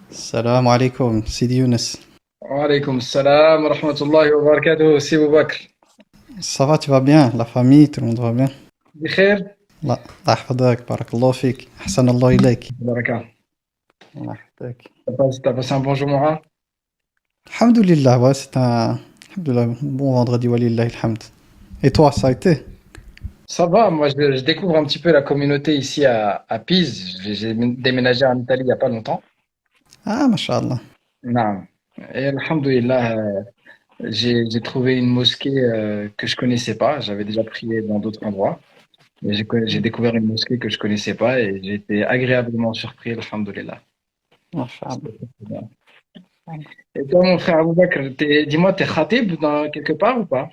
Salam alaikum, Sidi Younes. Wa alaykoum salam wa rahmatullahi wa barakatuh, si Abu Bakr. Ça va, tu vas bien? La famille, tout le monde va bien? Bikhair? Allah يحفظك بارك الله فيك أحسن الله إليك. Baraka. الله يحفظك. T'as passé un bon jour, Moura? Alhamdulillah, ouais, c'est un alhamdulillah, bon vendredi, walillahi alhamd. Et toi, ça a été? Ça va, moi je découvre un petit peu la communauté ici à Pise. J'ai déménagé en Italie il n'y a pas longtemps. Ah, mashallah. Naam. Et alhamdoulilah, j'ai trouvé une mosquée que je connaissais pas. J'avais déjà prié dans d'autres endroits. Mais j'ai découvert une mosquée que je connaissais pas et j'ai été agréablement surpris, alhamdoulilah. Mashallah. Et toi, mon frère Abou Bakr, dis-moi, t'es khatib dans quelque part ou pas?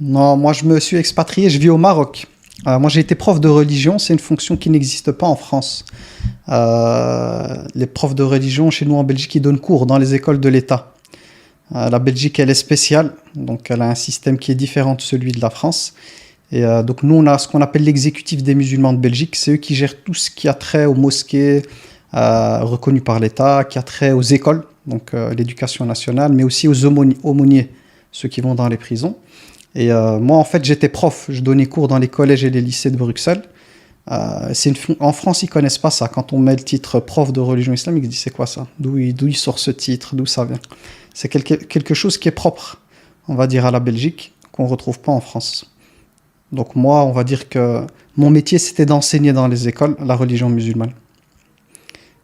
Non, moi je me suis expatrié, je vis au Maroc. Moi j'ai été prof de religion, c'est une fonction qui n'existe pas en France. Les profs de religion chez nous en Belgique, ils donnent cours dans les écoles de l'État. La Belgique, elle est spéciale, donc elle a un système qui est différent de celui de la France. Et donc nous, on a ce qu'on appelle l'exécutif des musulmans de Belgique. C'est eux qui gèrent tout ce qui a trait aux mosquées reconnues par l'État, qui a trait aux écoles, donc l'éducation nationale, mais aussi aux aumôniers, ceux qui vont dans les prisons. Et moi, en fait, j'étais prof. Je donnais cours dans les collèges et les lycées de Bruxelles. En France, ils connaissent pas ça. Quand on met le titre prof de religion islamique, ils disent c'est quoi ça? D'où il sort ce titre? D'où ça vient? C'est quelque chose qui est propre, on va dire, à la Belgique, qu'on retrouve pas en France. Donc moi, on va dire que mon métier, c'était d'enseigner dans les écoles la religion musulmane.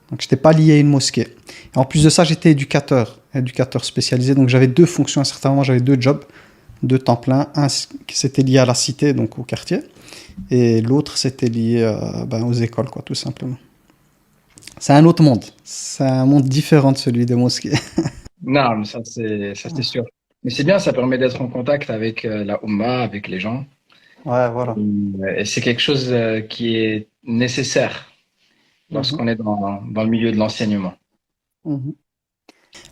Donc je n'étais pas lié à une mosquée. Et en plus de ça, j'étais éducateur spécialisé. Donc j'avais deux fonctions. À un certain moment, j'avais deux jobs, deux temps plein. Un qui c'était lié à la cité, donc au quartier. Et l'autre, c'était lié aux écoles, quoi, tout simplement. C'est un autre monde. C'est un monde différent de celui des mosquées. Non, ça c'est sûr. Mais c'est bien, ça permet d'être en contact avec la Ummah, avec les gens. Ouais, voilà. Et c'est quelque chose qui est nécessaire Mhm, lorsqu'on est dans le milieu de l'enseignement. mhm.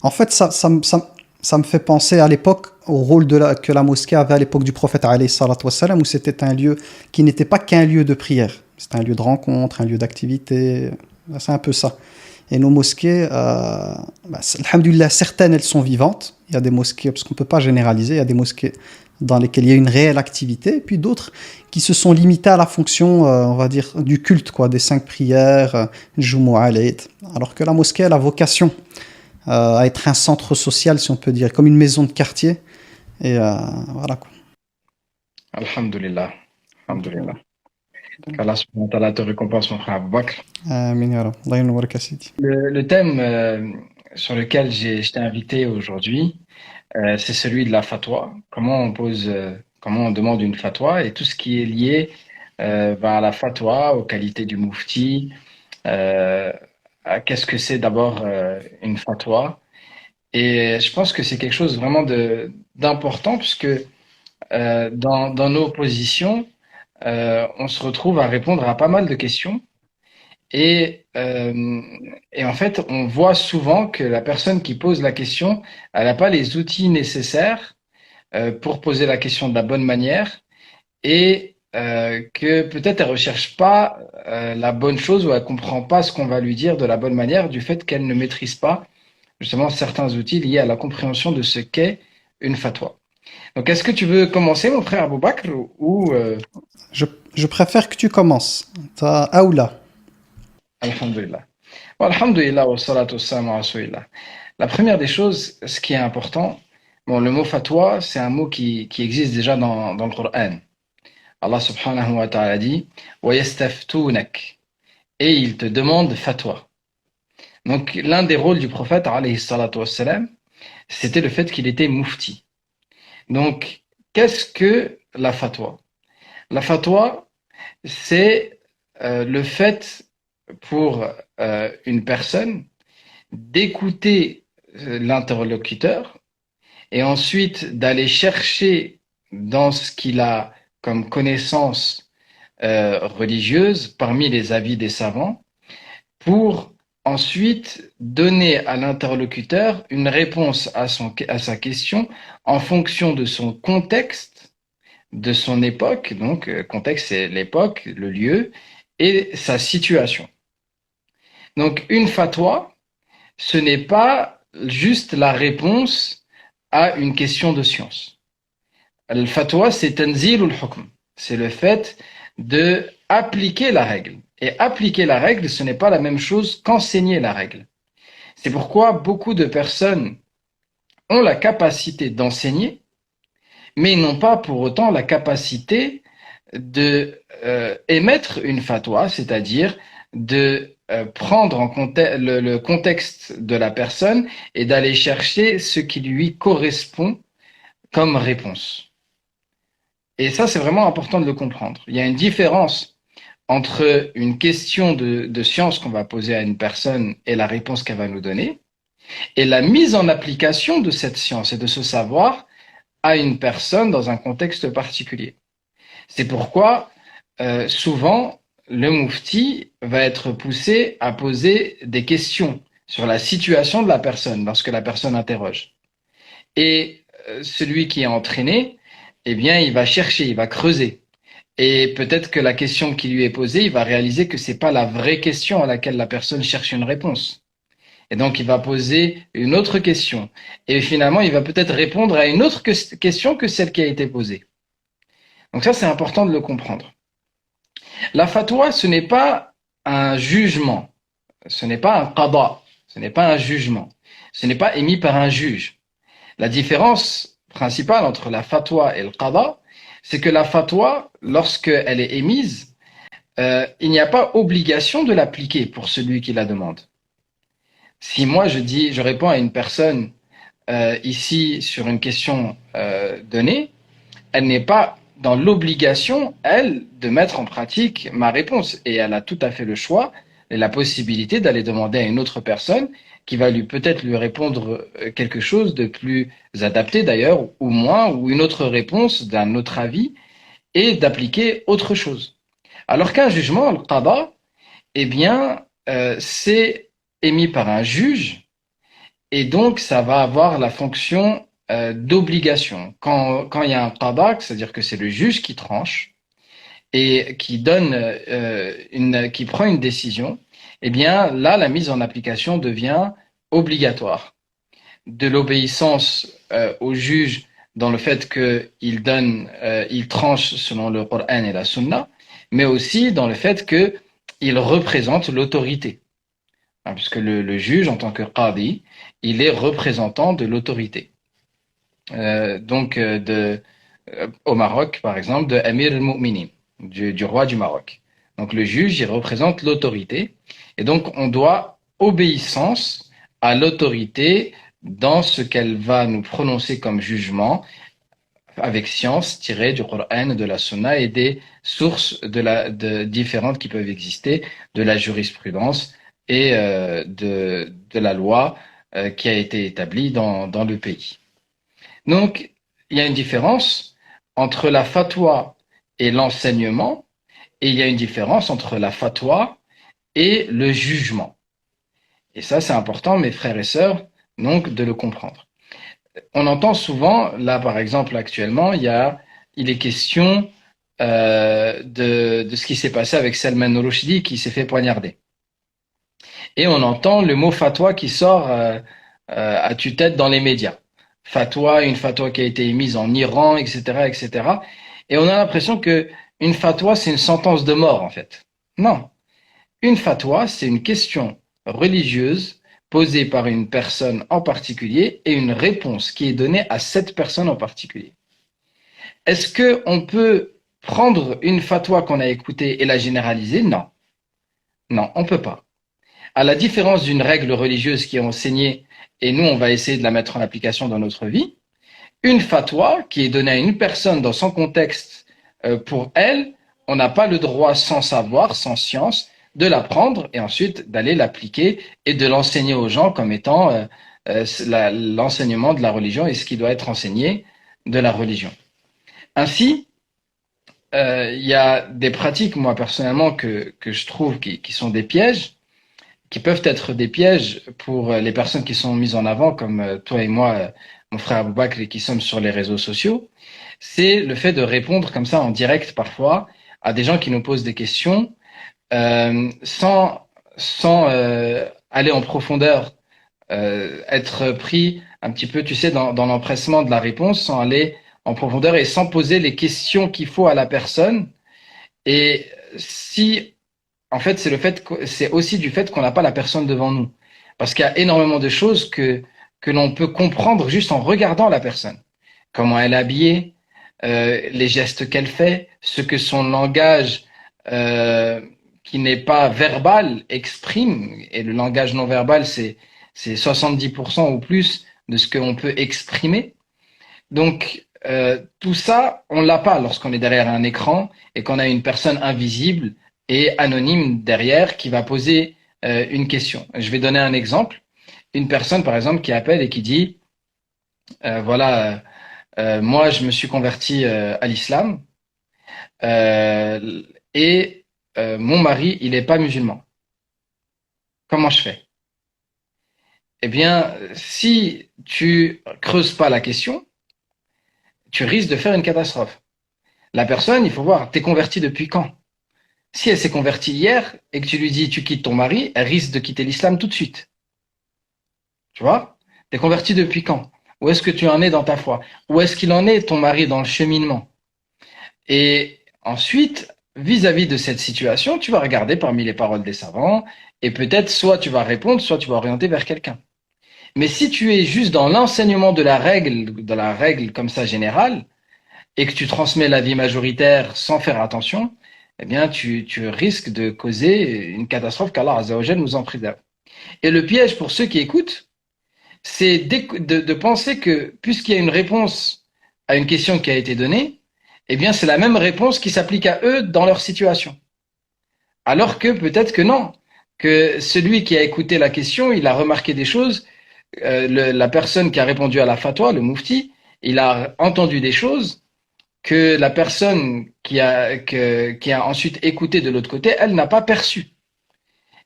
En fait, ça me fait penser à l'époque au rôle que la mosquée avait à l'époque du prophète alayhi salatu wassalam, où c'était un lieu qui n'était pas qu'un lieu de prière. C'était un lieu de rencontre, un lieu d'activité. C'est un peu ça. Et nos mosquées, alhamdoulilah, certaines elles sont vivantes. Il y a des mosquées, parce qu'on ne peut pas généraliser, il y a des mosquées dans lesquelles il y a une réelle activité, et puis d'autres qui se sont limitées à la fonction, on va dire, du culte, quoi, des cinq prières, Jumu'ah, l'Eid. Alors que la mosquée a la vocation à être un centre social, si on peut dire, comme une maison de quartier. Et voilà quoi. Alhamdulillah. Alhamdoulilah. Alhamdulillah. Qu'Allah subhanahu wa ta'ala te récompense, mon frère Abou Bakr. Amin ya Rab. Allah yanourak ya Sidi. Le thème sur lequel je t'ai invité aujourd'hui, c'est celui de la fatwa. Comment on demande une fatwa et tout ce qui est lié à la fatwa, aux qualités du moufti, euh, à qu'est-ce que c'est d'abord une fatwa. Et je pense que c'est quelque chose vraiment d'important puisque dans nos positions, on se retrouve à répondre à pas mal de questions. Et, euh, et en fait, on voit souvent que la personne qui pose la question, elle n'a pas les outils nécessaires pour poser la question de la bonne manière et que peut-être elle recherche pas la bonne chose ou elle comprend pas ce qu'on va lui dire de la bonne manière du fait qu'elle ne maîtrise pas justement certains outils liés à la compréhension de ce qu'est une fatwa. Donc, est-ce que tu veux commencer, mon frère Aboubakr, ou Je, je préfère que tu commences. T'as Aoula. Alhamdulillah. Bon, Alhamdulillah, wa salatu wa salam ala rasulillah. La première des choses, ce qui est important, bon, le mot fatwa, c'est un mot qui existe déjà dans le Coran. Allah subhanahu wa ta'ala dit wa yastaftunak et il te demande fatwa. Donc, l'un des rôles du prophète, alayhi salatu wassalam, c'était le fait qu'il était mufti. Donc, qu'est-ce que la fatwa? La fatwa, c'est le fait pour une personne d'écouter l'interlocuteur et ensuite d'aller chercher dans ce qu'il a comme connaissance religieuse parmi les avis des savants pour ensuite donner à l'interlocuteur une réponse à sa question en fonction de son contexte, de son époque, donc contexte c'est l'époque, le lieu, et sa situation. Donc, une fatwa, ce n'est pas juste la réponse à une question de science. Le fatwa, c'est tanzil ou hukm. C'est le fait de appliquer la règle. Et appliquer la règle, ce n'est pas la même chose qu'enseigner la règle. C'est pourquoi beaucoup de personnes ont la capacité d'enseigner, mais ils n'ont pas pour autant la capacité de émettre une fatwa, c'est-à-dire de prendre en le contexte de la personne et d'aller chercher ce qui lui correspond comme réponse. Et ça, c'est vraiment important de le comprendre. Il y a une différence entre une question de science qu'on va poser à une personne et la réponse qu'elle va nous donner, et la mise en application de cette science et de ce savoir à une personne dans un contexte particulier. C'est pourquoi souvent le mufti va être poussé à poser des questions sur la situation de la personne lorsque la personne interroge. Et celui qui est entraîné, eh bien, il va chercher, il va creuser. Et peut-être que la question qui lui est posée, il va réaliser que c'est pas la vraie question à laquelle la personne cherche une réponse. Et donc, il va poser une autre question. Et finalement, il va peut-être répondre à une autre question que celle qui a été posée. Donc ça, c'est important de le comprendre. La fatwa, ce n'est pas un jugement. Ce n'est pas un qada. Ce n'est pas un jugement. Ce n'est pas émis par un juge. La différence principale entre la fatwa et le qada, c'est que la fatwa, lorsqu'elle est émise, il n'y a pas obligation de l'appliquer pour celui qui la demande. Si moi je réponds à une personne ici sur une question donnée, elle n'est pas dans l'obligation, elle, de mettre en pratique ma réponse. Et elle a tout à fait le choix et la possibilité d'aller demander à une autre personne qui va peut-être lui répondre quelque chose de plus adapté d'ailleurs, ou moins, ou une autre réponse d'un autre avis, et d'appliquer autre chose. Alors qu'un jugement, le qada, eh bien, c'est émis par un juge, et donc ça va avoir la fonction d'obligation. Quand il y a un qada, c'est-à-dire que c'est le juge qui tranche et qui donne qui prend une décision, eh bien là la mise en application devient obligatoire. De l'obéissance au juge dans le fait qu'il donne, il tranche selon le Coran et la Sunna, mais aussi dans le fait qu'il représente l'autorité. Puisque le juge, en tant que qadi, il est représentant de l'autorité. Au Maroc, par exemple, de Amir al-Mu'minin, du roi du Maroc. Donc le juge, il représente l'autorité. Et donc on doit obéissance à l'autorité dans ce qu'elle va nous prononcer comme jugement, avec science tirée du Coran, de la Sunna et des sources différentes qui peuvent exister, de la jurisprudence et de la loi qui a été établie dans le pays. Donc, il y a une différence entre la fatwa et l'enseignement, et il y a une différence entre la fatwa et le jugement. Et ça, c'est important, mes frères et sœurs, donc, de le comprendre. On entend souvent, là, par exemple, actuellement, il est question de ce qui s'est passé avec Salman Rushdie qui s'est fait poignarder. Et on entend le mot fatwa qui sort à tue-tête dans les médias. Fatwa, une fatwa qui a été émise en Iran, etc., etc. Et on a l'impression que une fatwa, c'est une sentence de mort, en fait. Non. Une fatwa, c'est une question religieuse posée par une personne en particulier et une réponse qui est donnée à cette personne en particulier. Est-ce qu'on peut prendre une fatwa qu'on a écoutée et la généraliser? Non. Non, on ne peut pas. À la différence d'une règle religieuse qui est enseignée, et nous, on va essayer de la mettre en application dans notre vie, une fatwa qui est donnée à une personne dans son contexte, pour elle, on n'a pas le droit, sans savoir, sans science, de la prendre et ensuite d'aller l'appliquer et de l'enseigner aux gens comme étant l'enseignement de la religion et ce qui doit être enseigné de la religion. Ainsi, il y a des pratiques, moi personnellement, que je trouve qui sont des pièges, qui peuvent être des pièges pour les personnes qui sont mises en avant, comme toi et moi, mon frère Aboubakr, et qui sommes sur les réseaux sociaux. C'est le fait de répondre comme ça en direct parfois à des gens qui nous posent des questions sans aller en profondeur, être pris un petit peu, tu sais, dans l'empressement de la réponse, sans aller en profondeur et sans poser les questions qu'il faut à la personne. Et si, en fait, c'est aussi du fait qu'on n'a pas la personne devant nous. Parce qu'il y a énormément de choses que l'on peut comprendre juste en regardant la personne. Comment elle est habillée, les gestes qu'elle fait, ce que son langage euh, qui n'est pas verbal exprime. Et le langage non verbal, c'est 70% ou plus de ce qu'on peut exprimer. Donc, tout ça, on l'a pas lorsqu'on est derrière un écran et qu'on a une personne invisible et anonyme derrière qui va poser une question. Je vais donner un exemple. Une personne, par exemple, qui appelle et qui dit, voilà, moi, je me suis converti à l'islam euh, et mon mari, il n'est pas musulman. Comment je fais? Eh bien, si tu creuses pas la question, tu risques de faire une catastrophe. La personne, il faut voir, t'es converti depuis quand? Si elle s'est convertie hier et que tu lui dis tu quittes ton mari, elle risque de quitter l'islam tout de suite. Tu vois? T'es converti depuis quand? Où est-ce que tu en es dans ta foi? Où est-ce qu'il en est, ton mari, dans le cheminement? Et ensuite, vis-à-vis de cette situation, tu vas regarder parmi les paroles des savants et peut-être soit tu vas répondre, soit tu vas orienter vers quelqu'un. Mais si tu es juste dans l'enseignement de la règle comme ça générale, et que tu transmets l'avis majoritaire sans faire attention, eh bien, tu risques de causer une catastrophe qu'Allah Azza wa Jal nous en préserve. Et le piège pour ceux qui écoutent, c'est de penser que puisqu'il y a une réponse à une question qui a été donnée, eh bien, c'est la même réponse qui s'applique à eux dans leur situation. Alors que peut-être que non, que celui qui a écouté la question, il a remarqué des choses, la personne qui a répondu à la fatwa, le mufti, il a entendu des choses que la personne qui a ensuite écouté de l'autre côté, elle n'a pas perçu.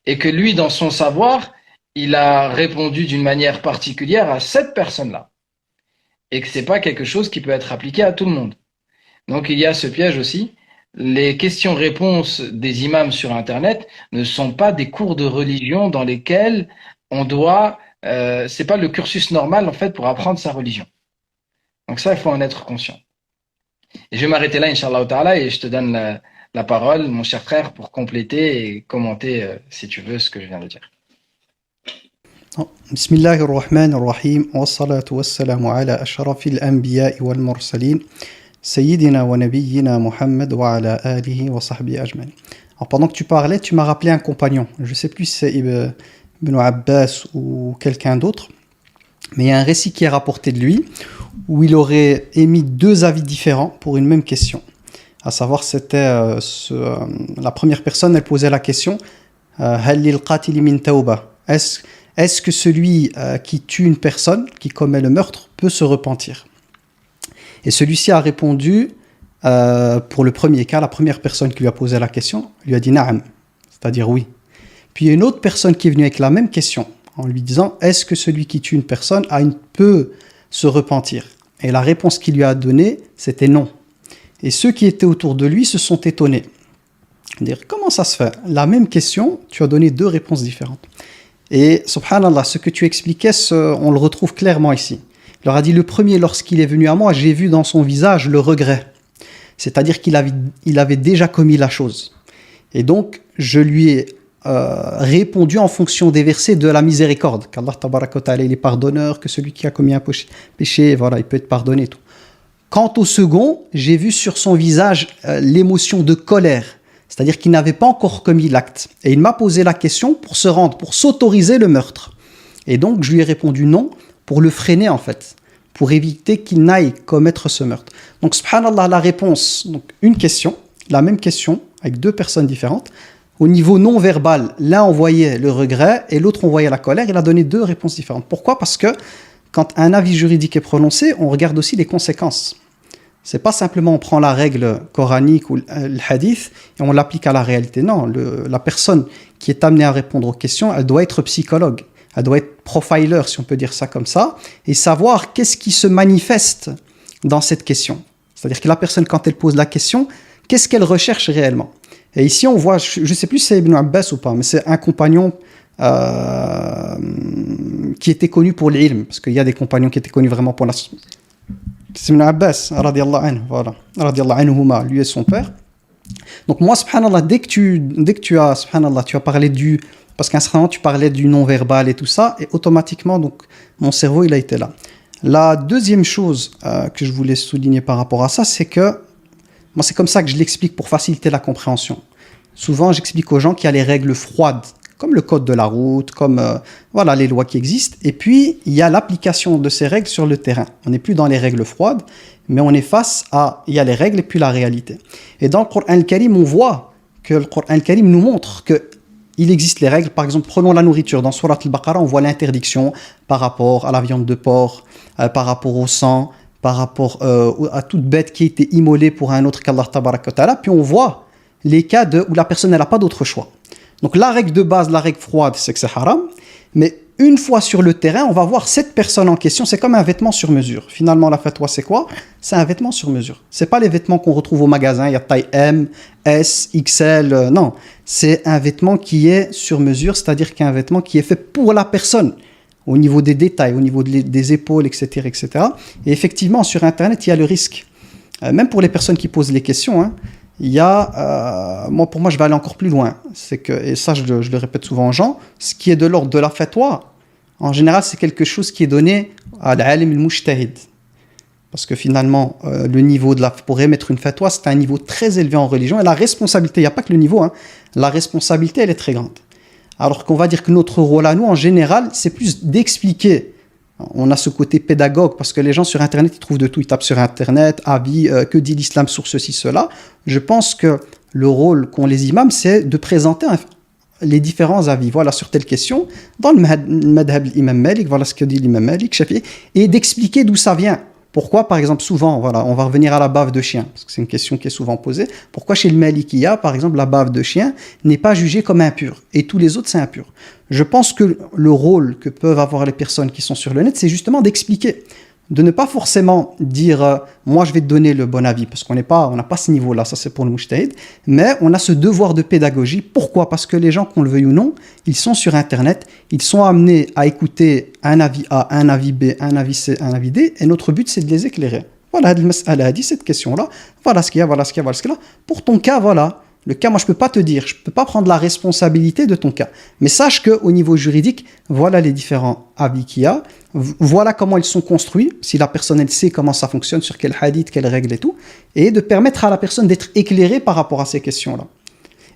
Et que lui, dans son savoir, il a répondu d'une manière particulière à cette personne-là. Et que c'est pas quelque chose qui peut être appliqué à tout le monde. Donc il y a ce piège aussi. Les questions-réponses des imams sur Internet ne sont pas des cours de religion dans lesquels on doit, c'est pas le cursus normal en fait pour apprendre sa religion. Donc ça, il faut en être conscient. Et je vais m'arrêter là, Inch'Allah Ta'ala, et je te donne la parole, mon cher frère, pour compléter et commenter, si tu veux, ce que je viens de dire. بسم الله الرحمن الرحيم والصلاة والسلام على أشرف الأنبياء والمرسلين سيدنا ونبينا محمد وعلى آله وصحبه أجمعين. Alors pendant que tu parlais, tu m'as rappelé un compagnon. Je ne sais plus si c'est Ibn Abbas ou quelqu'un d'autre, mais il y a un récit qui est rapporté de lui où il aurait émis deux avis différents pour une même question. À savoir, c'était la première personne, elle posait la question هل للقاتل من توبة? Est-ce que celui qui tue une personne, qui commet le meurtre, peut se repentir? Et celui-ci a répondu, pour le premier cas, la première personne qui lui a posé la question, lui a dit na'am, c'est-à-dire oui. Puis il y a une autre personne qui est venue avec la même question, en lui disant, est-ce que celui qui tue une personne peut se repentir? Et la réponse qu'il lui a donnée, c'était non. Et ceux qui étaient autour de lui se sont étonnés. Dire, comment ça se fait? La même question, tu as donné deux réponses différentes. Et subhanallah, ce que tu expliquais, on le retrouve clairement ici. Il leur a dit, le premier, lorsqu'il est venu à moi, j'ai vu dans son visage le regret. C'est-à-dire qu'il avait déjà commis la chose. Et donc, je lui ai répondu en fonction des versets de la miséricorde. Qu'Allah tabaraka wa ta'ala, il est pardonneur, que celui qui a commis un péché, voilà, il peut être pardonné. Tout. Quant au second, j'ai vu sur son visage l'émotion de colère. C'est-à-dire qu'il n'avait pas encore commis l'acte. Et il m'a posé la question pour s'autoriser le meurtre. Et donc, je lui ai répondu non, pour le freiner en fait, pour éviter qu'il n'aille commettre ce meurtre. Donc, subhanallah, la réponse, donc une question, la même question, avec deux personnes différentes. Au niveau non verbal, l'un envoyait le regret et l'autre envoyait la colère. Il a donné deux réponses différentes. Pourquoi? Parce que quand un avis juridique est prononcé, on regarde aussi les conséquences. C'est pas simplement on prend la règle coranique ou le hadith et on l'applique à la réalité. Non, la personne qui est amenée à répondre aux questions, elle doit être psychologue, elle doit être profiler, si on peut dire ça comme ça, et savoir qu'est-ce qui se manifeste dans cette question. C'est-à-dire que la personne, quand elle pose la question, qu'est-ce qu'elle recherche réellement? Et ici, on voit, je ne sais plus si c'est Ibn Abbas ou pas, mais c'est un compagnon euh, qui était connu pour l'ilm, parce qu'il y a des compagnons qui étaient connus vraiment pour la... C'est Ibn Abbas, radiallahu anhu, voilà, radiallahu anhuma, lui et son père. Donc moi, subhanallah, subhanallah, tu as parlé du... Parce qu'à un certain moment, tu parlais du non-verbal et tout ça, et automatiquement, donc, mon cerveau, il a été là. La deuxième chose que je voulais souligner par rapport à ça, c'est que, moi, c'est comme ça que je l'explique pour faciliter la compréhension. Souvent, j'explique aux gens qu'il y a les règles froides, comme le code de la route, comme voilà, les lois qui existent. Et puis, il y a l'application de ces règles sur le terrain. On n'est plus dans les règles froides, mais on est face à... Il y a les règles et puis la réalité. Et dans le Coran al-Karim, on voit que le Coran al-Karim nous montre qu'il existe les règles. Par exemple, prenons la nourriture. Dans Surat al-Baqarah, on voit l'interdiction par rapport à la viande de porc, par rapport au sang, par rapport à toute bête qui a été immolée pour un autre qu'Allah tabaraka wa ta'ala. Puis on voit les cas où la personne n'a pas d'autre choix. Donc la règle de base, la règle froide, c'est que c'est haram. Mais une fois sur le terrain, on va voir cette personne en question. C'est comme un vêtement sur mesure. Finalement, la fatwa, c'est quoi? C'est un vêtement sur mesure. C'est pas les vêtements qu'on retrouve au magasin. Il y a taille M, S, XL. Non, c'est un vêtement qui est sur mesure, c'est-à-dire qu'un vêtement qui est fait pour la personne, au niveau des détails, au niveau des épaules, etc., etc. Et effectivement, sur Internet, il y a le risque. Même pour les personnes qui posent les questions, hein, il y a, pour moi, je vais aller encore plus loin. C'est que, et ça, je le répète souvent aux gens, ce qui est de l'ordre de la fatwa, en général, c'est quelque chose qui est donné à l'alim al-mujtahid. Parce que finalement, le niveau pour émettre une fatwa, c'est un niveau très élevé en religion. Et la responsabilité, il n'y a pas que le niveau, hein, la responsabilité, elle est très grande. Alors qu'on va dire que notre rôle à nous, en général, c'est plus d'expliquer. On a ce côté pédagogue, parce que les gens sur Internet, ils trouvent de tout. Ils tapent sur Internet, avis, que dit l'islam sur ceci, cela. Je pense que le rôle qu'ont les imams, c'est de présenter les différents avis. Voilà, sur telle question, dans le madhab l'imam Malik, voilà ce que dit l'imam Malik, Shafi'i, et d'expliquer d'où ça vient. Pourquoi, par exemple, souvent, voilà, on va revenir à la bave de chien, parce que c'est une question qui est souvent posée. Pourquoi chez le Malikiya, par exemple, la bave de chien n'est pas jugée comme impure, et tous les autres, c'est impur? Je pense que le rôle que peuvent avoir les personnes qui sont sur le net, c'est justement d'expliquer, de ne pas forcément dire moi je vais te donner le bon avis, parce qu'on n'a pas ce niveau-là, ça c'est pour le mujtahid, mais on a ce devoir de pédagogie. Pourquoi? Parce que les gens, qu'on le veuille ou non, ils sont sur Internet, ils sont amenés à écouter un avis A, un avis B, un avis C, un avis D, et notre but c'est de les éclairer. Voilà, elle a dit cette question-là, voilà ce qu'il y a, voilà ce qu'il y a, voilà ce qu'il y a. Pour ton cas, voilà. Le cas, moi, je ne peux pas te dire, je ne peux pas prendre la responsabilité de ton cas. Mais sache qu'au niveau juridique, voilà les différents avis qu'il y a, voilà comment ils sont construits, si la personne, elle sait comment ça fonctionne, sur quel hadith, quelles règles et tout, et de permettre à la personne d'être éclairée par rapport à ces questions-là.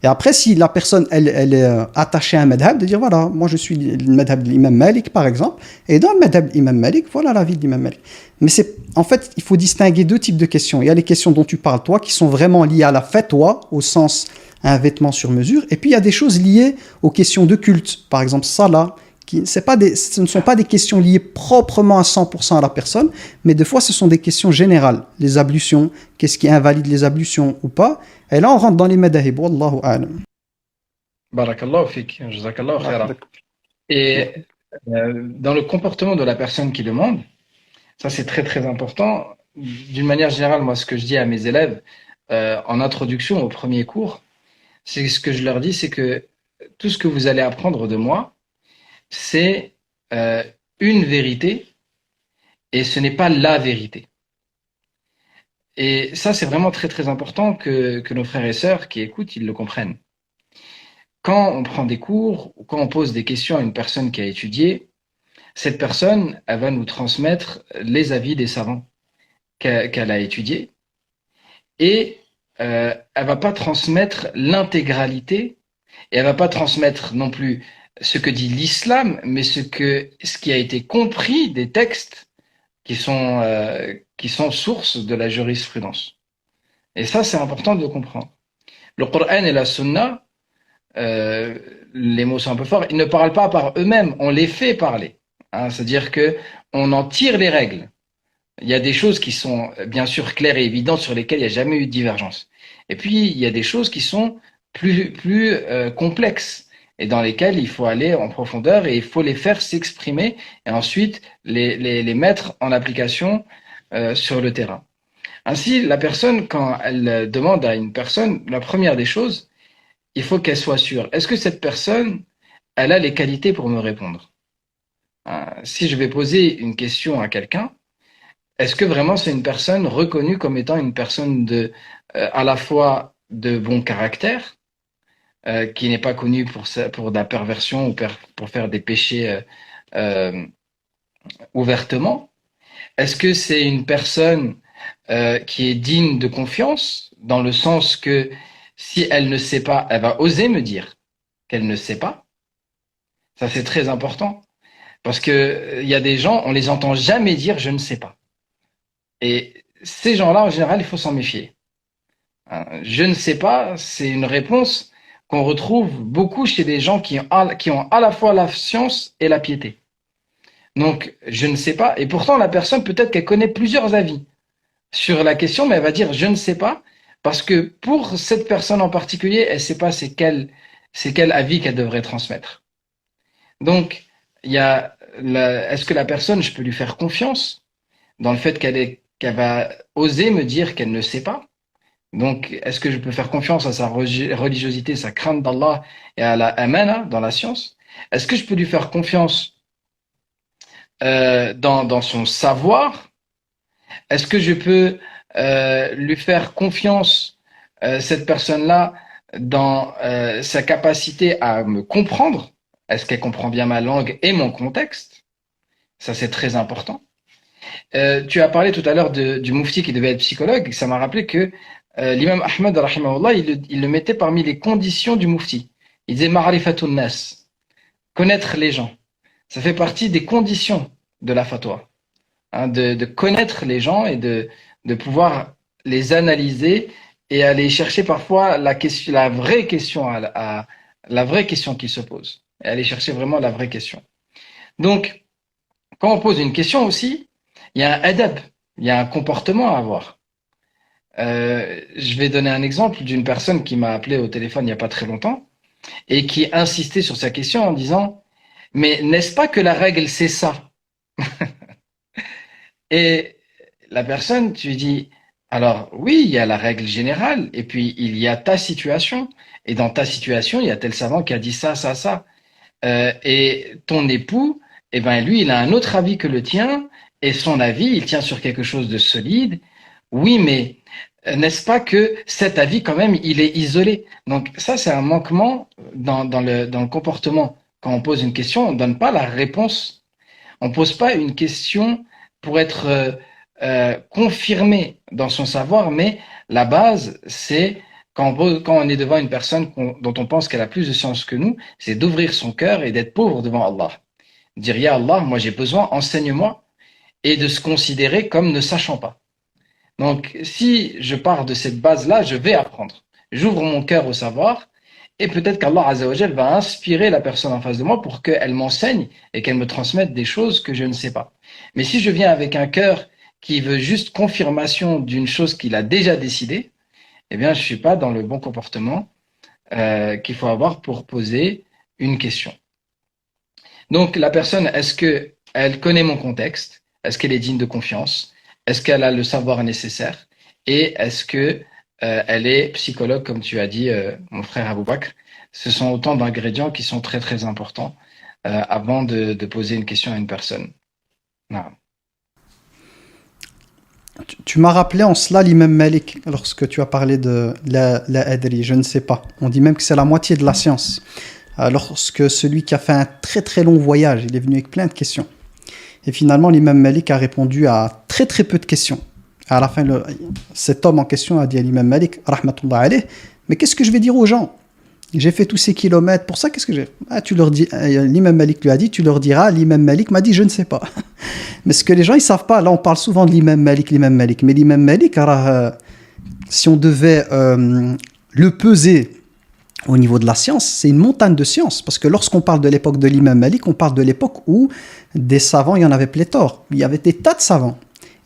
Et après, si la personne, elle est attachée à un madhab, de dire, voilà, moi je suis le madhab de l'imam Malik, par exemple, et dans le madhab de l'imam Malik, voilà l'avis de l'imam Malik. Mais en fait, il faut distinguer deux types de questions. Il y a les questions dont tu parles, toi, qui sont vraiment liées à la fatwa, au sens un vêtement sur mesure, et puis il y a des choses liées aux questions de culte, par exemple, salat, ce ne sont pas des questions liées proprement à 100% à la personne, mais des fois ce sont des questions générales. Les ablutions, qu'est-ce qui invalide les ablutions ou pas? Et là on rentre dans les madahib, wallahu a'lam. Barakallahu fik, jazakallahu khairan. Et dans le comportement de la personne qui demande, ça c'est très très important. D'une manière générale, moi ce que je dis à mes élèves en introduction au premier cours, c'est ce que je leur dis, c'est que tout ce que vous allez apprendre de moi, c'est une vérité et ce n'est pas la vérité. Et ça, c'est vraiment très très important que nos frères et sœurs qui écoutent, ils le comprennent. Quand on prend des cours ou quand on pose des questions à une personne qui a étudié, cette personne, elle va nous transmettre les avis des savants qu'elle a étudiés et elle va pas transmettre l'intégralité et elle va pas transmettre non plus ce que dit l'islam, mais ce qui a été compris des textes qui sont source de la jurisprudence. Et ça, c'est important de comprendre. Le Coran et la Sunna, les mots sont un peu forts, ils ne parlent pas par eux-mêmes, on les fait parler. Hein, c'est-à-dire que on en tire les règles. Il y a des choses qui sont bien sûr claires et évidentes sur lesquelles il n'y a jamais eu de divergence. Et puis, il y a des choses qui sont plus complexes et dans lesquelles il faut aller en profondeur et il faut les faire s'exprimer et ensuite les mettre en application sur le terrain. Ainsi, la personne, quand elle demande à une personne, la première des choses, il faut qu'elle soit sûre. Est-ce que cette personne, elle a les qualités pour me répondre? Si je vais poser une question à quelqu'un, est-ce que vraiment c'est une personne reconnue comme étant une personne à la fois de bon caractère, qui n'est pas connue pour de la perversion ou pour faire des péchés euh, ouvertement? Est-ce que c'est une personne qui est digne de confiance, dans le sens que si elle ne sait pas, elle va oser me dire qu'elle ne sait pas? Ça, c'est très important. Parce que il y a des gens, on les entend jamais dire je ne sais pas. Et ces gens-là, en général, il faut s'en méfier. Je ne sais pas, c'est une réponse qu'on retrouve beaucoup chez des gens qui ont à la fois la science et la piété. Donc, je ne sais pas. Et pourtant, la personne, peut-être qu'elle connaît plusieurs avis sur la question, mais elle va dire je ne sais pas, parce que pour cette personne en particulier, elle ne sait pas c'est quel avis qu'elle devrait transmettre. Donc, est-ce que la personne, je peux lui faire confiance dans le fait qu'elle va oser me dire qu'elle ne sait pas? Donc, est-ce que je peux faire confiance à sa religiosité, sa crainte d'Allah et à la amana dans la science? Est-ce que je peux lui faire confiance dans son savoir? Est-ce que je peux lui faire confiance, cette personne-là, dans sa capacité à me comprendre? Est-ce qu'elle comprend bien ma langue et mon contexte? Ça, c'est très important. Tu as parlé tout à l'heure du Moufti qui devait être psychologue. Ça m'a rappelé que l'imam Ahmed, rahimahullah, il le mettait parmi les conditions du Moufti. Il disait ma'rifatun nas, connaître les gens. Ça fait partie des conditions de la fatwa. De connaître les gens et de pouvoir les analyser et aller chercher parfois la vraie question, la vraie question qui se pose. Et aller chercher vraiment la vraie question. Donc, quand on pose une question aussi, il y a un adab, il y a un comportement à avoir. Je vais donner un exemple d'une personne qui m'a appelé au téléphone il n'y a pas très longtemps et qui insistait sur sa question en disant « Mais n'est-ce pas que la règle, c'est ça ?» Et la personne, tu lui dis « Alors oui, il y a la règle générale et puis il y a ta situation. Et dans ta situation, il y a tel savant qui a dit ça, ça, ça. Et ton époux, eh ben lui, il a un autre avis que le tien et son avis, il tient sur quelque chose de solide. Oui, mais n'est-ce pas que cet avis, quand même, il est isolé? Donc ça, c'est un manquement dans le comportement. Quand on pose une question, on ne donne pas la réponse. On ne pose pas une question pour être confirmé dans son savoir, mais la base, c'est quand on est devant une personne dont on pense qu'elle a plus de science que nous, c'est d'ouvrir son cœur et d'être pauvre devant Allah. Dire, Ya Allah, moi j'ai besoin, enseigne-moi, et de se considérer comme ne sachant pas. Donc, si je pars de cette base-là, je vais apprendre. J'ouvre mon cœur au savoir, et peut-être qu'Allah Azza wa Jal va inspirer la personne en face de moi pour qu'elle m'enseigne et qu'elle me transmette des choses que je ne sais pas. Mais si je viens avec un cœur qui veut juste confirmation d'une chose qu'il a déjà décidée, eh bien, je suis pas dans le bon comportement qu'il faut avoir pour poser une question. Donc, la personne, est-ce que elle connaît mon contexte? Est-ce qu'elle est digne de confiance? Est-ce qu'elle a le savoir nécessaire? Et est-ce que elle est psychologue, comme tu as dit, mon frère Abou Bakr? Ce sont autant d'ingrédients qui sont très très importants avant de poser une question à une personne. Non. Tu m'as rappelé en cela l'imam Malik lorsque tu as parlé de la adri, je ne sais pas. On dit même que c'est la moitié de la science. Lorsque celui qui a fait un très très long voyage, il est venu avec plein de questions. Et finalement, l'imam Malik a répondu à très très peu de questions. À la fin, cet homme en question a dit à l'imam Malik, rahmatullah alayh, mais qu'est-ce que je vais dire aux gens? J'ai fait tous ces kilomètres, pour ça, qu'est-ce que j'ai... tu leur dis, l'imam Malik lui a dit, tu leur diras, l'imam Malik m'a dit, je ne sais pas. Mais ce que les gens, ils savent pas, là, on parle souvent de l'imam Malik, mais l'imam Malik, si on devait le peser au niveau de la science, c'est une montagne de science, parce que lorsqu'on parle de l'époque de l'imam Malik, on parle de l'époque où des savants, il y en avait pléthore. Il y avait des tas de savants.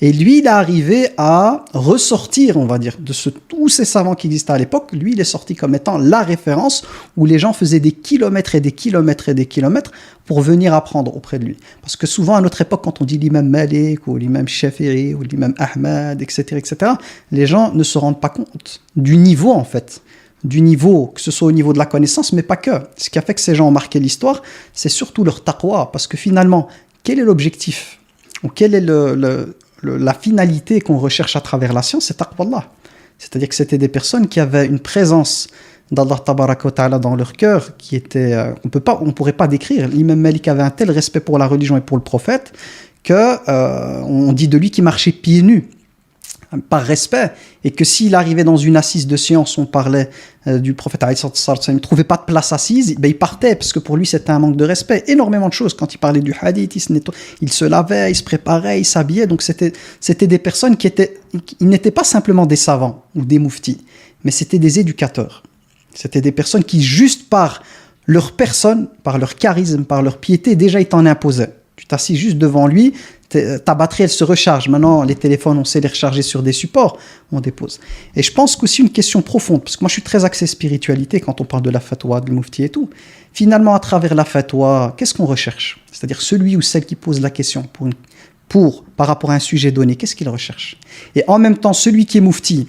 Et lui, il est arrivé à ressortir, on va dire, de tous ces savants qui existaient à l'époque. Lui, il est sorti comme étant la référence où les gens faisaient des kilomètres et des kilomètres et des kilomètres pour venir apprendre auprès de lui. Parce que souvent, à notre époque, quand on dit l'imam Malik ou l'imam Shafi'i ou l'imam Ahmad, etc., les gens ne se rendent pas compte du niveau, en fait, du niveau, que ce soit au niveau de la connaissance, mais pas que. Ce qui a fait que ces gens ont marqué l'histoire, c'est surtout leur taqwa, parce que finalement, quel est l'objectif ou quelle est la finalité qu'on recherche à travers la science? C'est taqwallah. C'est-à-dire que c'était des personnes qui avaient une présence d'Allah tabaraka wa ta'ala dans leur cœur qui était, on pourrait pas décrire. L'imam Malik avait un tel respect pour la religion et pour le prophète que on dit de lui qu'il marchait pieds nus par respect, et que s'il arrivait dans une assise de science, on parlait du prophète, il ne trouvait pas de place assise, ben il partait, parce que pour lui c'était un manque de respect. Énormément de choses, quand il parlait du hadith, il se lavait, il se préparait, il s'habillait, donc c'était des personnes ils n'étaient pas simplement des savants ou des mouftis, mais c'était des éducateurs. C'était des personnes qui, juste par leur personne, par leur charisme, par leur piété, déjà ils t'en imposaient. Tu t'assis juste devant lui, ta batterie elle se recharge. Maintenant les téléphones on sait les recharger sur des supports, on dépose. Et je pense qu'aussi une question profonde, parce que moi je suis très axé spiritualité quand on parle de la fatwa, de mufti et tout. Finalement à travers la fatwa, qu'est-ce qu'on recherche? C'est-à-dire celui ou celle qui pose la question par rapport à un sujet donné, qu'est-ce qu'il recherche? Et en même temps celui qui est mufti,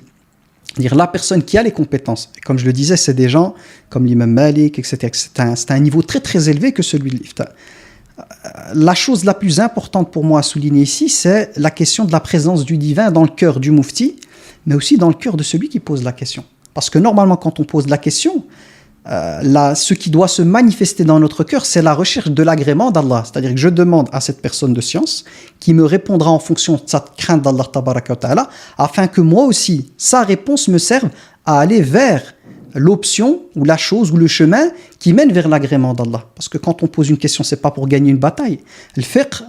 dire la personne qui a les compétences, et comme je le disais, c'est des gens comme l'imam Malik, etc. C'est un niveau très très élevé que celui de l'ifta. La chose la plus importante pour moi à souligner ici, c'est la question de la présence du divin dans le cœur du mufti, mais aussi dans le cœur de celui qui pose la question. Parce que normalement, quand on pose la question, ce qui doit se manifester dans notre cœur, c'est la recherche de l'agrément d'Allah. C'est-à-dire que je demande à cette personne de science qui me répondra en fonction de sa crainte d'Allah tabaraka wa ta'ala, afin que moi aussi, sa réponse me serve à aller vers l'option ou la chose ou le chemin qui mène vers l'agrément d'Allah. Parce que quand on pose une question, c'est pas pour gagner une bataille. Le fiqh,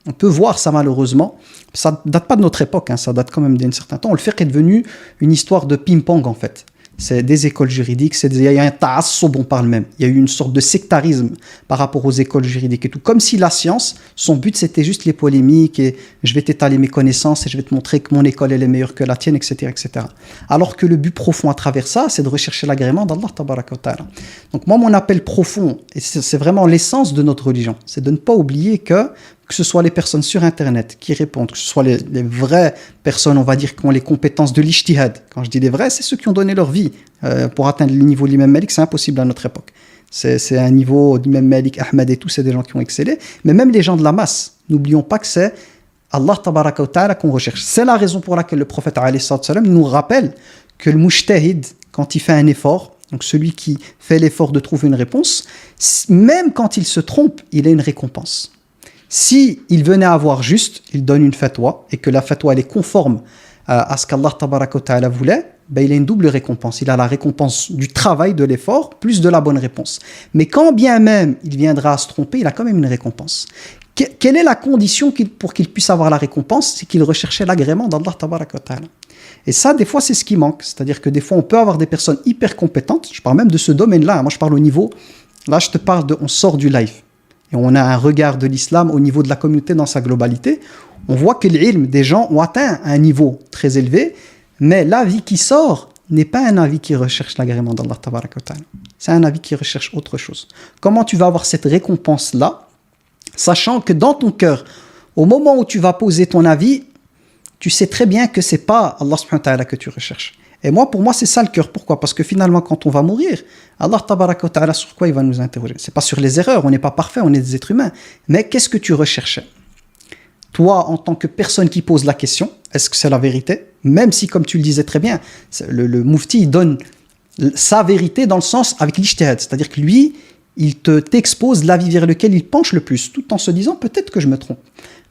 on peut voir ça malheureusement, ça date pas de notre époque, ça date quand même d'un certain temps. Le fiqh est devenu une histoire de ping-pong en fait. C'est des écoles juridiques, il y a un ta'assub, on parle même. Il y a eu une sorte de sectarisme par rapport aux écoles juridiques et tout. Comme si la science, son but c'était juste les polémiques et je vais t'étaler mes connaissances et je vais te montrer que mon école elle est meilleure que la tienne, etc., etc. Alors que le but profond à travers ça, c'est de rechercher l'agrément d'Allah tabaraka wa ta'ala. Donc moi, mon appel profond, et c'est vraiment l'essence de notre religion, c'est de ne pas oublier que ce soit les personnes sur Internet qui répondent, que ce soit les vraies personnes, on va dire, qui ont les compétences de l'ijtihad. Quand je dis les vrais, c'est ceux qui ont donné leur vie. Pour atteindre le niveau de l'imam Malik, c'est impossible à notre époque. C'est un niveau d'imam Malik, Ahmed et tout, c'est des gens qui ont excellé. Mais même les gens de la masse, n'oublions pas que c'est Allah tabaraka wa ta'ala qu'on recherche. C'est la raison pour laquelle le prophète alayhi salam nous rappelle que le mujtahid, quand il fait un effort, donc celui qui fait l'effort de trouver une réponse, même quand il se trompe, il a une récompense. Si il venait à avoir juste, il donne une fatwa, et que la fatwa elle est conforme à ce qu'Allah tabaraka wa ta'ala voulait, ben il a une double récompense. Il a la récompense du travail, de l'effort, plus de la bonne réponse. Mais quand bien même il viendra à se tromper, il a quand même une récompense. Quelle est la condition pour qu'il puisse avoir la récompense? C'est qu'il recherchait l'agrément d'Allah tabaraka wa ta'ala. Et ça, des fois, c'est ce qui manque. C'est-à-dire que des fois, on peut avoir des personnes hyper compétentes. Je parle même de ce domaine-là. Moi, je parle au niveau... Là, je te parle on sort du live. Et on a un regard de l'islam au niveau de la communauté dans sa globalité. On voit que l'ilm des gens ont atteint un niveau très élevé, mais l'avis qui sort n'est pas un avis qui recherche l'agrément d'Allah tabaraka wa ta'ala. C'est un avis qui recherche autre chose. Comment tu vas avoir cette récompense-là, sachant que dans ton cœur, au moment où tu vas poser ton avis, tu sais très bien que c'est pas Allah subhanahu wa ta'ala que tu recherches. Et pour moi, c'est ça le cœur. Pourquoi? Parce que finalement, quand on va mourir, Allah tabaraka wa ta'ala, sur quoi il va nous interroger? C'est pas sur les erreurs, on n'est pas parfait, on est des êtres humains. Mais qu'est-ce que tu recherchais? Toi, en tant que personne qui pose la question, est-ce que c'est la vérité? Même si, comme tu le disais très bien, le mufti il donne sa vérité dans le sens avec l'ijtihad. C'est-à-dire que lui, il t'expose l'avis vers lequel il penche le plus, tout en se disant peut-être que je me trompe.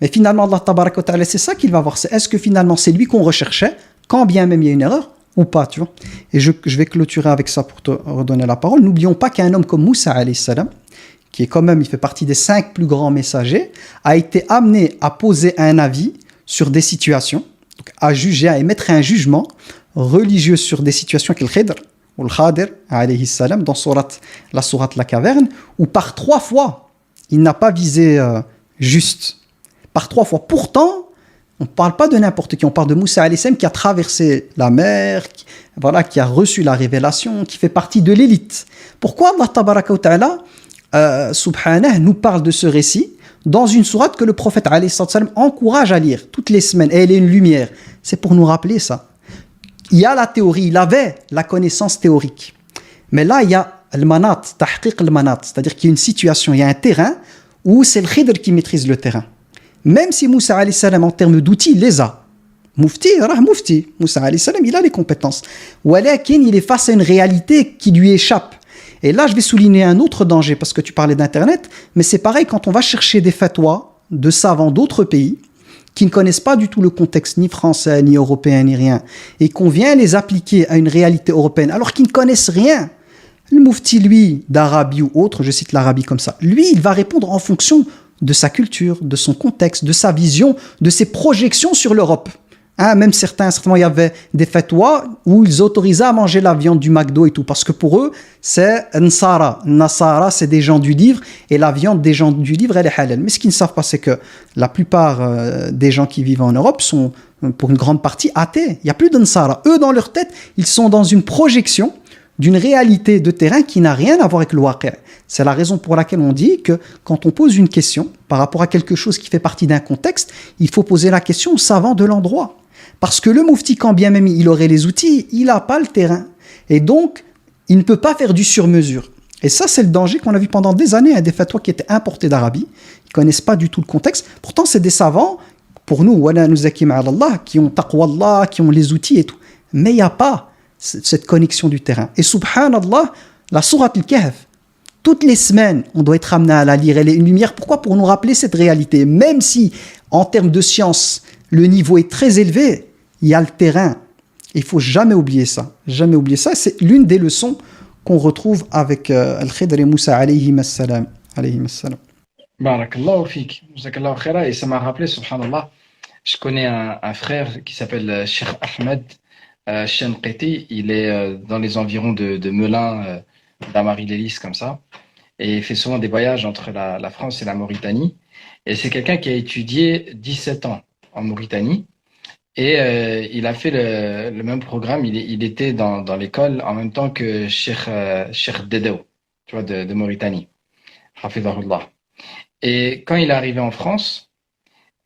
Mais finalement, Allah tabaraka wa ta'ala, c'est ça qu'il va voir. Est-ce que finalement, c'est lui qu'on recherchait, quand bien même il y a une erreur, ou pas, tu vois. Et je vais clôturer avec ça pour te redonner la parole. N'oublions pas qu'un homme comme Moussa alayhi salam, qui est quand même, il fait partie des 5 plus grands messagers, a été amené à poser un avis sur des situations, donc à juger, à émettre un jugement religieux sur des situations qu'il khidr, ou le khadir alayhi salam, dans la sourate La Caverne, où par 3 fois, il n'a pas visé juste. Par 3 fois. Pourtant, on ne parle pas de n'importe qui, on parle de Moussa alayhi salam qui a traversé la mer, qui a reçu la révélation, qui fait partie de l'élite. Pourquoi Allah tabaraka wa ta'ala subhanah nous parle de ce récit dans une sourate que le prophète alayhi salam encourage à lire toutes les semaines, et elle est une lumière? C'est pour nous rappeler ça. Il y a la théorie, il avait la connaissance théorique. Mais là, il y a le manat, tahqiq le manat, c'est-à-dire qu'il y a une situation, il y a un terrain où c'est le Khidr qui maîtrise le terrain. Même si Moussa alayhi salam, en termes d'outils, il les a. Mufti, Mufti. Moussa alayhi salam, il a les compétences. Walakin, il est face à une réalité qui lui échappe. Et là, je vais souligner un autre danger, parce que tu parlais d'Internet, mais c'est pareil quand on va chercher des fatwas de savants d'autres pays, qui ne connaissent pas du tout le contexte ni français, ni européen, ni rien, et qu'on vient les appliquer à une réalité européenne, alors qu'ils ne connaissent rien. Le Mufti, lui, d'Arabie ou autre, je cite l'Arabie comme ça, lui, il va répondre en fonction de sa culture, de son contexte, de sa vision, de ses projections sur l'Europe. Hein, même certainement, il y avait des fatwas où ils autorisaient à manger la viande du McDo et tout, parce que pour eux, c'est Nsara. Nasara, c'est des gens du livre, et la viande des gens du livre, elle est halal. Mais ce qu'ils ne savent pas, c'est que la plupart des gens qui vivent en Europe sont, pour une grande partie, athées. Il n'y a plus d'Nsara. Eux, dans leur tête, ils sont dans une projection d'une réalité de terrain qui n'a rien à voir avec le waqi'. C'est la raison pour laquelle on dit que quand on pose une question par rapport à quelque chose qui fait partie d'un contexte, il faut poser la question aux savants de l'endroit. Parce que le Mufti, quand bien même il aurait les outils, il n'a pas le terrain. Et donc, il ne peut pas faire du sur-mesure. Et ça, c'est le danger qu'on a vu pendant des années, des fatwas qui étaient importés d'Arabie. Ils ne connaissent pas du tout le contexte. Pourtant, c'est des savants, pour nous, qui ont taqwa Allah, qui ont les outils et tout. Mais il n'y a pas cette connexion du terrain. Et subhanallah, la sourate al-Kahf, toutes les semaines, on doit être amené à la lire. Elle est une lumière. Pourquoi? Pour nous rappeler cette réalité. Même si, en termes de science, le niveau est très élevé, il y a le terrain. Il ne faut jamais oublier ça. Jamais oublier ça. C'est l'une des leçons qu'on retrouve avec Al-Khidr et Moussa alayhim as-salam. Barakallahu fik. Jazakallahu khaira. Et ça m'a rappelé, subhanallah, je connais un frère qui s'appelle Cheikh Ahmed Shenqiti. Il est dans les environs de Melun, d'Amari-Lélis, comme ça. Et il fait souvent des voyages entre la France et la Mauritanie. Et c'est quelqu'un qui a étudié 17 ans en Mauritanie. Et il a fait le même programme. Il était dans l'école en même temps que Cheikh Dedeo, tu vois, de Mauritanie. Hafidahullah. Et quand il est arrivé en France,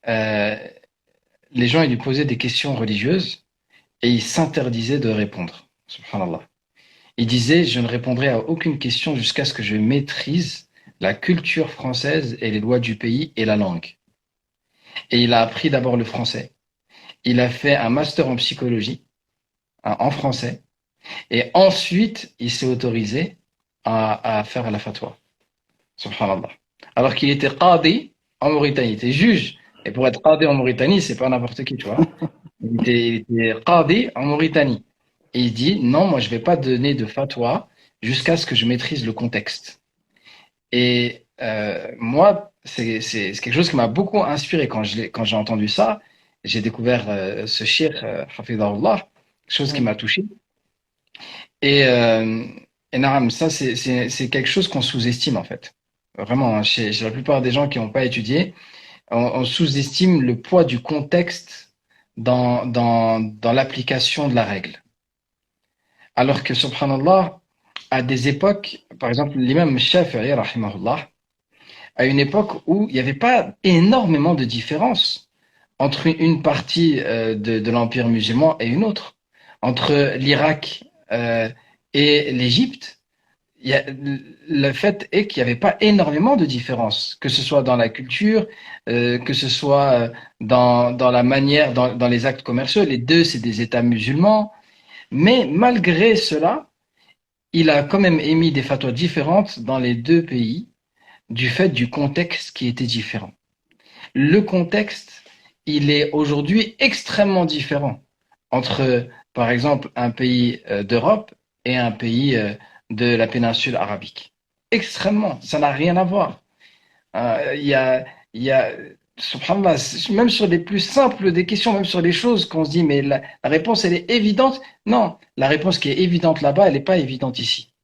les gens ils lui posaient des questions religieuses et il s'interdisait de répondre. Subhanallah. Il disait, je ne répondrai à aucune question jusqu'à ce que je maîtrise la culture française et les lois du pays et la langue. Et il a appris d'abord le français. Il a fait un master en psychologie, en français. Et ensuite, il s'est autorisé à faire la fatwa. Subhanallah. Alors qu'il était qadi en Mauritanie. Il était juge. Et pour être qadi en Mauritanie, c'est pas n'importe qui, tu vois. Il était qadi en Mauritanie. Et il dit, non, moi, je vais pas donner de fatwa jusqu'à ce que je maîtrise le contexte. Et moi, c'est quelque chose qui m'a beaucoup inspiré quand j'ai entendu ça. J'ai découvert ce cheikh, Hafidahullah, chose qui m'a touché. Et, naam, ça, c'est quelque chose qu'on sous-estime, en fait. Vraiment, hein, chez la plupart des gens qui n'ont pas étudié, on sous-estime le poids du contexte dans l'application de la règle. Alors que, subhanallah, à des époques, par exemple, l'imam Shafi'i, rahimahullah, à une époque où il n'y avait pas énormément de différence entre une partie de l'Empire musulman et une autre. Entre l'Irak et l'Égypte, le fait est qu'il n'y avait pas énormément de différence, que ce soit dans la culture, que ce soit dans la manière, dans les actes commerciaux. Les deux, c'est des États musulmans. Mais malgré cela, il a quand même émis des fatwas différentes dans les deux pays du fait du contexte qui était différent. Le contexte, il est aujourd'hui extrêmement différent entre, par exemple, un pays d'Europe et un pays de la péninsule arabique. Extrêmement, ça n'a rien à voir. Il y a, subhanallah, même sur les plus simples des questions, même sur les choses qu'on se dit, mais la réponse, elle est évidente. Non, la réponse qui est évidente là-bas, elle n'est pas évidente ici.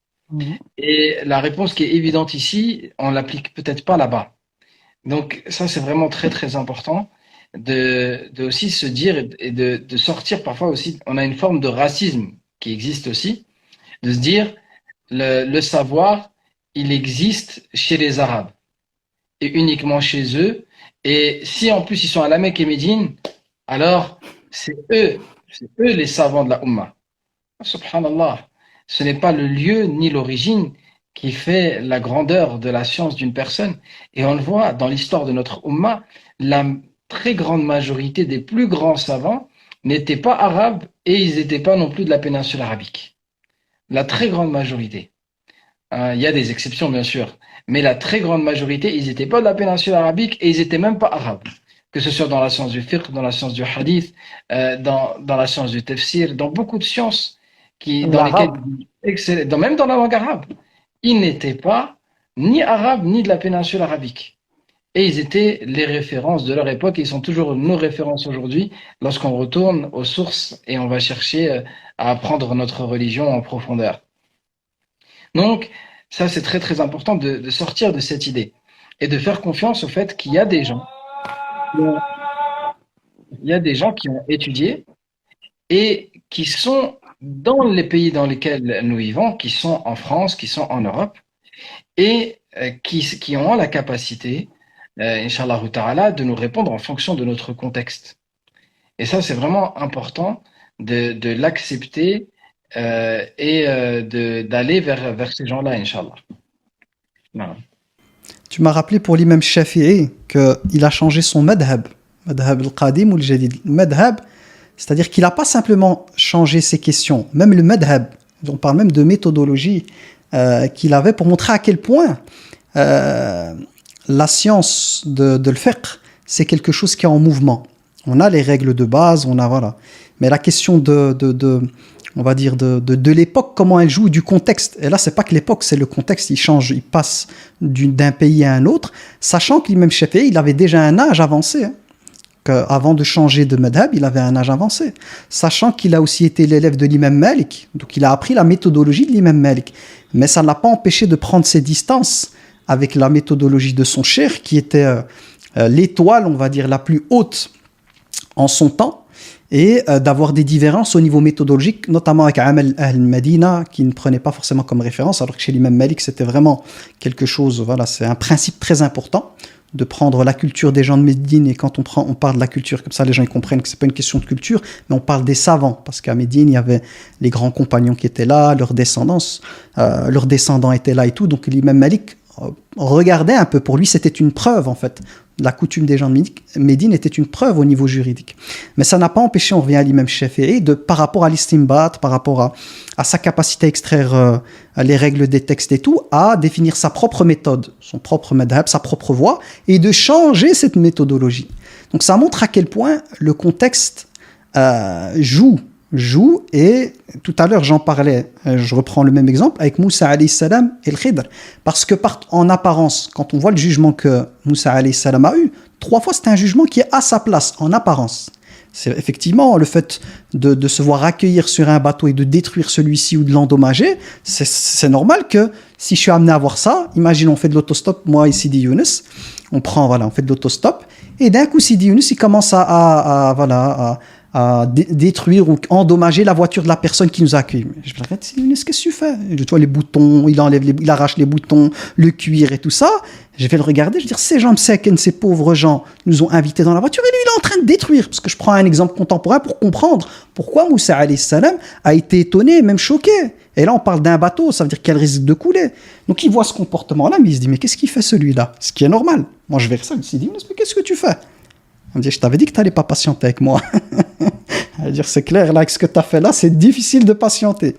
Et la réponse qui est évidente ici, on l'applique peut-être pas là-bas. Donc ça, c'est vraiment très très important de aussi se dire et de sortir parfois aussi. On a une forme de racisme qui existe aussi, de se dire le savoir, il existe chez les Arabes et uniquement chez eux. Et si en plus ils sont à la Mecque et Médine, alors c'est eux les savants de la Ummah. Subhanallah. ce n'est pas le lieu ni l'origine qui fait la grandeur de la science d'une personne. Et on le voit dans l'histoire de notre Ummah, la très grande majorité des plus grands savants n'étaient pas arabes et ils n'étaient pas non plus de la péninsule arabique. La très grande majorité. Il y a des exceptions, bien sûr, mais la très grande majorité, ils n'étaient pas de la péninsule arabique et ils n'étaient même pas arabes. Que ce soit dans la science du fiqh, dans la science du hadith, dans la science du tafsir, dans beaucoup de sciences dans lesquelles, L'arabe. même dans la langue arabe, ils n'étaient pas ni arabes ni de la péninsule arabique. Et ils étaient les références de leur époque et ils sont toujours nos références aujourd'hui lorsqu'on retourne aux sources et on va chercher à apprendre notre religion en profondeur. Donc, ça, c'est très, très important de sortir de cette idée et de faire confiance au fait qu'il y a des gens, il y a des gens qui ont étudié et qui sont dans les pays dans lesquels nous vivons, qui sont en France, qui sont en Europe, et qui ont la capacité, Inch'Allah ta'ala, de nous répondre en fonction de notre contexte. Et ça, c'est vraiment important de l'accepter d'aller vers ces gens-là, Inch'Allah. Voilà. Tu m'as rappelé pour l'imam Shafi'i qu'il a changé son madhab. Madhab al-qadim ou al-jadid. Madhab, c'est-à-dire qu'il n'a pas simplement changé ses questions. Même le madhab, on parle même de méthodologie qu'il avait pour montrer à quel point la science de le fiqh, c'est quelque chose qui est en mouvement. On a les règles de base, on a voilà. Mais la question on va dire de l'époque, comment elle joue, du contexte. Et là, c'est pas que l'époque, c'est le contexte, il change, il passe d'un pays à un autre, sachant que l'imam Shafi'i, il avait déjà un âge avancé. Avant de changer de madhab, il avait un âge avancé. Sachant qu'il a aussi été l'élève de l'imam Malik, donc il a appris la méthodologie de l'imam Malik. Mais ça ne l'a pas empêché de prendre ses distances avec la méthodologie de son cheikh, qui était l'étoile, on va dire, la plus haute en son temps, et d'avoir des différences au niveau méthodologique, notamment avec Amal al-Madina, qui ne prenait pas forcément comme référence, alors que chez l'imam Malik, c'était vraiment quelque chose, voilà, c'est un principe très important, de prendre la culture des gens de Médine, et quand on parle de la culture comme ça, les gens ils comprennent que c'est pas une question de culture, mais on parle des savants, parce qu'à Médine, il y avait les grands compagnons qui étaient là, leurs descendants étaient là et tout, donc l'imam Malik regardait un peu, pour lui c'était une preuve en fait, la coutume des gens de Médine était une preuve au niveau juridique. Mais ça n'a pas empêché, on revient à l'imam Shafi'i, par rapport à l'istimbat, par rapport à sa capacité à extraire les règles des textes et tout, à définir sa propre méthode, son propre madhab, sa propre voie, et de changer cette méthodologie. Donc ça montre à quel point le contexte joue, et tout à l'heure j'en parlais, je reprends le même exemple avec Moussa alayhi salam et le Khidr, parce que en apparence, quand on voit le jugement que Moussa alayhi salam a eu, 3 fois c'est un jugement qui est à sa place en apparence. C'est effectivement le fait de se voir accueillir sur un bateau et de détruire celui-ci ou de l'endommager, c'est normal que si je suis amené à voir ça, imagine on fait de l'autostop, moi et Sidi Younes, on fait de l'autostop, et d'un coup Sidi Younes il commence à détruire ou endommager la voiture de la personne qui nous a accueillis. Je me dis, qu'est-ce que tu fais? Je vois les boutons, il arrache les boutons, le cuir et tout ça. Je vais le regarder, je vais dire, ces gens mseken, ces pauvres gens nous ont invités dans la voiture et lui, il est en train de détruire. Parce que je prends un exemple contemporain pour comprendre pourquoi Moussa alayhi salam a été étonné, même choqué. Et là, on parle d'un bateau, ça veut dire qu'elle risque de couler. Donc, il voit ce comportement-là, mais il se dit, mais qu'est-ce qu'il fait celui-là? Ce qui est normal. Moi, je vais faire ça, il me dit, mais qu'est-ce que tu fais? Elle me dit, je t'avais dit que tu n'allais pas patienter avec moi. Elle va dire, c'est clair, là, avec ce que tu as fait là, c'est difficile de patienter.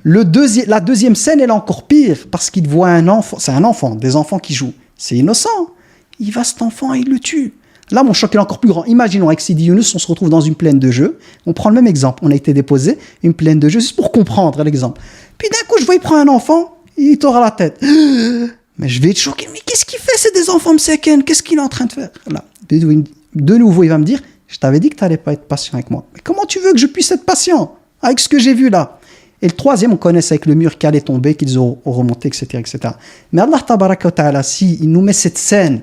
La deuxième scène, elle est encore pire, parce qu'il voit un enfant, c'est un enfant, des enfants qui jouent. C'est innocent. Il va cet enfant et il le tue. Là, mon choc est encore plus grand. Imaginons, avec Sidi Younes, on se retrouve dans une plaine de jeu. On prend le même exemple. On a été déposé, une plaine de jeu, juste pour comprendre l'exemple. Puis d'un coup, je vois, il prend un enfant, il tord la tête. Mais je vais être choqué. Mais qu'est-ce qu'il fait? C'est des enfants mseken. Qu'est-ce qu'il est en train de faire? Là, de nouveau, il va me dire, je t'avais dit que tu n'allais pas être patient avec moi. Mais comment tu veux que je puisse être patient avec ce que j'ai vu là? Et le troisième, on connaît ça avec le mur qui allait tomber, qu'ils ont remonté, etc., etc. Mais Allah tabaraka wa ta'ala, si il nous met cette scène,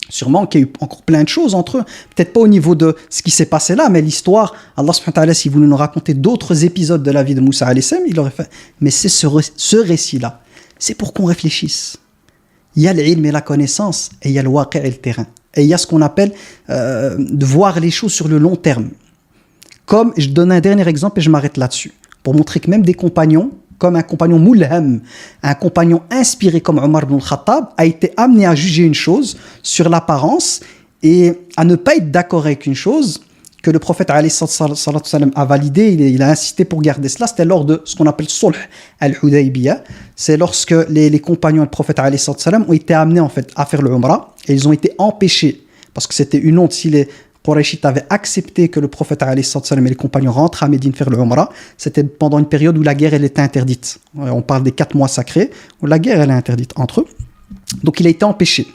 sûrement qu'il y a eu encore plein de choses entre eux, peut-être pas au niveau de ce qui s'est passé là, mais l'histoire, Allah subhanahu wa ta'ala, s'il voulait nous raconter d'autres épisodes de la vie de Moussa alayhi salam, il aurait fait. Mais c'est ce récit-là, c'est pour qu'on réfléchisse. Il y a l'ilm et la connaissance, et il y a le waqi' et le terrain. Et il y a ce qu'on appelle de voir les choses sur le long terme. Comme, je donne un dernier exemple et je m'arrête là-dessus, pour montrer que même des compagnons, comme un compagnon mulham, un compagnon inspiré comme Omar ibn al-Khattab, a été amené à juger une chose sur l'apparence et à ne pas être d'accord avec une chose que le prophète alayhi sallam a validé, il a insisté pour garder cela. C'était lors de ce qu'on appelle Sulh al-Hudaybiyah. C'est lorsque les compagnons du prophète alayhi sallam ont été amenés en fait à faire le Umrah et ils ont été empêchés parce que c'était une honte si les Qurayshites avaient accepté que le prophète alayhi sallam et les compagnons rentrent à Médine faire le Umrah. C'était pendant une période où la guerre elle était interdite. On parle des 4 mois sacrés où la guerre elle est interdite entre eux. Donc il a été empêché.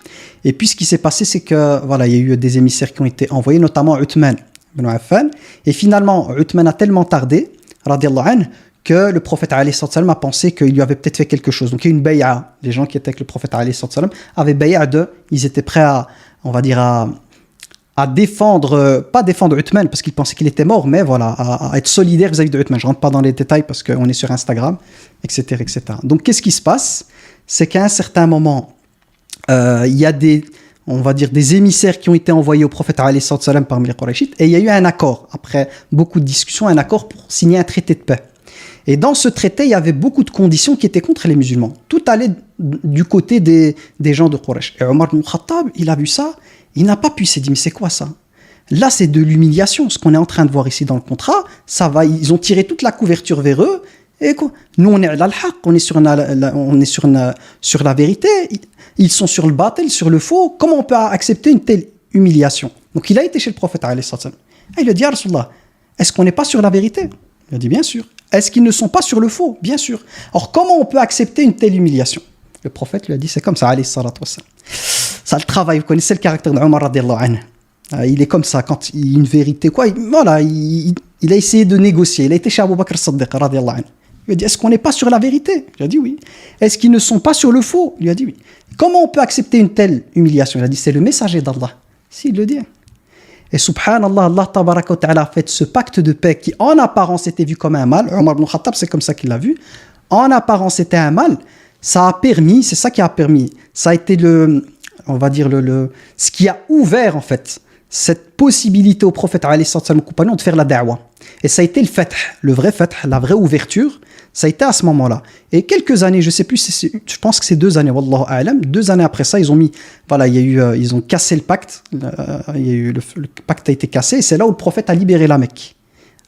Et puis ce qui s'est passé, c'est que voilà, il y a eu des émissaires qui ont été envoyés, notamment Uthman ibn Affan. Et finalement, Uthman a tellement tardé, radiallahu anhu, que le prophète alayhi sallam a pensé qu'il lui avait peut-être fait quelque chose. Donc il y a eu une bay'a. Les gens qui étaient avec le prophète alayhi sallam avaient bay'a ils étaient prêts à, on va dire, à défendre, pas défendre Uthman parce qu'ils pensaient qu'il était mort, mais voilà, à être solidaire vis-à-vis de Uthman. Je rentre pas dans les détails parce qu'on est sur Instagram, etc., etc. Donc qu'est-ce qui se passe? C'est qu'à un certain moment, il y a on va dire des émissaires qui ont été envoyés au prophète alayhi sallam parmi les Qurayshites, et il y a eu un accord, après beaucoup de discussions, un accord pour signer un traité de paix. Et dans ce traité, il y avait beaucoup de conditions qui étaient contre les musulmans. Tout allait du côté des gens de Quraysh. Et Omar ibn Khattab, il a vu ça, il n'a pas pu, il s'est dit, mais c'est quoi ça? Là, c'est de l'humiliation. Ce qu'on est en train de voir ici dans le contrat, ça va, ils ont tiré toute la couverture vers eux. Et quoi? Nous, on est à l'al-haq, on est sur la vérité. Ils sont sur le batil, sur le faux. Comment on peut accepter une telle humiliation? Donc, il a été chez le prophète, alayhi sallam. Et il lui a dit, Ya Rasulallah, est-ce qu'on n'est pas sur la vérité? Il a dit, bien sûr. Est-ce qu'ils ne sont pas sur le faux? Bien sûr. Alors, comment on peut accepter une telle humiliation? Le prophète lui a dit, c'est comme ça, alayhi salatu wassalam. Ça, le travail, vous connaissez le caractère d'Omar radiallahu anhu. Il est comme ça, quand il y a une vérité, quoi, voilà, il a essayé de négocier. Il a été chez Abu Bakr as-Siddiq, radiallahu anhu. Il lui a dit, est-ce qu'on n'est pas sur la vérité? Il a dit oui. Est-ce qu'ils ne sont pas sur le faux? Il lui a dit oui. Comment on peut accepter une telle humiliation? Il a dit, c'est le messager d'Allah. S'il le dit. Et subhanallah, Allah tabaraka wa ta'ala a fait ce pacte de paix qui en apparence était vu comme un mal. Omar ibn Khattab, c'est comme ça qu'il l'a vu. En apparence, c'était un mal. Ça a permis, c'est ça qui a permis. Ça a été on va dire ce qui a ouvert en fait cette possibilité au prophète alayhi sallam compagnon de faire la da'wa. Et ça a été le vrai fath, la vraie ouverture. Ça a été à ce moment-là. Et quelques années, je sais plus, je pense que c'est 2 années, wallahu a'lam. 2 années après ça, ils ont ils ont cassé le pacte. Le pacte a été cassé. Et c'est là où le prophète a libéré la Mecque.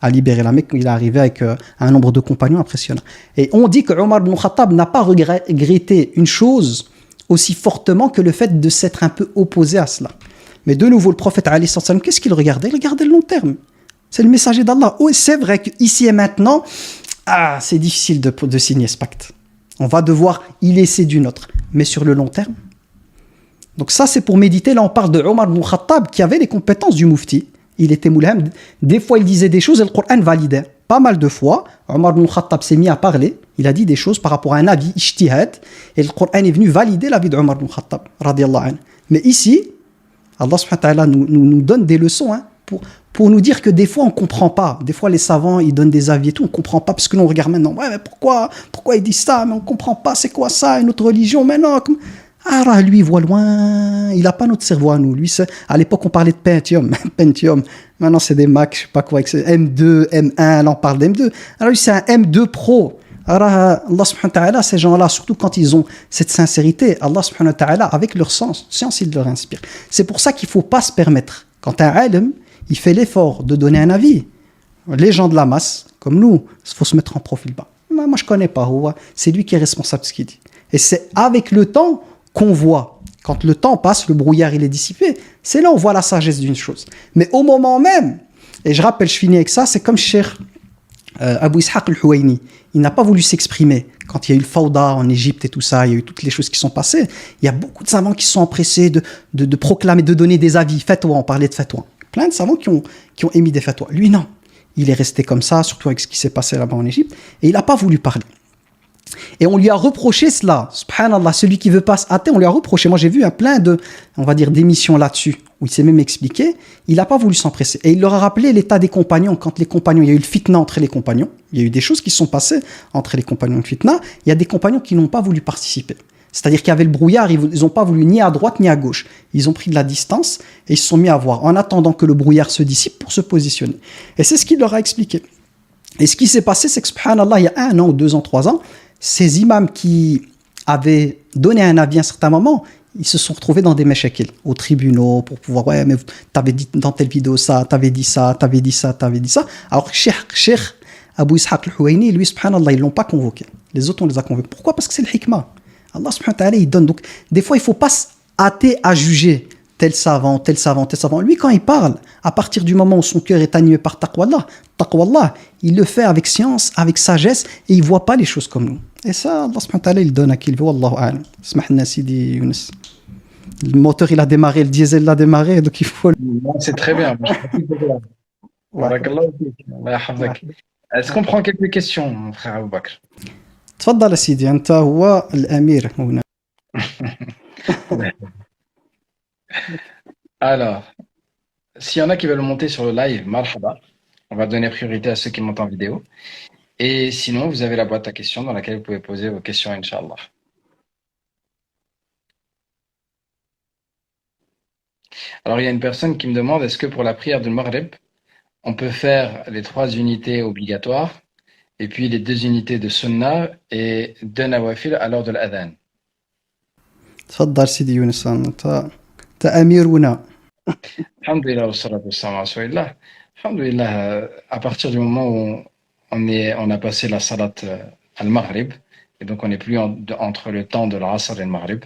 Il est arrivé avec un nombre de compagnons impressionnant. Et on dit que Omar ibn Khattab n'a pas regretté une chose aussi fortement que le fait de s'être un peu opposé à cela. Mais de nouveau, le prophète alayhi sallam, qu'est-ce qu'il regardait? Il regardait le long terme. C'est le messager d'Allah. Oh, c'est vrai qu'ici et maintenant, c'est difficile de signer ce pacte. On va devoir y laisser du nôtre. Mais sur le long terme. Donc ça, c'est pour méditer. Là, on parle de Omar ibn Khattab qui avait les compétences du mufti. Il était mulham. Des fois, il disait des choses et le Coran validait. Pas mal de fois, Omar ibn Khattab s'est mis à parler. Il a dit des choses par rapport à un avis, ijtihad. Et le Coran est venu valider l'avis d'Omar ibn Khattab, radiyallahu anhu. Mais ici, Allah subhanahu wa ta'ala nous donne des leçons pour nous dire que des fois on ne comprend pas. Des fois les savants ils donnent des avis et tout, on ne comprend pas parce que nous on regarde maintenant. Ouais, mais pourquoi ils disent ça? Mais on ne comprend pas, c'est quoi ça? Une autre religion? Mais non. Lui il voit loin, il n'a pas notre cerveau à nous. Lui, à l'époque on parlait de Pentium. Maintenant c'est des Mac, je sais pas quoi, M2, M1, là on parle d'M2. Alors lui c'est un M2 Pro. Alors Allah subhanahu wa ta'ala, ces gens-là, surtout quand ils ont cette sincérité, Allah subhanahu wa ta'ala, avec leur science, il leur inspire. C'est pour ça qu'il ne faut pas se permettre. Quand un alim, il fait l'effort de donner un avis, les gens de la masse, comme nous, il faut se mettre en profil bas. Moi, je ne connais pas. C'est lui qui est responsable de ce qu'il dit. Et c'est avec le temps qu'on voit. Quand le temps passe, le brouillard il est dissipé. C'est là où on voit la sagesse d'une chose. Mais au moment même, et je rappelle, je finis avec ça, c'est comme Cheikh Abu Ishaq al-Huwaini. Il n'a pas voulu s'exprimer. Quand il y a eu le fawda en Égypte et tout ça, il y a eu toutes les choses qui sont passées. Il y a beaucoup de savants qui sont empressés de proclamer, de donner des avis. Fatwa, on parlait de fatwa. Plein de savants qui ont émis des fatwas. Lui, non. Il est resté comme ça, surtout avec ce qui s'est passé là-bas en Égypte. Et il n'a pas voulu parler. Et on lui a reproché cela. Subhanallah, celui qui veut pas se hâter, on lui a reproché. Moi, j'ai vu plein d'émissions là-dessus, où il s'est même expliqué. Il n'a pas voulu s'empresser. Et il leur a rappelé l'état des compagnons. Quand les compagnons, il y a eu le fitna entre les compagnons. Il y a eu des choses qui sont passées entre les compagnons de fitna. Il y a des compagnons qui n'ont pas voulu participer. C'est-à-dire qu'il y avait le brouillard, ils n'ont pas voulu ni à droite ni à gauche. Ils ont pris de la distance et ils se sont mis à voir en attendant que le brouillard se dissipe pour se positionner. Et c'est ce qu'il leur a expliqué. Et ce qui s'est passé, c'est que, subhanallah, il y a 1 an ou 2 ans, 3 ans, ces imams qui avaient donné un avis à un certain moment, ils se sont retrouvés dans des meshakil, aux tribunaux, pour pouvoir, ouais, mais t'avais dit dans telle vidéo ça, t'avais dit ça, t'avais dit ça, t'avais dit ça. Alors que Cheikh Abu Ishaq al-Huwaini, lui, subhanallah, ils l'ont pas convoqué. Les autres, on les a convoqués. Pourquoi? Parce que c'est le hikmah. Allah subhanahu wa ta'ala, il donne. Donc, des fois, il faut pas se hâter à juger tel savant, tel savant, tel savant. Lui, quand il parle, à partir du moment où son cœur est animé par taqwallah, il le fait avec science, avec sagesse, et il voit pas les choses comme nous. Et ça, Allah subhanahu wa ta'ala, il donne à qui il veut. Wallahu a'lam. Smahna Sidi Younes. Le moteur, il a démarré, le diesel l'a démarré, donc il faut... C'est très bien. Moi, je profite de ça. Barakallah fik. Allah yahfazak. Est-ce qu'on prend quelques questions, mon frère Abou Bakr? تفضل سيدي أنت هو الأمير هنا. Alors, s'il y en a qui veulent monter sur le live, marhaba. On va donner priorité à ceux qui montent en vidéo. Et sinon, vous avez la boîte à questions dans laquelle vous pouvez poser vos questions, Inch'Allah. Alors, il y a une personne qui me demande, est-ce que pour la prière du Maghrib, on peut faire les 3 unités obligatoires et puis les 2 unités de Sunnah et 2 nawafil à l'heure de l'adhan? تفضل سيدي يونس أنت أمير هنا. Alhamdulillah, wassalatu wassalamu ala rasulillah. Alhamdulillah, à partir du moment où on a passé la salat al-Maghrib, et donc on n'est plus entre le temps de l'Asr et le Maghrib,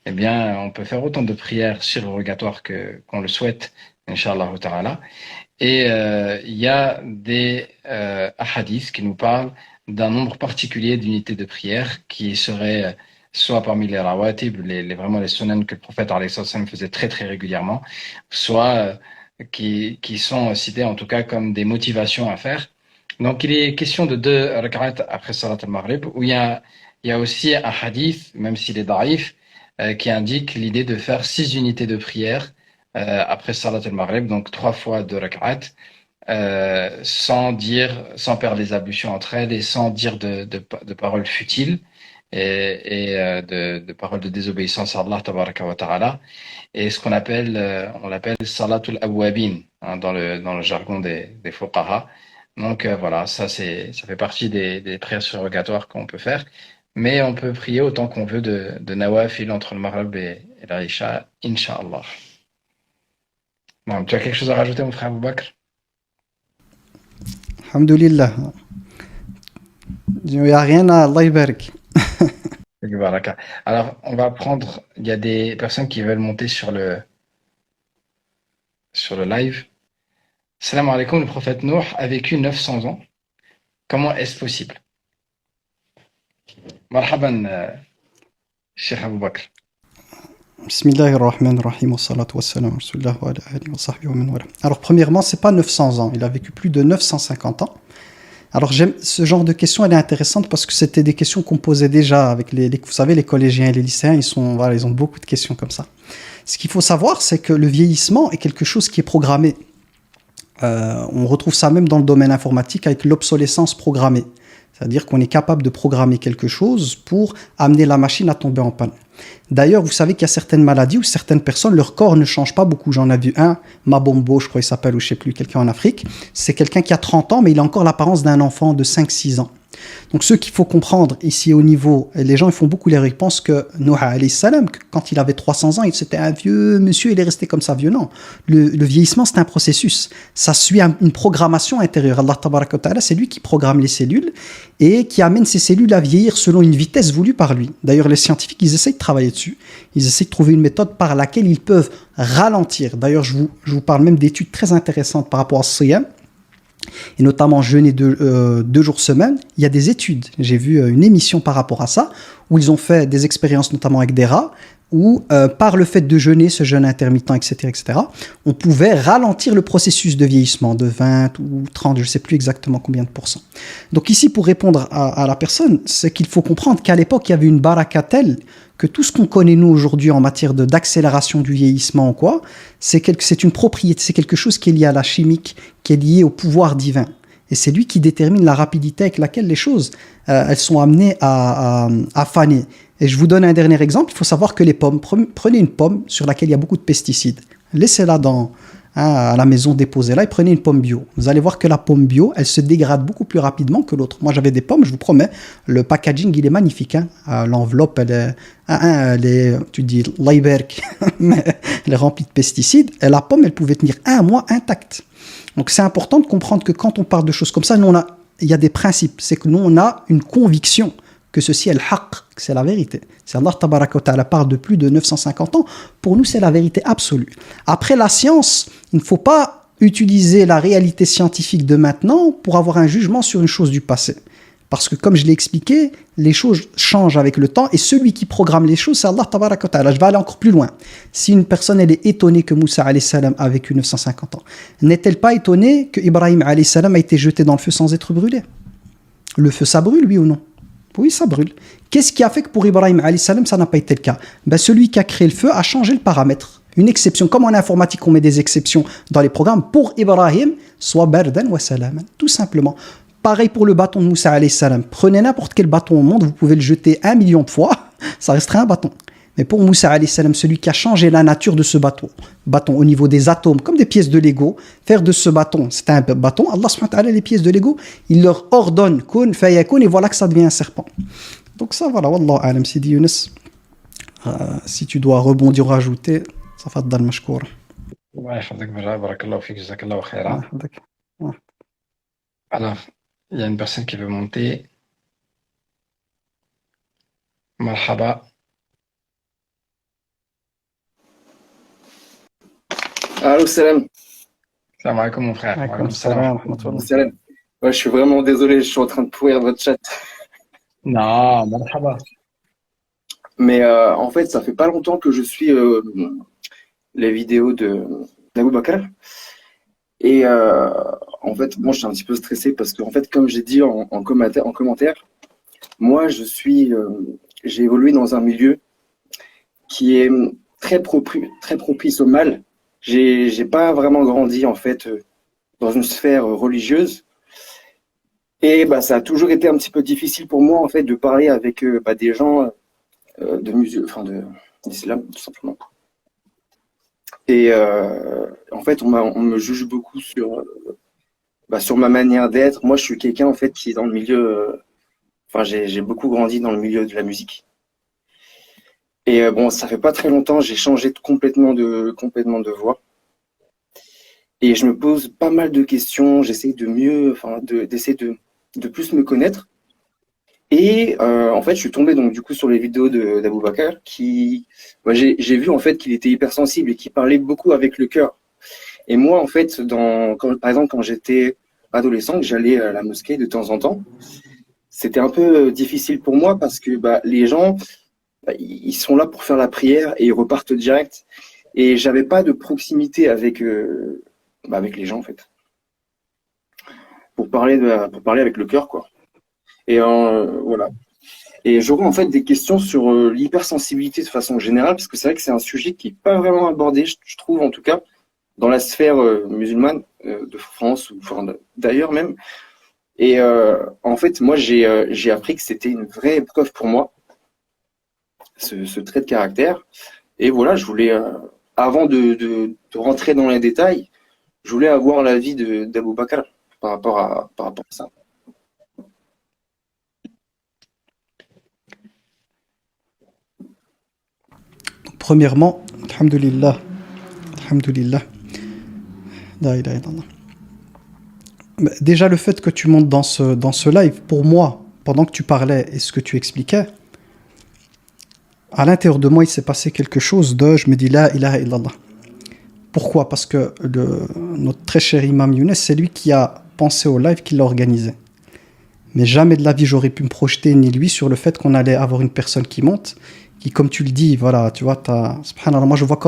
eh bien, on peut faire autant de prières surrogatoires qu'on le souhaite, Inch'Allah ta'ala. Et il y a des hadiths qui nous parlent d'un nombre particulier d'unités de prière qui seraient soit parmi les rawatib, vraiment les sunan que le prophète alayhi sallam faisait très très régulièrement, soit qui sont cités en tout cas comme des motivations à faire. Donc il est question de 2 rak'at après salat al-maghrib, où il y a aussi un hadith, même s'il est daïf, qui indique l'idée de faire 6 unités de prière après salat al-maghrib, donc 3 fois 2 rak'at, sans perdre les ablutions entre elles et sans dire de paroles futiles et de paroles de désobéissance à Allah tabaraka wa ta'ala, et ce qu'on appelle on l'appelle salatul awwabin dans le jargon des fuqaha. Donc voilà, ça fait partie des prières surrogatoires qu'on peut faire, mais on peut prier autant qu'on veut de nawafil entre le maghrib et la isha, incha'Allah. Bon, tu as quelque chose à rajouter, mon frère Abou Bakr? Alhamdulillah. Il n'y a rien à Allah يبارك. Baraka. Alors, on va prendre, il y a des personnes qui veulent monter sur le live. Salam alaikum, le prophète Nuh a vécu 900 ans. Comment est-ce possible? Marhaban, Cheikh Abou Bakr. Bismillahirrahmanirrahim, wa salatu wa salam wa rasulillah wa ala alihi wa sahbihi wa man wala. Alors, premièrement, c'est pas 900 ans, il a vécu plus de 950 ans. Alors, j'aime ce genre de questions, elle est intéressante parce que c'était des questions qu'on posait déjà avec vous savez, les collégiens et les lycéens, ils ont beaucoup de questions comme ça. Ce qu'il faut savoir, c'est que le vieillissement est quelque chose qui est programmé. On retrouve ça même dans le domaine informatique avec l'obsolescence programmée. C'est-à-dire qu'on est capable de programmer quelque chose pour amener la machine à tomber en panne. D'ailleurs, vous savez qu'il y a certaines maladies où certaines personnes, leur corps ne change pas beaucoup. J'en ai vu un, Mabombo, je crois qu'il s'appelle, ou je sais plus, quelqu'un en Afrique. C'est quelqu'un qui a 30 ans, mais il a encore l'apparence d'un enfant de 5-6 ans. Donc, ce qu'il faut comprendre ici au niveau, les gens ils font beaucoup l'erreur, ils pensent que Nuh alayhi salam, quand il avait 300 ans, c'était un vieux monsieur, il est resté comme ça vieux. Non, le vieillissement c'est un processus, ça suit une programmation intérieure. Allah tabaraka wa ta'ala, c'est lui qui programme les cellules et qui amène ces cellules à vieillir selon une vitesse voulue par lui. D'ailleurs, les scientifiques, ils essayent de travailler dessus, ils essayent de trouver une méthode par laquelle ils peuvent ralentir. D'ailleurs, je vous parle même d'études très intéressantes par rapport à ce siyam, et notamment jeûner 2 jours semaine. Il y a des études, j'ai vu une émission par rapport à ça, où ils ont fait des expériences notamment avec des rats, où par le fait de jeûner, ce jeûne intermittent, etc., on pouvait ralentir le processus de vieillissement de 20 ou 30, je ne sais plus exactement combien de pourcents. Donc ici, pour répondre à la personne, c'est qu'il faut comprendre qu'à l'époque, il y avait une baraka telle que tout ce qu'on connaît nous aujourd'hui en matière d'accélération du vieillissement ou quoi, c'est une propriété, c'est quelque chose qui est lié à la chimique, qui est lié au pouvoir divin. Et c'est lui qui détermine la rapidité avec laquelle les choses elles sont amenées à faner. Et je vous donne un dernier exemple. Il faut savoir que les pommes, prenez une pomme sur laquelle il y a beaucoup de pesticides. Laissez-la dans à la maison déposée là, et prenez une pomme bio. Vous allez voir que la pomme bio, elle se dégrade beaucoup plus rapidement que l'autre. Moi, j'avais des pommes, je vous promets, le packaging, il est magnifique. Hein. L'enveloppe, elle est, tu dis, Leiberg, mais elle est remplie de pesticides. Et la pomme, elle pouvait tenir 1 mois intacte. Donc, c'est important de comprendre que quand on parle de choses comme ça, il y a des principes. C'est que nous, on a une conviction que ceci est le haqq, que c'est la vérité. Si Allah tabaraka wa ta'ala parle de plus de 950 ans, pour nous, c'est la vérité absolue. Après, la science, il ne faut pas utiliser la réalité scientifique de maintenant pour avoir un jugement sur une chose du passé. Parce que, comme je l'ai expliqué, les choses changent avec le temps et celui qui programme les choses, c'est Allah tabaraka wa ta'ala. Je vais aller encore plus loin. Si une personne, elle est étonnée que Moussa alayhi salam a vécu 950 ans, n'est-elle pas étonnée que Ibrahim alayhi salam a été jeté dans le feu sans être brûlé? Le feu, ça brûle, oui ou non? Oui, ça brûle. Qu'est-ce qui a fait que pour Ibrahim alayhi salam, ça n'a pas été le cas? Celui qui a créé le feu a changé le paramètre. Une exception, comme en informatique, on met des exceptions dans les programmes. Pour Ibrahim, soit bardan wa salaman, tout simplement. Pareil pour le bâton de Moussa alayhi salam. Prenez n'importe quel bâton au monde, vous pouvez le jeter 1 million de fois, ça resterait un bâton. Mais pour Moussa alayhi salam, celui qui a changé la nature de ce bâton au niveau des atomes, comme des pièces de Lego, faire de ce bâton, c'est un bâton, Allah subhanahu wa ta'ala, les pièces de Lego, il leur ordonne kun fayakun et voilà que ça devient un serpent. Donc ça, voilà, wallahu alam, Sidi Younes, si tu dois rebondir ou rajouter, ça fait dans le mashkour. Ouais, barakallahu fik, jazakallahu khaira. Alors, il y a une personne qui veut monter. Marhaba. Allô, salam. Salam alaikum, mon frère. Alaikum salam. Salam. Ouais, je suis vraiment désolé, je suis en train de pourrir votre chat. Non, marhaba. Mais en fait, ça fait pas longtemps que je suis les vidéos d'Abou Bakr. Et en fait, moi, je suis un petit peu stressé parce que, en fait, comme j'ai dit en commentaire, moi, j'ai évolué dans un milieu qui est très propice au mal. J'ai pas vraiment grandi, en fait, dans une sphère religieuse. Et ça a toujours été un petit peu difficile pour moi, en fait, de parler avec des gens d'islam, tout simplement. Et en fait, on me juge beaucoup sur ma manière d'être. Moi, je suis quelqu'un, en fait, qui est dans le milieu... j'ai beaucoup grandi dans le milieu de la musique. Et ça fait pas très longtemps, j'ai changé complètement de voix. Et je me pose pas mal de questions, j'essaie d'essayer de plus me connaître. Et en fait, je suis tombé donc du coup sur les vidéos d'Abou Bakr qui, j'ai vu en fait qu'il était hypersensible et qu'il parlait beaucoup avec le cœur. Et moi, en fait, par exemple, quand j'étais adolescent, que j'allais à la mosquée de temps en temps, c'était un peu difficile pour moi parce que les gens, ils sont là pour faire la prière et ils repartent direct. Et j'avais pas de proximité avec les gens en fait, pour parler avec le cœur quoi. Et voilà. Et j'aurais en fait des questions sur l'hypersensibilité de façon générale parce que c'est vrai que c'est un sujet qui est pas vraiment abordé, je trouve en tout cas, dans la sphère musulmane de France ou d'ailleurs même. Et en fait, moi j'ai appris que c'était une vraie épreuve pour moi, ce trait de caractère. Et voilà, je voulais, avant de rentrer dans les détails, je voulais avoir l'avis d'Abou Bakr par rapport à ça. Premièrement, alhamdulillah, la ilaha illallah. Déjà, le fait que tu montes dans ce live, pour moi, pendant que tu parlais et ce que tu expliquais, à l'intérieur de moi, il s'est passé quelque chose je me dis la ilaha illallah. Pourquoi? Parce que notre très cher imam Younes, c'est lui qui a pensé au live, qui l'a organisé. Mais jamais de la vie, j'aurais pu me projeter, ni lui, sur le fait qu'on allait avoir une personne qui monte, qui, comme tu le dis, voilà, tu vois, subhanallah, moi je vois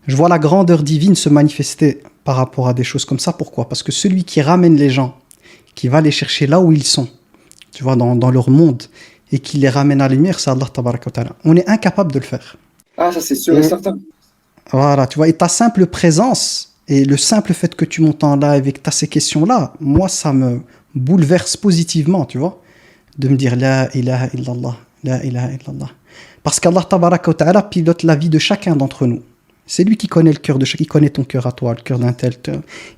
je vois la grandeur divine se manifester par rapport à des choses comme ça. Pourquoi? Parce que celui qui ramène les gens, qui va les chercher là où ils sont, tu vois, dans leur monde, et qui les ramène à la lumière, c'est Allah tabaraka wa ta'ala. On est incapable de le faire. Ah, ça c'est sûr et certain. Voilà, tu vois, et ta simple présence, et le simple fait que tu montes en live et que tu as ces questions-là, moi, ça me bouleverse positivement, tu vois, de me dire la ilaha illallah, la ilaha illallah. Parce qu'Allah tabaraka wa ta'ala pilote la vie de chacun d'entre nous. C'est lui qui connaît le cœur de chacun, qui connaît ton cœur à toi, le cœur d'un tel.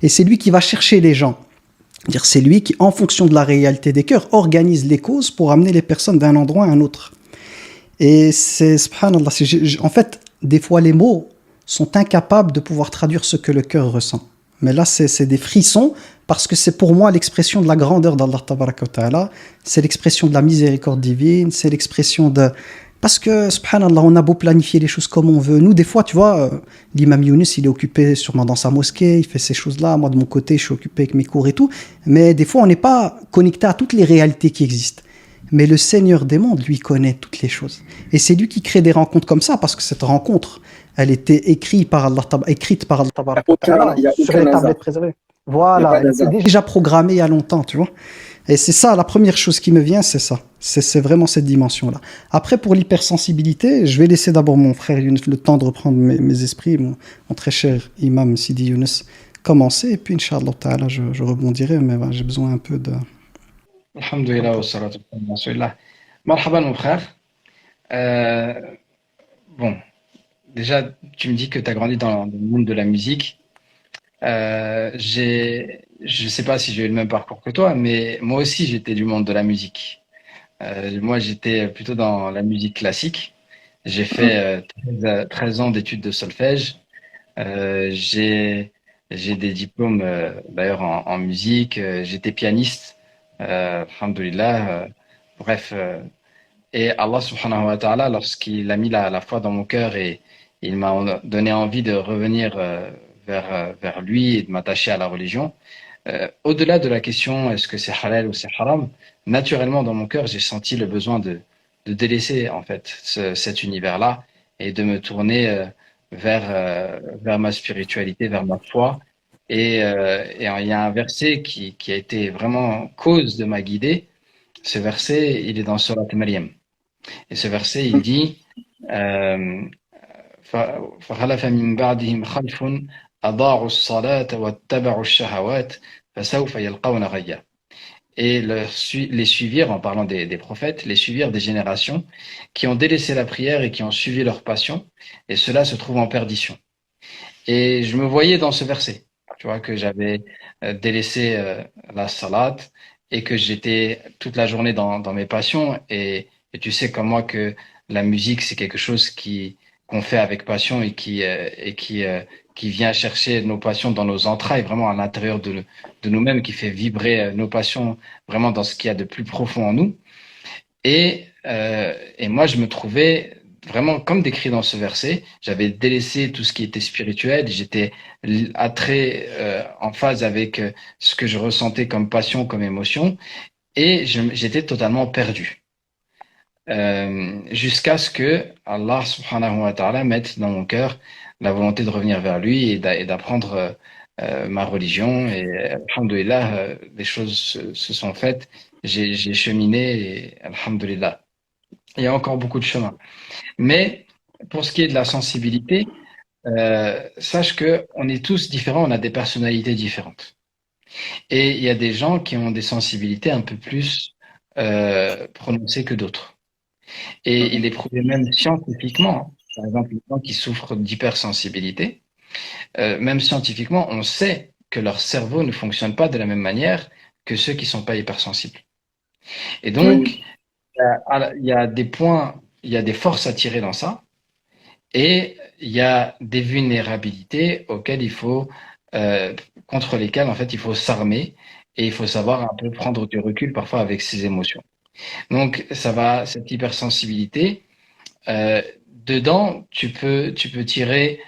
Et c'est lui qui va chercher les gens. Dire c'est lui qui, en fonction de la réalité des cœurs, organise les causes pour amener les personnes d'un endroit à un autre. Et c'est, subhanallah, en fait, des fois les mots sont incapables de pouvoir traduire ce que le cœur ressent. Mais là, c'est des frissons, parce que c'est pour moi l'expression de la grandeur d'Allah Tabaraka wa Ta'ala, c'est l'expression de la miséricorde divine, c'est l'expression de... Parce que, subhanallah, on a beau planifier les choses comme on veut. Nous, des fois, tu vois, l'imam Younes, il est occupé sûrement dans sa mosquée, il fait ces choses-là. Moi, de mon côté, je suis occupé avec mes cours et tout. Mais des fois, on n'est pas connecté à toutes les réalités qui existent. Mais le Seigneur des mondes, lui, connaît toutes les choses. Et c'est lui qui crée des rencontres comme ça, parce que cette rencontre, elle était écrite par Allah Tabaraka wa Ta'ala Il n'y a sur aucun les hasard. tablettes préservées. Il n'y a Voilà, pas elle était d'hasard. déjà programmée il y a longtemps, tu vois. Et c'est ça, la première chose qui me vient, c'est ça. C'est vraiment cette dimension-là. Après, pour l'hypersensibilité, je vais laisser d'abord mon frère Younes le temps de reprendre mes esprits, mon très cher imam Sidi Younes, commencer, et puis, Inch'Allah Ta'ala, je rebondirai, mais voilà, j'ai besoin un peu de... Alhamdulillah wa salatu wa salam ala rasulillah. Marhaban, mon frère. Euh, bon, déjà, tu me dis que tu as grandi dans le monde de la musique. Je sais pas si j'ai eu le même parcours que toi, mais moi aussi, j'étais du monde de la musique. Moi, j'étais plutôt dans la musique classique. J'ai fait 13 ans d'études de solfège. Euh, j'ai, j'ai des diplômes d'ailleurs en musique. J'étais pianiste. Alhamdoulilah. Bref. Et Allah subhanahu wa ta'ala, lorsqu'il a mis la foi dans mon cœur et il m'a donné envie de revenir vers lui et de m'attacher à la religion, au-delà de la question est-ce que c'est halal ou c'est haram, naturellement dans mon cœur, j'ai senti le besoin de délaisser en fait cet univers-là et de me tourner vers ma spiritualité, vers ma foi. Et il y a un verset qui a été vraiment cause de ma guidée. Ce verset, il est dans Surat Maryam. Et ce verset, il dit euh, فخلف من بعدهم خلف أضاعوا الصلاة واتبعوا الشهوات فسوف يلقون غيا. Et les suivirent, en parlant des prophètes, les suivirent des générations qui ont délaissé la prière et qui ont suivi leur passion, et cela se trouve en perdition. Et je me voyais dans ce verset, tu vois, que j'avais délaissé la salat et que j'étais toute la journée dans mes passions. Et tu sais comme moi que la musique, c'est quelque chose qu'on fait avec passion et qui vient chercher nos passions dans nos entrailles, vraiment à l'intérieur de nous-mêmes, qui fait vibrer nos passions vraiment dans ce qu'il y a de plus profond en nous. Et moi, je me trouvais vraiment comme décrit dans ce verset. J'avais délaissé tout ce qui était spirituel. J'étais très en phase avec ce que je ressentais comme passion, comme émotion. Et j'étais totalement perdu. Jusqu'à ce que Allah subhanahu wa ta'ala mette dans mon cœur la volonté de revenir vers lui et d'apprendre ma religion. Et alhamdoulilah, les choses se sont faites. J'ai cheminé et alhamdoulilah. Il y a encore beaucoup de chemin. Mais pour ce qui est de la sensibilité, sache que on est tous différents, on a des personnalités différentes. Et il y a des gens qui ont des sensibilités un peu plus prononcées que d'autres. Et il est prouvé même scientifiquement, par exemple, les gens qui souffrent d'hypersensibilité, même scientifiquement, on sait que leur cerveau ne fonctionne pas de la même manière que ceux qui ne sont pas hypersensibles. Et donc, il y a des points, il y a des forces à tirer dans ça, et il y a des vulnérabilités auxquelles euh, contre lesquelles en fait il faut s'armer et il faut savoir un peu prendre du recul parfois avec ses émotions. Donc cette hypersensibilité, dedans tu peux tirer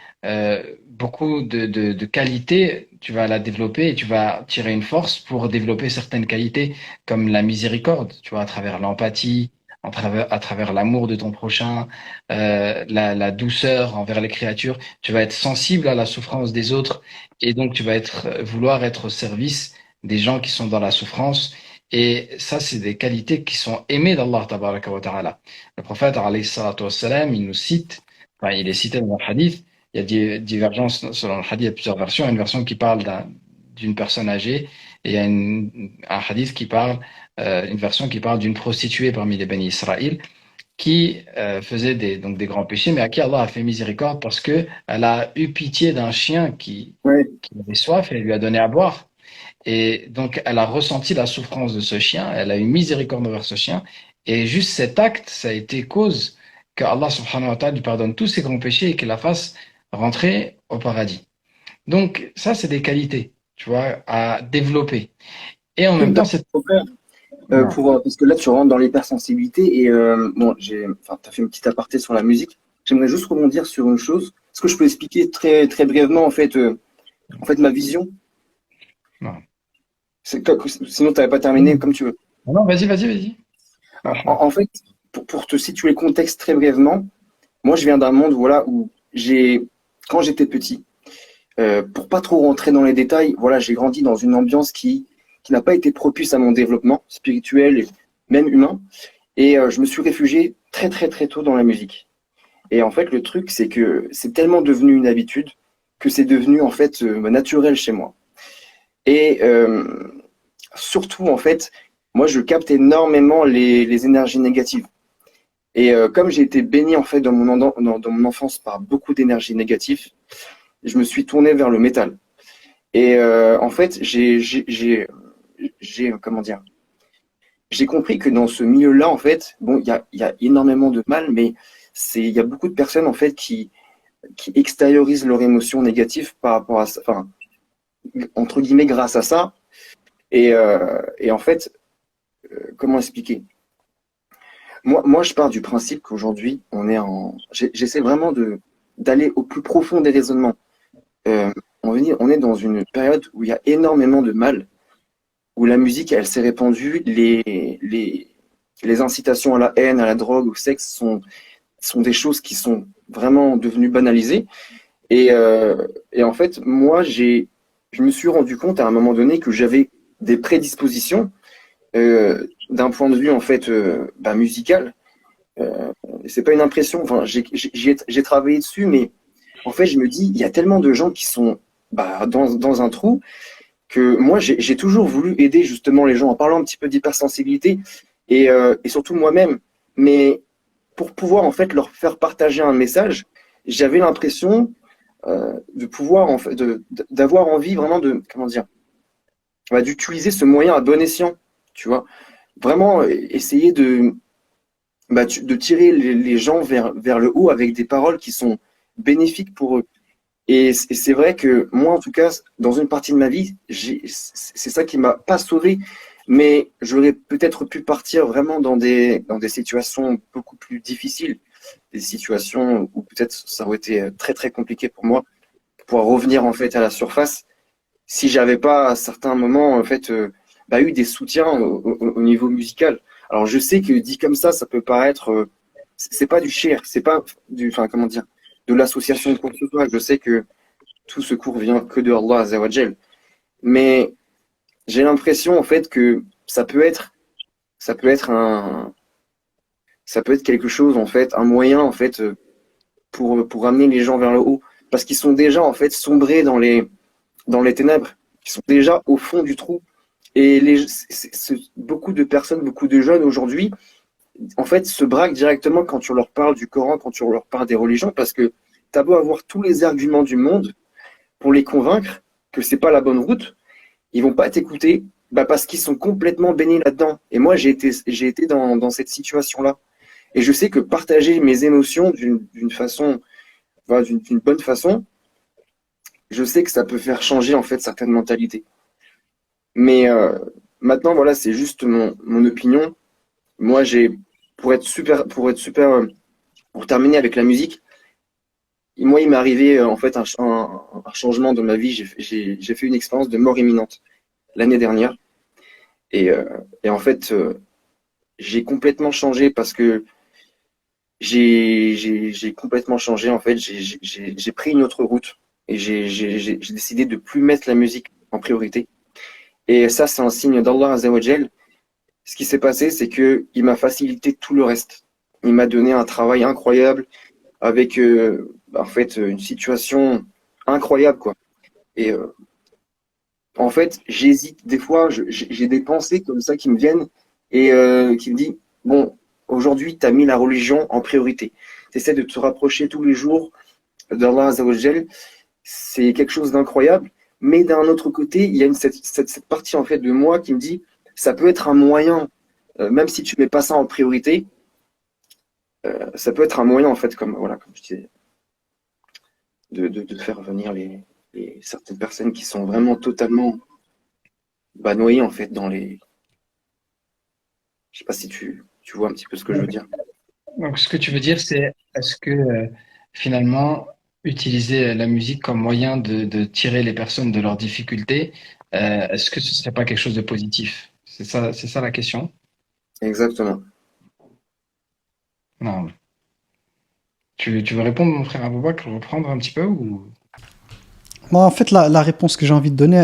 beaucoup de qualités, tu vas la développer et tu vas tirer une force pour développer certaines qualités comme la miséricorde, tu vois, à travers l'empathie, à travers l'amour de ton prochain, la douceur envers les créatures. Tu vas être sensible à la souffrance des autres et donc tu vas vouloir être au service des gens qui sont dans la souffrance. Et ça, c'est des qualités qui sont aimées d'Allah tabaraka wa ta'ala. Le prophète, alayhi salatu wassalam, il nous cite, enfin, il est cité dans le hadith, il y a des divergences selon le hadith, il y a plusieurs versions. Une version qui parle d'une personne âgée et il y a un hadith qui parle, une version qui parle d'une prostituée parmi les bénis Israël qui faisait donc des grands péchés, mais à qui Allah a fait miséricorde parce que elle a eu pitié d'un chien Ouais. qui avait soif et elle lui a donné à boire. Et donc, elle a ressenti la souffrance de ce chien, elle a eu miséricorde envers ce chien. Et juste cet acte, ça a été cause que Allah subhanahu wa ta'ala lui pardonne tous ses grands péchés et qu'il la fasse rentrer au paradis. Donc, ça, c'est des qualités, tu vois, à développer. Et en même temps, c'est... Ouais. Parce que là, tu rentres dans l'hypersensibilité et bon, enfin, tu as fait une petite aparté sur la musique. J'aimerais juste rebondir sur une chose. Est-ce que je peux expliquer très, très brièvement en fait, ma vision? Non, Sinon, tu n'avais pas terminé comme tu veux. non, vas-y, vas-y, vas-y. En fait, pour te situer le contexte très brièvement, moi, je viens d'un monde voilà, où quand j'étais petit, pour pas trop rentrer dans les détails, voilà, j'ai grandi dans une ambiance qui n'a pas été propice à mon développement spirituel et même humain. Et je me suis réfugié très très très tôt dans la musique. Et en fait, le truc, c'est que c'est tellement devenu une habitude que c'est devenu en fait naturel chez moi. Et surtout, en fait, moi, je capte énormément les énergies négatives. Et comme j'ai été béni en fait dans mon enfance par beaucoup d'énergie négative, je me suis tourné vers le métal. Et en fait, comment dire, j'ai compris que dans ce milieu-là, en fait, bon, il y a énormément de mal, mais il y a beaucoup de personnes en fait qui extériorisent leurs émotions négatives par rapport à ça, enfin, entre guillemets, grâce à ça. Et en fait, comment expliquer? Moi, je pars du principe qu'aujourd'hui, j'essaie vraiment d'aller au plus profond des raisonnements. Euh, on est dans une période où il y a énormément de mal, où la musique, elle s'est répandue, les incitations à la haine, à la drogue, au sexe sont des choses qui sont vraiment devenues banalisées. Et en fait, je me suis rendu compte à un moment donné que j'avais des prédispositions d'un point de vue en fait musical. C'est pas une impression. Enfin, j'ai travaillé dessus, mais en fait, je me dis, il y a tellement de gens qui sont dans un trou que moi, j'ai toujours voulu aider justement les gens en parlant un petit peu d'hypersensibilité et surtout moi-même. Mais pour pouvoir en fait leur faire partager un message, j'avais l'impression de pouvoir en fait d'avoir envie vraiment de comment dire d'utiliser ce moyen à bon escient, tu vois, vraiment essayer de tirer les gens vers le haut avec des paroles qui sont bénéfiques pour eux. Et c'est vrai que moi, en tout cas, dans une partie de ma vie, c'est ça qui m'a pas sauvé, mais j'aurais peut-être pu partir vraiment dans des situations beaucoup plus difficiles, des situations où peut-être ça aurait été très très compliqué pour moi pour pouvoir revenir en fait à la surface si j'avais pas à certains moments en fait eu des soutiens au niveau musical. Alors je sais que dit comme ça peut paraître c'est pas du share, c'est pas du enfin comment dire de l'association de quoi que ce soit. Je sais que tout secours vient que de Allah Azzawajal. Mais j'ai l'impression en fait que ça peut être ça peut être quelque chose en fait, un moyen en fait pour amener les gens vers le haut parce qu'ils sont déjà en fait sombrés dans les ténèbres, ils sont déjà au fond du trou. Et beaucoup de personnes, beaucoup de jeunes aujourd'hui, en fait, se braquent directement quand tu leur parles du Coran, quand tu leur parles des religions, parce que tu as beau avoir tous les arguments du monde pour les convaincre que c'est pas la bonne route, ils vont pas t'écouter parce qu'ils sont complètement baignés là-dedans. Et moi, j'ai été dans cette situation-là. Et je sais que partager mes émotions d'une façon, d'une bonne façon, je sais que ça peut faire changer en fait certaines mentalités. Mais maintenant, voilà, c'est juste mon opinion. Moi, pour terminer avec la musique, moi, il m'est arrivé en fait un changement dans ma vie. J'ai fait une expérience de mort imminente l'année dernière. Et, euh, et en fait, j'ai complètement changé parce que j'ai complètement changé. En fait, j'ai pris une autre route et j'ai décidé de plus mettre la musique en priorité. Et ça, c'est un signe d'Allah Azzawajal. Ce qui s'est passé, c'est que il m'a facilité tout le reste. Il m'a donné un travail incroyable avec en fait une situation incroyable quoi. Et en fait, j'hésite des fois, j'ai des pensées comme ça qui me viennent et qui me disent bon, aujourd'hui, tu as mis la religion en priorité. Tu essaies de te rapprocher tous les jours d'Allah Azzawajal. C'est quelque chose d'incroyable. Mais d'un autre côté, il y a cette partie en fait de moi qui me dit, ça peut être un moyen, même si tu mets pas ça en priorité, ça peut être un moyen en fait, comme je disais, de faire venir certaines personnes qui sont vraiment totalement noyées en fait dans les. Je sais pas si tu vois un petit peu ce que je veux dire. Donc, ce que tu veux dire, c'est est-ce que finalement, utiliser la musique comme moyen de tirer les personnes de leurs difficultés, est-ce que ce serait pas quelque chose de positif? C'est ça la question? Exactement. Non. Tu veux répondre, mon frère Aboubakr, reprendre un petit peu ou... Moi, en fait, la réponse que j'ai envie de donner,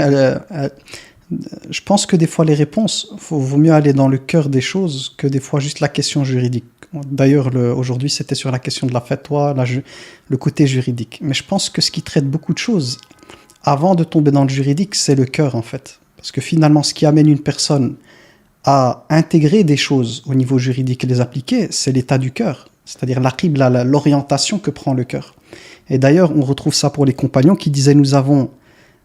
je pense que des fois, les réponses, vaut mieux aller dans le cœur des choses que des fois juste la question juridique. D'ailleurs, aujourd'hui, c'était sur la question de la fatwa, le côté juridique. Mais je pense que ce qui traite beaucoup de choses, avant de tomber dans le juridique, c'est le cœur, en fait. Parce que finalement, ce qui amène une personne à intégrer des choses au niveau juridique et les appliquer, c'est l'état du cœur. C'est-à-dire la qibla, l'orientation que prend le cœur. Et d'ailleurs, on retrouve ça pour les compagnons qui disaient « Nous avons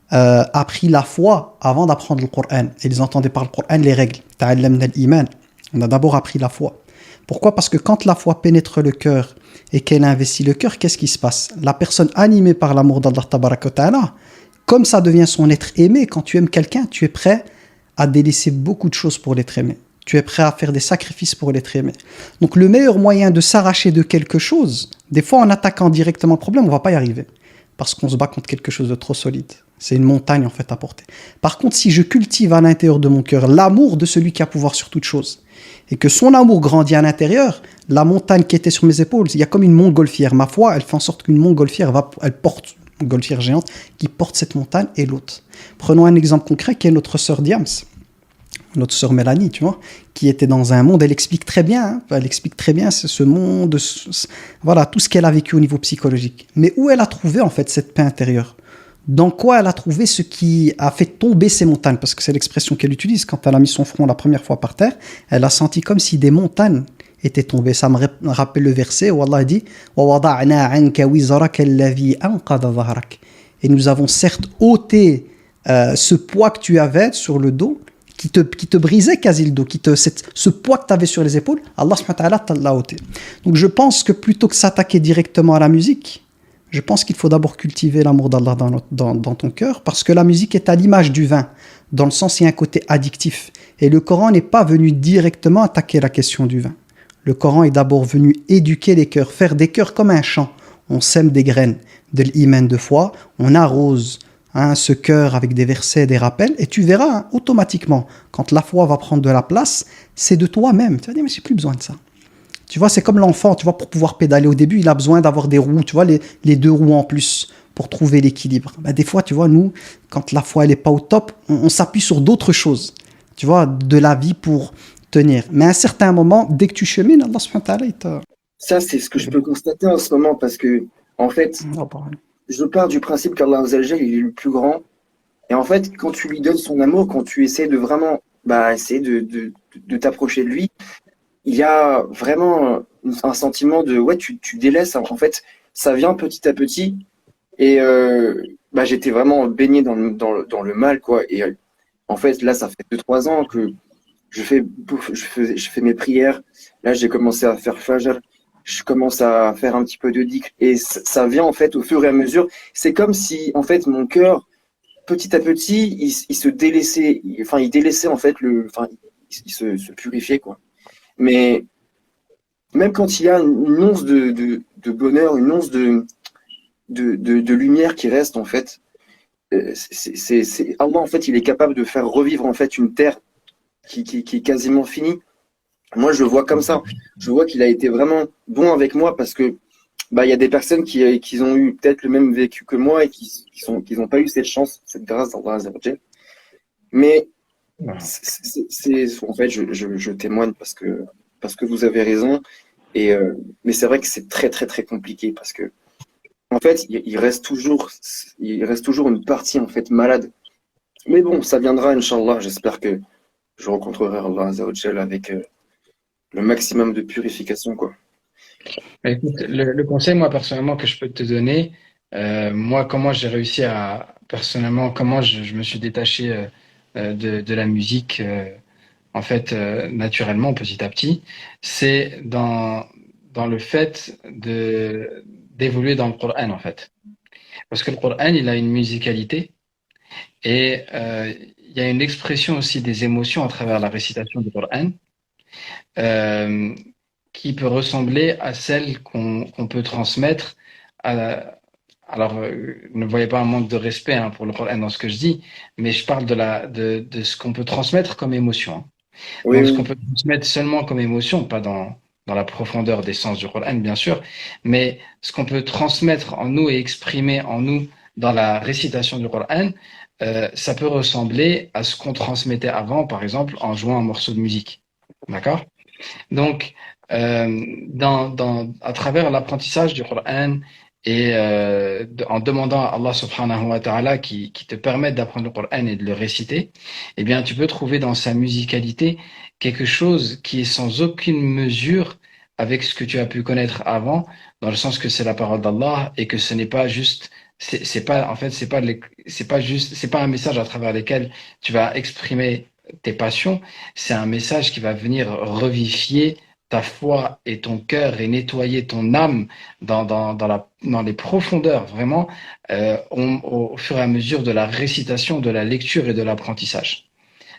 appris la foi avant d'apprendre le Coran. » Et ils entendaient par le Coran les règles. « Ta'allamna al-iman » On a d'abord appris la foi. Pourquoi? Parce que quand la foi pénètre le cœur et qu'elle investit le cœur, qu'est-ce qui se passe? La personne animée par l'amour d'Allah Tabaraka wa Ta'ala, comme ça devient son être aimé, quand tu aimes quelqu'un, tu es prêt à délaisser beaucoup de choses pour l'être aimé. Tu es prêt à faire des sacrifices pour l'être aimé. Donc le meilleur moyen de s'arracher de quelque chose, des fois en attaquant directement le problème, on ne va pas y arriver. Parce qu'on se bat contre quelque chose de trop solide. C'est une montagne en fait à porter. Par contre, si je cultive à l'intérieur de mon cœur l'amour de celui qui a pouvoir sur toute chose, et que son amour grandit à l'intérieur, la montagne qui était sur mes épaules, il y a comme une montgolfière. Ma foi, elle fait en sorte qu'une montgolfière, elle porte, une montgolfière géante, qui porte cette montagne et l'autre. Prenons un exemple concret qui est notre sœur Diams. Notre sœur Mélanie, tu vois, qui était dans un monde, elle explique très bien ce monde, voilà, tout ce qu'elle a vécu au niveau psychologique. Mais où elle a trouvé en fait cette paix intérieure? Dans quoi elle a trouvé ce qui a fait tomber ces montagnes? Parce que c'est l'expression qu'elle utilise quand elle a mis son front la première fois par terre, elle a senti comme si des montagnes étaient tombées. Ça me rappelle le verset où Allah dit وَوَضَعْنَا عَنْكَ وِزْرَكَ الَّذِي أَنْقَضَ ظَهْرَكَ. Et nous avons certes ôté ce poids que tu avais sur le dos, qui te brisait quasi le dos, ce poids que tu avais sur les épaules, Allah subhanahu wa ta'ala t'a l'a ôté. Donc je pense que plutôt que s'attaquer directement à la musique, je pense qu'il faut d'abord cultiver l'amour d'Allah dans ton cœur, parce que la musique est à l'image du vin, dans le sens il y a un côté addictif. Et le Coran n'est pas venu directement attaquer la question du vin. Le Coran est d'abord venu éduquer les cœurs, faire des cœurs comme un champ. On sème des graines de l'iman de foi, on arrose ce cœur avec des versets, des rappels, et tu verras automatiquement, quand la foi va prendre de la place, c'est de toi-même. Tu vas dire, mais j'ai plus besoin de ça. Tu vois, c'est comme l'enfant, tu vois, pour pouvoir pédaler au début, il a besoin d'avoir des roues, tu vois, les deux roues en plus, pour trouver l'équilibre. Ben, des fois, tu vois, nous, quand la foi, elle n'est pas au top, on s'appuie sur d'autres choses, tu vois, de la vie pour tenir. Mais à un certain moment, dès que tu chemines, Allah subhanahu wa ta'ala, il t'a... Ça, c'est ce que je peux constater en ce moment, parce que, en fait, je pars du principe qu'Allah Azzawajal, il est le plus grand. Et en fait, quand tu lui donnes son amour, quand tu essaies de vraiment essayer de t'approcher de lui, il y a vraiment un sentiment de tu délaisses. En fait, ça vient petit à petit. Et j'étais vraiment baigné dans le mal, quoi. Et en fait, là, ça fait 2-3 ans que je fais mes prières. Là, j'ai commencé à faire Fajr. Je commence à faire un petit peu de dhikr. Et ça vient, en fait, au fur et à mesure. C'est comme si, en fait, mon cœur, petit à petit, il se délaissait. Il délaissait, en fait, il se purifiait, quoi. Mais même quand il y a une once de bonheur, une once de lumière qui reste, en fait, Allah, en fait, il est capable de faire revivre, en fait, une terre qui est quasiment finie. Moi, je le vois comme ça. Je vois qu'il a été vraiment bon avec moi parce que il y a des personnes qui ont eu peut-être le même vécu que moi et qui n'ont pas eu cette chance, cette grâce d'Allah Azzawajal. Mais en fait, je témoigne parce que vous avez raison. Mais c'est vrai que c'est très très très compliqué parce que en fait, il reste toujours une partie en fait malade. Mais bon, ça viendra, Inch'Allah. J'espère que je rencontrerai Allah Azzawajal avec le maximum de purification, quoi. Écoute, le conseil, moi, personnellement, que je peux te donner, moi, comment j'ai réussi à, personnellement, comment je me suis détaché de la musique, en fait, naturellement, petit à petit, c'est dans le fait d'évoluer dans le Coran, en fait. Parce que le Coran, il a une musicalité et il y a une expression aussi des émotions à travers la récitation du Coran. euh, qui peut ressembler à celle qu'on peut transmettre. À, alors, ne voyez pas un manque de respect hein, pour le Coran dans ce que je dis, mais je parle de ce qu'on peut transmettre comme émotion. Hein. Oui, Donc, ce oui. qu'on peut transmettre seulement comme émotion, pas dans la profondeur des sens du Coran, bien sûr, mais ce qu'on peut transmettre en nous et exprimer en nous dans la récitation du Coran, ça peut ressembler à ce qu'on transmettait avant, par exemple, en jouant un morceau de musique. D'accord? Donc, à travers l'apprentissage du Coran et en demandant à Allah subhanahu wa ta'ala qui te permette d'apprendre le Coran et de le réciter, eh bien, tu peux trouver dans sa musicalité quelque chose qui est sans aucune mesure avec ce que tu as pu connaître avant, dans le sens que c'est la parole d'Allah et que ce n'est pas juste, c'est pas, en fait, c'est pas juste, c'est pas un message à travers lequel tu vas exprimer tes passions, c'est un message qui va venir revivifier ta foi et ton cœur et nettoyer ton âme dans les profondeurs, vraiment, au fur et à mesure de la récitation, de la lecture et de l'apprentissage.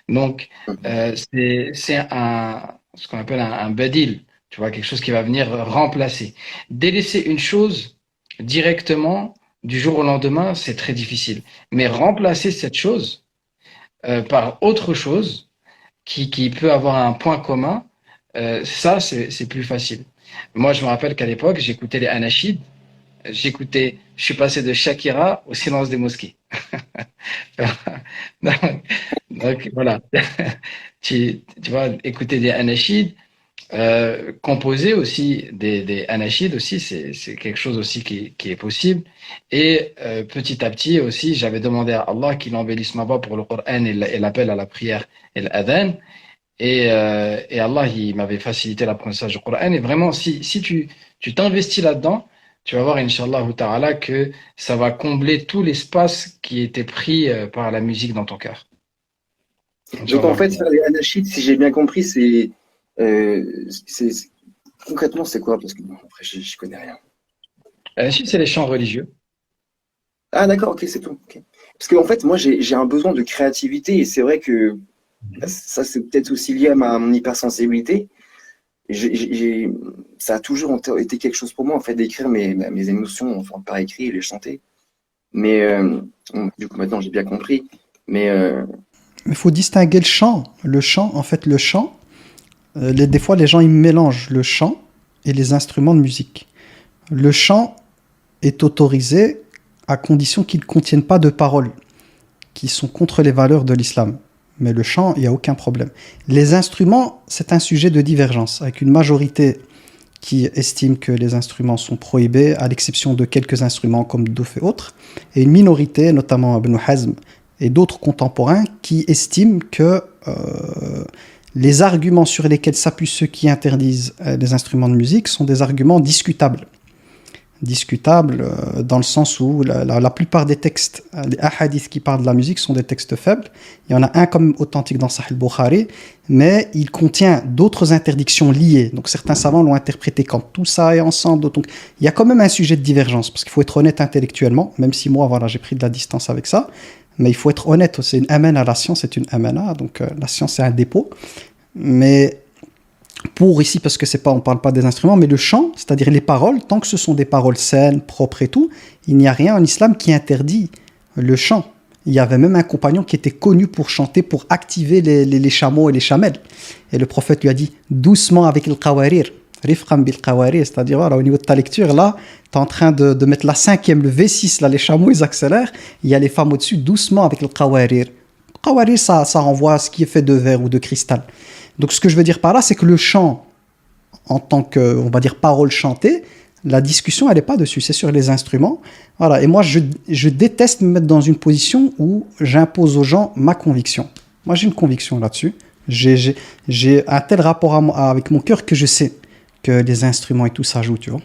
Donc, c'est ce qu'on appelle un badil, tu vois, quelque chose qui va venir remplacer. Délaisser une chose directement du jour au lendemain, c'est très difficile. Mais remplacer cette chose par autre chose, qui peut avoir un point commun, ça, c'est plus facile. Moi, je me rappelle qu'à l'époque, j'écoutais les Anachid, je suis passé de Shakira au silence des mosquées. donc, donc, voilà, tu vois, écouter des Anachid, composer aussi des Anachid aussi, c'est quelque chose aussi qui est possible. Et petit à petit aussi, j'avais demandé à Allah qu'il embellisse ma voix pour le Coran et l'appel à la prière et l'adhan. Et Allah, il m'avait facilité l'apprentissage du Coran. Et vraiment, si tu t'investis là-dedans, tu vas voir, Inch'Allah ta'ala, que ça va combler tout l'espace qui était pris par la musique dans ton cœur. Donc en Inch'Allah. fait, faire les anachids, si j'ai bien compris, c'est concrètement c'est quoi? Parce que bon, après, je connais rien. Ensuite, c'est les chants religieux. Ah d'accord, ok, c'est tout. Ok. Parce qu'en fait, moi, j'ai un besoin de créativité et c'est vrai que bah, ça, c'est peut-être aussi lié à mon hypersensibilité. Ça a toujours été quelque chose pour moi, en fait, d'écrire mes émotions, enfin, par écrit et les chanter. Mais bon, du coup, maintenant, j'ai bien compris. Mais Il faut distinguer le chant. Le chant, en fait, le chant, des fois, les gens, ils mélangent le chant et les instruments de musique. Le chant est autorisé à condition qu'il ne contienne pas de paroles qui sont contre les valeurs de l'islam. Mais le chant, il n'y a aucun problème. Les instruments, c'est un sujet de divergence, avec une majorité qui estime que les instruments sont prohibés, à l'exception de quelques instruments comme Douf et autres, et une minorité, notamment Ibn Hazm et d'autres contemporains, qui estiment que les arguments sur lesquels s'appuient ceux qui interdisent les instruments de musique sont des arguments discutables. Discutables dans le sens où la plupart des textes, les hadiths qui parlent de la musique sont des textes faibles. Il y en a un comme authentique dans Sahih al-Bukhari, mais il contient d'autres interdictions liées. Donc certains savants l'ont interprété comme tout ça est ensemble. Donc il y a quand même un sujet de divergence, parce qu'il faut être honnête intellectuellement, même si moi voilà, j'ai pris de la distance avec ça. Mais il faut être honnête, c'est une amana, la science c'est une amana, donc la science c'est un dépôt. Mais pour ici, parce que c'est pas, on parle pas des instruments, mais le chant, c'est-à-dire les paroles, tant que ce sont des paroles saines, propres et tout, il n'y a rien en islam qui interdit le chant. Il y avait même un compagnon qui était connu pour chanter, pour activer les chameaux et les chamelles. Et le prophète lui a dit doucement avec le qawarir, rifqan bil qawarir, c'est-à-dire voilà, au niveau de ta lecture, là, tu es en train de mettre la cinquième, le V6, là, les chameaux ils accélèrent, il y a les femmes au-dessus, doucement avec le qawarir. Le qawarir, ça renvoie à ce qui est fait de verre ou de cristal. Donc ce que je veux dire par là, c'est que le chant, en tant que, on va dire, parole chantée, la discussion, elle n'est pas dessus, c'est sur les instruments. Voilà. Et moi, je déteste me mettre dans une position où j'impose aux gens ma conviction. Moi, j'ai une conviction là-dessus. J'ai un tel rapport avec mon cœur que je sais que les instruments et tout ça joue, tu vois.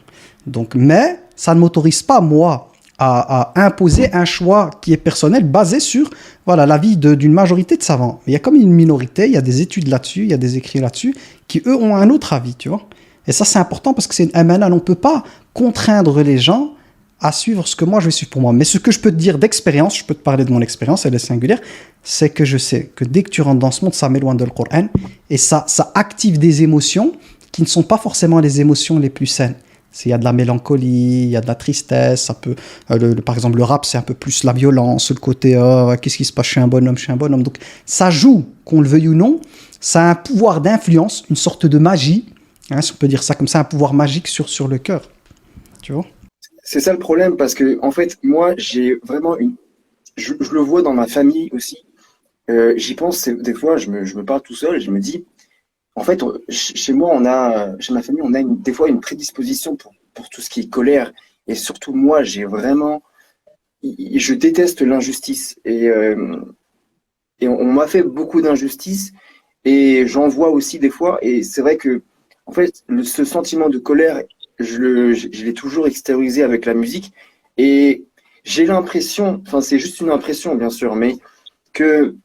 Donc, mais ça ne m'autorise pas, moi, à imposer un choix qui est personnel basé sur voilà, l'avis d'une majorité de savants. Il y a comme une minorité, il y a des études là-dessus, il y a des écrits là-dessus, qui eux ont un autre avis, tu vois. Et ça, c'est important parce que c'est une amanah. On ne peut pas contraindre les gens à suivre ce que moi je vais suivre pour moi. Mais ce que je peux te dire d'expérience, je peux te parler de mon expérience, elle est singulière, c'est que je sais que dès que tu rentres dans ce monde, ça m'éloigne de le Coran et ça active des émotions qui ne sont pas forcément les émotions les plus saines. Il y a de la mélancolie, il y a de la tristesse, ça peut, par exemple le rap c'est un peu plus la violence, le côté qu'est-ce qui se passe, je suis un bonhomme, je suis un bonhomme. Donc ça joue, qu'on le veuille ou non, ça a un pouvoir d'influence, une sorte de magie, hein, si on peut dire ça comme ça, un pouvoir magique sur le cœur. Tu vois? C'est ça le problème, parce que en fait, moi, j'ai vraiment je le vois dans ma famille aussi. J'y pense des fois, je me parle tout seul et je me dis, en fait, chez moi, chez ma famille, on a des fois une prédisposition pour tout ce qui est colère. Et surtout, moi, je déteste l'injustice. Et on m'a fait beaucoup d'injustices et j'en vois aussi des fois. Et c'est vrai que, en fait, ce sentiment de colère, je l'ai toujours extériorisé avec la musique. Et j'ai l'impression, enfin, c'est juste une impression, bien sûr, mais que,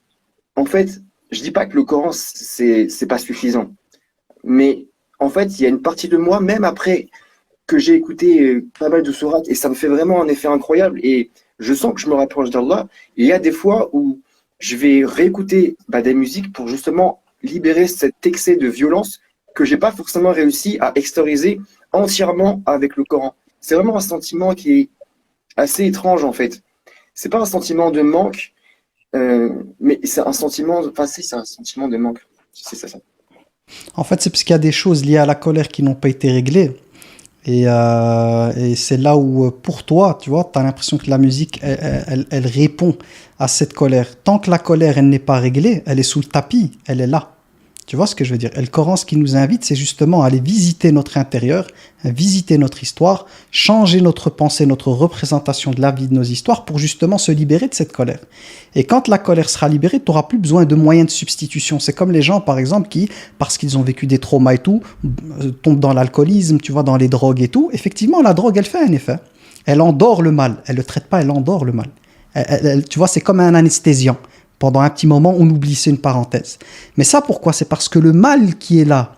en fait, je dis pas que le Coran, c'est pas suffisant. Mais, en fait, il y a une partie de moi, même après que j'ai écouté pas mal de sourates, et ça me fait vraiment un effet incroyable. Et je sens que je me rapproche d'Allah. Et il y a des fois où je vais réécouter des musiques pour justement libérer cet excès de violence que j'ai pas forcément réussi à extérioriser entièrement avec le Coran. C'est vraiment un sentiment qui est assez étrange en fait. C'est pas un sentiment de manque, mais c'est un sentiment, enfin si, c'est un sentiment de manque. C'est ça. En fait, c'est parce qu'il y a des choses liées à la colère qui n'ont pas été réglées. Et c'est là où, pour toi, tu vois, tu as l'impression que la musique, elle répond à cette colère. Tant que la colère, elle n'est pas réglée, elle est sous le tapis, elle est là. Tu vois ce que je veux dire? Et le Coran, ce qui nous invite, c'est justement à aller visiter notre intérieur, à visiter notre histoire, changer notre pensée, notre représentation de la vie de nos histoires pour justement se libérer de cette colère. Et quand la colère sera libérée, tu n'auras plus besoin de moyens de substitution. C'est comme les gens, par exemple, qui, parce qu'ils ont vécu des traumas et tout, tombent dans l'alcoolisme, tu vois, dans les drogues et tout. Effectivement, la drogue, elle fait un effet. Elle endort le mal. Elle ne le traite pas, elle endort le mal. Tu vois, c'est comme un anesthésiant. Pendant un petit moment, on oublie, c'est une parenthèse. Mais ça, pourquoi? C'est parce que le mal qui est là,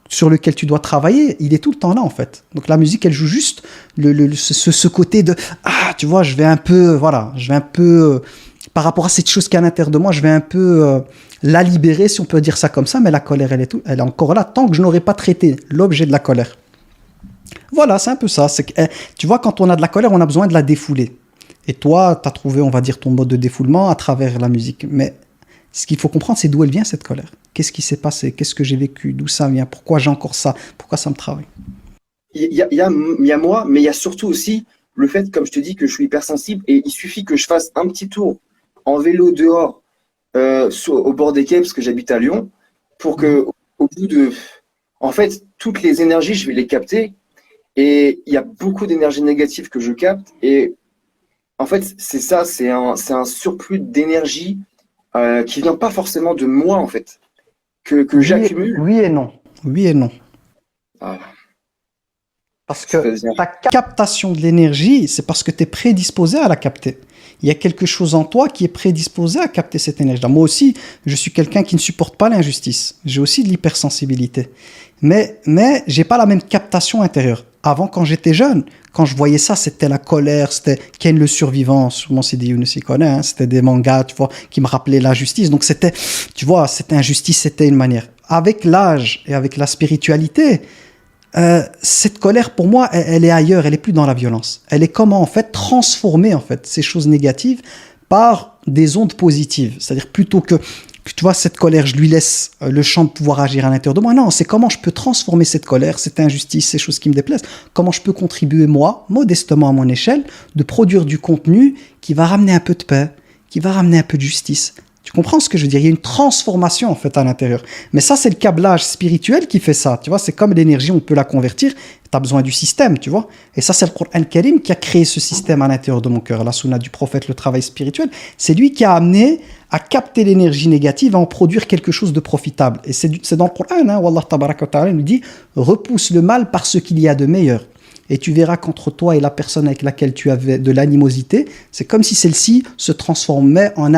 sur lequel tu dois travailler, il est tout le temps là, en fait. Donc la musique, elle joue juste ce côté de « Ah, tu vois, je vais un peu, par rapport à cette chose qui est à l'intérieur de moi, je vais un peu la libérer, si on peut dire ça comme ça, mais la colère, elle est encore là, tant que je n'aurai pas traité l'objet de la colère. » Voilà, c'est un peu ça. Tu vois, quand on a de la colère, on a besoin de la défouler. Et toi, tu as trouvé, on va dire, ton mode de défoulement à travers la musique. Mais ce qu'il faut comprendre, c'est d'où elle vient, cette colère. Qu'est-ce qui s'est passé? Qu'est-ce que j'ai vécu? D'où ça vient? Pourquoi j'ai encore ça? Pourquoi ça me travaille? Il y a moi, mais il y a surtout aussi le fait, comme je te dis, que je suis hypersensible et il suffit que je fasse un petit tour en vélo dehors au bord des quais, parce que j'habite à Lyon, pour que au bout de... En fait, toutes les énergies, je vais les capter et il y a beaucoup d'énergie négative que je capte et en fait, c'est ça, c'est un surplus d'énergie qui vient pas forcément de moi, en fait, que j'accumule. Oui et non. Oui et non. Ah, Parce que ta captation de l'énergie, c'est parce que tu es prédisposé à la capter. Il y a quelque chose en toi qui est prédisposé à capter cette énergie-là. Moi aussi, je suis quelqu'un qui ne supporte pas l'injustice. J'ai aussi de l'hypersensibilité. Mais j'ai pas la même captation intérieure. Avant, quand j'étais jeune, quand je voyais ça, c'était la colère, c'était Ken le survivant, souvent c'est dit, Younes s'y connaît, hein, c'était des mangas, tu vois, qui me rappelaient l'injustice. Donc c'était, tu vois, c'était injustice, c'était une manière. Avec l'âge et avec la spiritualité, cette colère, pour moi, elle est ailleurs, elle est plus dans la violence. Elle est comment, en fait, transformer, en fait, ces choses négatives par des ondes positives. C'est-à-dire, plutôt que tu vois, cette colère, je lui laisse le champ de pouvoir agir à l'intérieur de moi. Non, c'est comment je peux transformer cette colère, cette injustice, ces choses qui me déplaisent. Comment je peux contribuer, moi, modestement à mon échelle, de produire du contenu qui va ramener un peu de paix, qui va ramener un peu de justice Tu comprends ce que je veux dire? Il y a une transformation en fait à l'intérieur. Mais ça, c'est le câblage spirituel qui fait ça. Tu vois, c'est comme l'énergie, on peut la convertir. Tu as besoin du système, tu vois. Et ça, c'est le Coran Karim qui a créé ce système à l'intérieur de mon cœur. La sunna du prophète, le travail spirituel. C'est lui qui a amené à capter l'énergie négative et à en produire quelque chose de profitable. Et c'est dans le Coran, hein, où Allah tabaraka wa ta'ala nous dit repousse le mal par ce qu'il y a de meilleur. Et tu verras qu'entre toi et la personne avec laquelle tu avais de l'animosité, c'est comme si celle-ci se transformait en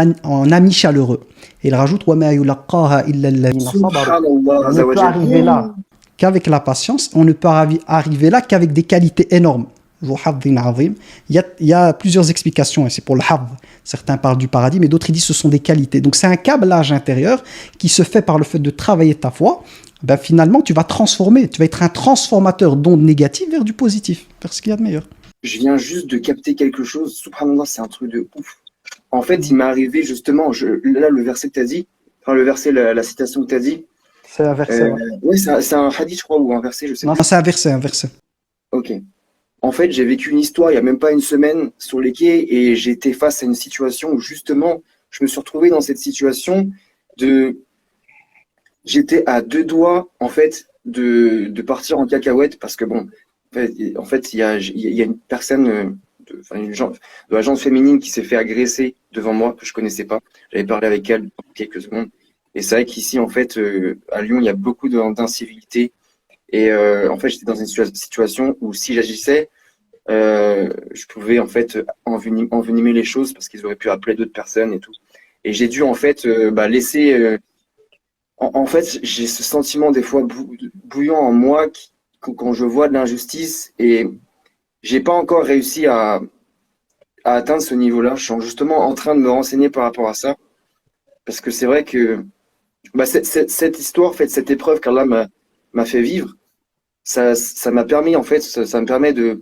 ami chaleureux. Et il rajoute وَمَا يُلَقَّاهَا إِلَّا الَّذِينَ صَبَرُوا. On ne peut arriver là qu'avec la patience, on ne peut arriver là qu'avec des qualités énormes. Il y a plusieurs explications, et c'est pour le hav. Certains parlent du paradis, mais d'autres ils disent que ce sont des qualités. Donc c'est un câblage intérieur qui se fait par le fait de travailler ta foi. Ben finalement, tu vas transformer, tu vas être un transformateur d'ondes négatives vers du positif, vers ce qu'il y a de meilleur. Je viens juste de capter quelque chose. Subhanallah, c'est un truc de ouf. En fait, il m'est arrivé justement, là, le verset que tu as dit, enfin, le verset, la citation que tu as dit. C'est un verset. Oui, c'est un hadith, je crois, ou un verset, je sais pas. Non, c'est un verset. Ok. En fait, j'ai vécu une histoire il n'y a même pas une semaine sur les quais et j'ai été face à une situation où justement, je me suis retrouvé dans cette situation de. J'étais à deux doigts, en fait, de partir en cacahuète parce que, bon, en fait, il y a une personne de l'agence féminine qui s'est fait agresser devant moi que je connaissais pas. J'avais parlé avec elle quelques secondes. Et c'est vrai qu'ici, en fait, à Lyon, il y a beaucoup d'incivilité. Et en fait, j'étais dans une situation où si j'agissais, je pouvais en fait envenimer les choses parce qu'ils auraient pu appeler d'autres personnes et tout. Et j'ai dû en fait laisser. En fait, j'ai ce sentiment des fois bouillant en moi quand je vois de l'injustice et j'ai pas encore réussi à atteindre ce niveau-là. Je suis justement en train de me renseigner par rapport à ça parce que c'est vrai que cette histoire, en fait, cette épreuve qu'Allah m'a fait vivre, ça m'a permis en fait, ça me permet de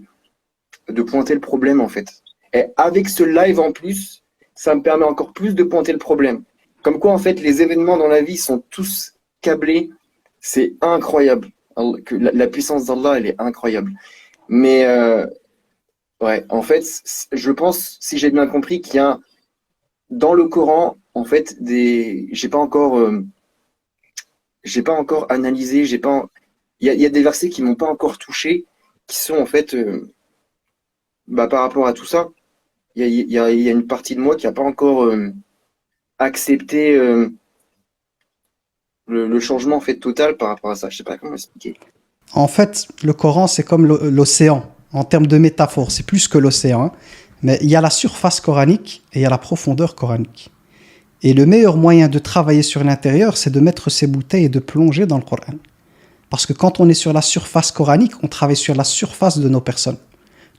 pointer le problème en fait. Et avec ce live en plus, ça me permet encore plus de pointer le problème. Comme quoi en fait, les événements dans la vie sont tous câblés. C'est incroyable. Que la puissance d'Allah, elle est incroyable. Mais ouais, en fait, je pense, si j'ai bien compris, qu'il y a dans le Coran, en fait, j'ai pas encore analysé, il y a des versets qui m'ont pas encore touché, qui sont en fait, par rapport à tout ça, il y a une partie de moi qui a pas encore accepté le changement en fait total par rapport à ça. Je sais pas comment expliquer. En fait, le Coran, c'est comme l'océan. En termes de métaphore, c'est plus que l'océan. Hein. Mais il y a la surface coranique et il y a la profondeur coranique. Et le meilleur moyen de travailler sur l'intérieur, c'est de mettre ses bouteilles et de plonger dans le Coran. Parce que quand on est sur la surface coranique, on travaille sur la surface de nos personnes.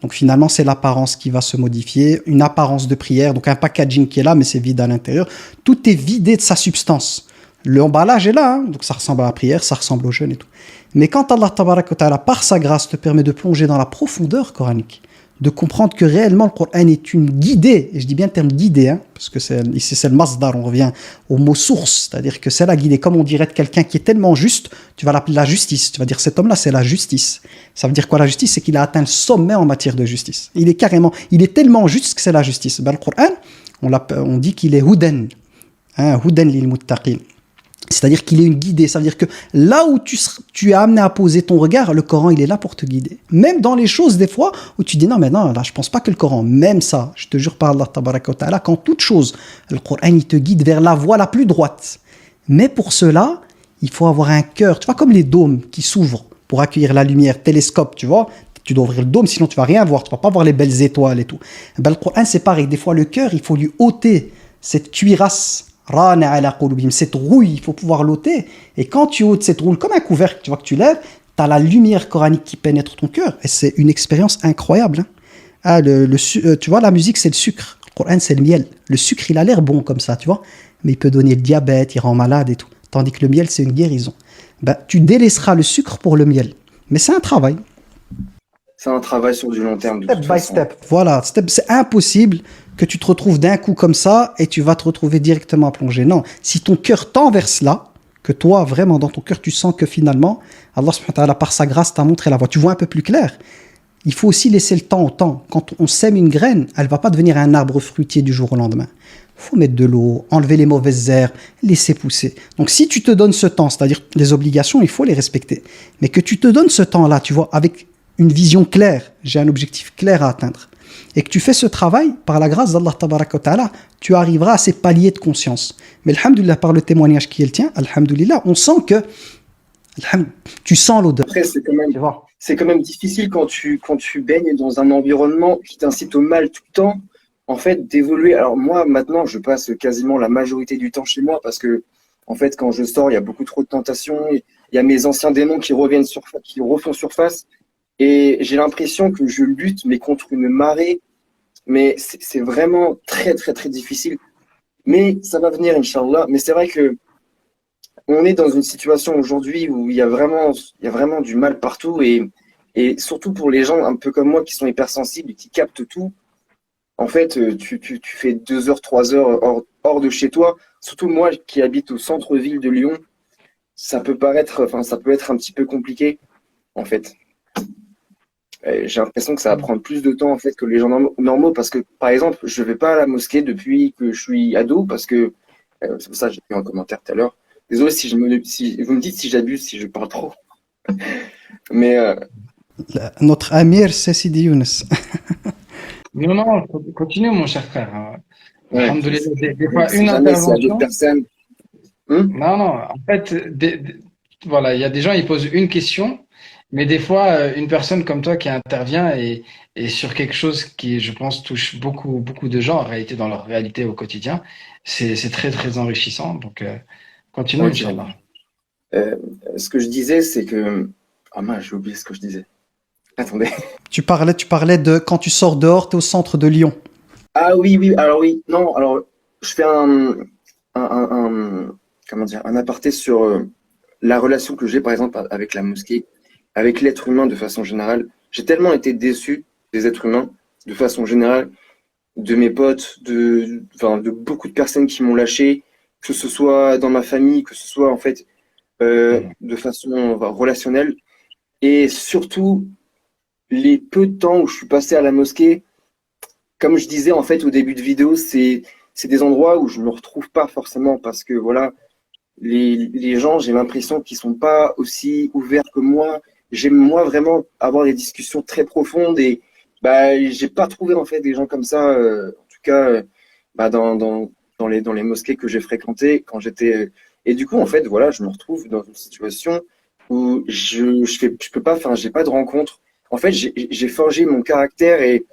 Donc finalement, c'est l'apparence qui va se modifier, une apparence de prière, donc un packaging qui est là, mais c'est vide à l'intérieur. Tout est vidé de sa substance. L'emballage est là, hein, donc ça ressemble à la prière, ça ressemble au jeûne et tout. Mais quand Allah tabaraka wa ta'ala, par sa grâce, te permet de plonger dans la profondeur coranique, de comprendre que réellement le Coran est une guidée, et je dis bien le terme guidée, hein, parce que ici c'est le masdar, on revient au mot source, c'est-à-dire que c'est la guidée, comme on dirait de quelqu'un qui est tellement juste, tu vas l'appeler la justice, tu vas dire cet homme-là c'est la justice. Ça veut dire quoi la justice? C'est qu'il a atteint le sommet en matière de justice. Il est tellement juste que c'est la justice. Ben, le Coran, on dit qu'il est hudan, hein, hudan lil muttaqin. C'est-à-dire qu'il est une guidée. Ça veut dire que là où tu es amené à poser ton regard, le Coran, il est là pour te guider. Même dans les choses, des fois, où tu dis non, mais non, là, je pense pas que le Coran, même ça, je te jure par Allah, tabaraka wa ta'ala, quand toute chose, le Coran, il te guide vers la voie la plus droite. Mais pour cela, il faut avoir un cœur. Tu vois, comme les dômes qui s'ouvrent pour accueillir la lumière, télescope, tu vois. Tu dois ouvrir le dôme, sinon tu vas rien voir. Tu vas pas voir les belles étoiles et tout. Ben, le Coran, c'est pareil. Des fois, le cœur, il faut lui ôter cette cuirasse. Cette rouille, il faut pouvoir l'ôter. Et quand tu ôtes cette rouille, comme un couvercle, tu vois que tu lèves, tu as la lumière coranique qui pénètre ton cœur. Et c'est une expérience incroyable. Hein. Ah, tu vois, la musique, c'est le sucre. Le Coran, c'est le miel. Le sucre, il a l'air bon comme ça, tu vois. Mais il peut donner le diabète, il rend malade et tout. Tandis que le miel, c'est une guérison. Ben, tu délaisseras le sucre pour le miel. Mais c'est un travail. C'est un travail sur du long terme. Step by step. Voilà, c'est impossible que tu te retrouves d'un coup comme ça et tu vas te retrouver directement à plonger. Non, si ton cœur tend vers cela, que toi, vraiment, dans ton cœur, tu sens que finalement, Allah subhanahu wa ta'ala, par sa grâce, t'a montré la voie. Tu vois un peu plus clair. il faut aussi laisser le temps au temps. Quand on sème une graine, elle ne va pas devenir un arbre fruitier du jour au lendemain. Il faut mettre de l'eau, enlever les mauvaises herbes, laisser pousser. Donc si tu te donnes ce temps, c'est-à-dire les obligations, il faut les respecter. Mais que tu te donnes ce temps-là, tu vois, avec une vision claire, j'ai un objectif clair à atteindre, et que tu fais ce travail, par la grâce d'Allah tabaraka wa ta'ala, tu arriveras à ces paliers de conscience. Mais alhamdoulilah, par le témoignage qui est le tien, alhamdoulilah, on sent que, tu sens l'odeur. Après, Tu vois. c'est quand même difficile quand tu baignes dans un environnement qui t'incite au mal tout le temps, en fait, d'évoluer. Alors moi, maintenant, je passe quasiment la majorité du temps chez moi parce que, en fait, quand je sors, il y a beaucoup trop de tentations. Il y a mes anciens démons qui reviennent qui refont surface. Et j'ai l'impression que je lutte, mais contre une marée. Mais c'est vraiment très, très, très difficile. Mais ça va venir, Inch'Allah. Mais c'est vrai que on est dans une situation aujourd'hui où il y a vraiment du mal partout. Et surtout pour les gens un peu comme moi qui sont hypersensibles et qui captent tout. En fait, tu fais 2 heures, 3 heures hors de chez toi. Surtout moi qui habite au centre-ville de Lyon, ça peut être un petit peu compliqué, en fait. J'ai l'impression que ça va prendre plus de temps en fait que les gens normaux parce que par exemple je vais pas à la mosquée depuis que je suis ado parce que c'est pour ça que j'ai fait un commentaire tout à l'heure. Désolé si vous me dites si j'abuse, si je parle trop. Mais Notre Amir, c'est Sidi Younes. Non, non, continue, mon cher frère. ouais, Alhamdoulilah, des fois, si une jamais s'il y a d'autres intervention. personnes. Hum. Non, non, en fait, voilà, il y a des gens, ils posent une question, mais des fois, une personne comme toi qui intervient et sur quelque chose qui, je pense, touche beaucoup, beaucoup de gens en réalité dans leur réalité au quotidien, c'est très, très enrichissant. Donc, continue, Ok. Inch'Allah. Euh, Ce que je disais c'est que ah mince, j'ai oublié ce que je disais. Attendez. Tu parlais de quand tu sors dehors, tu es au centre de Lyon. Ah oui, oui, alors oui, non, alors je fais comment dire, un aparté sur la relation que j'ai par exemple avec la mosquée, avec l'être humain de façon générale. J'ai tellement été déçu des êtres humains de façon générale, de mes potes, enfin, de beaucoup de personnes qui m'ont lâché, que ce soit dans ma famille, que ce soit en fait de façon relationnelle, et surtout les peu de temps où je suis passé à la mosquée. Comme je disais en fait au début de vidéo, c'est des endroits où je me retrouve pas forcément parce que voilà, les gens, j'ai l'impression qu'ils sont pas aussi ouverts que moi. J'aime moi vraiment avoir des discussions très profondes et bah j'ai pas trouvé en fait des gens comme ça en tout cas bah, dans les mosquées que j'ai fréquentées quand j'étais et du coup en fait voilà, je me retrouve dans une situation où je peux pas enfin j'ai pas de rencontre. En fait, j'ai forgé mon caractère et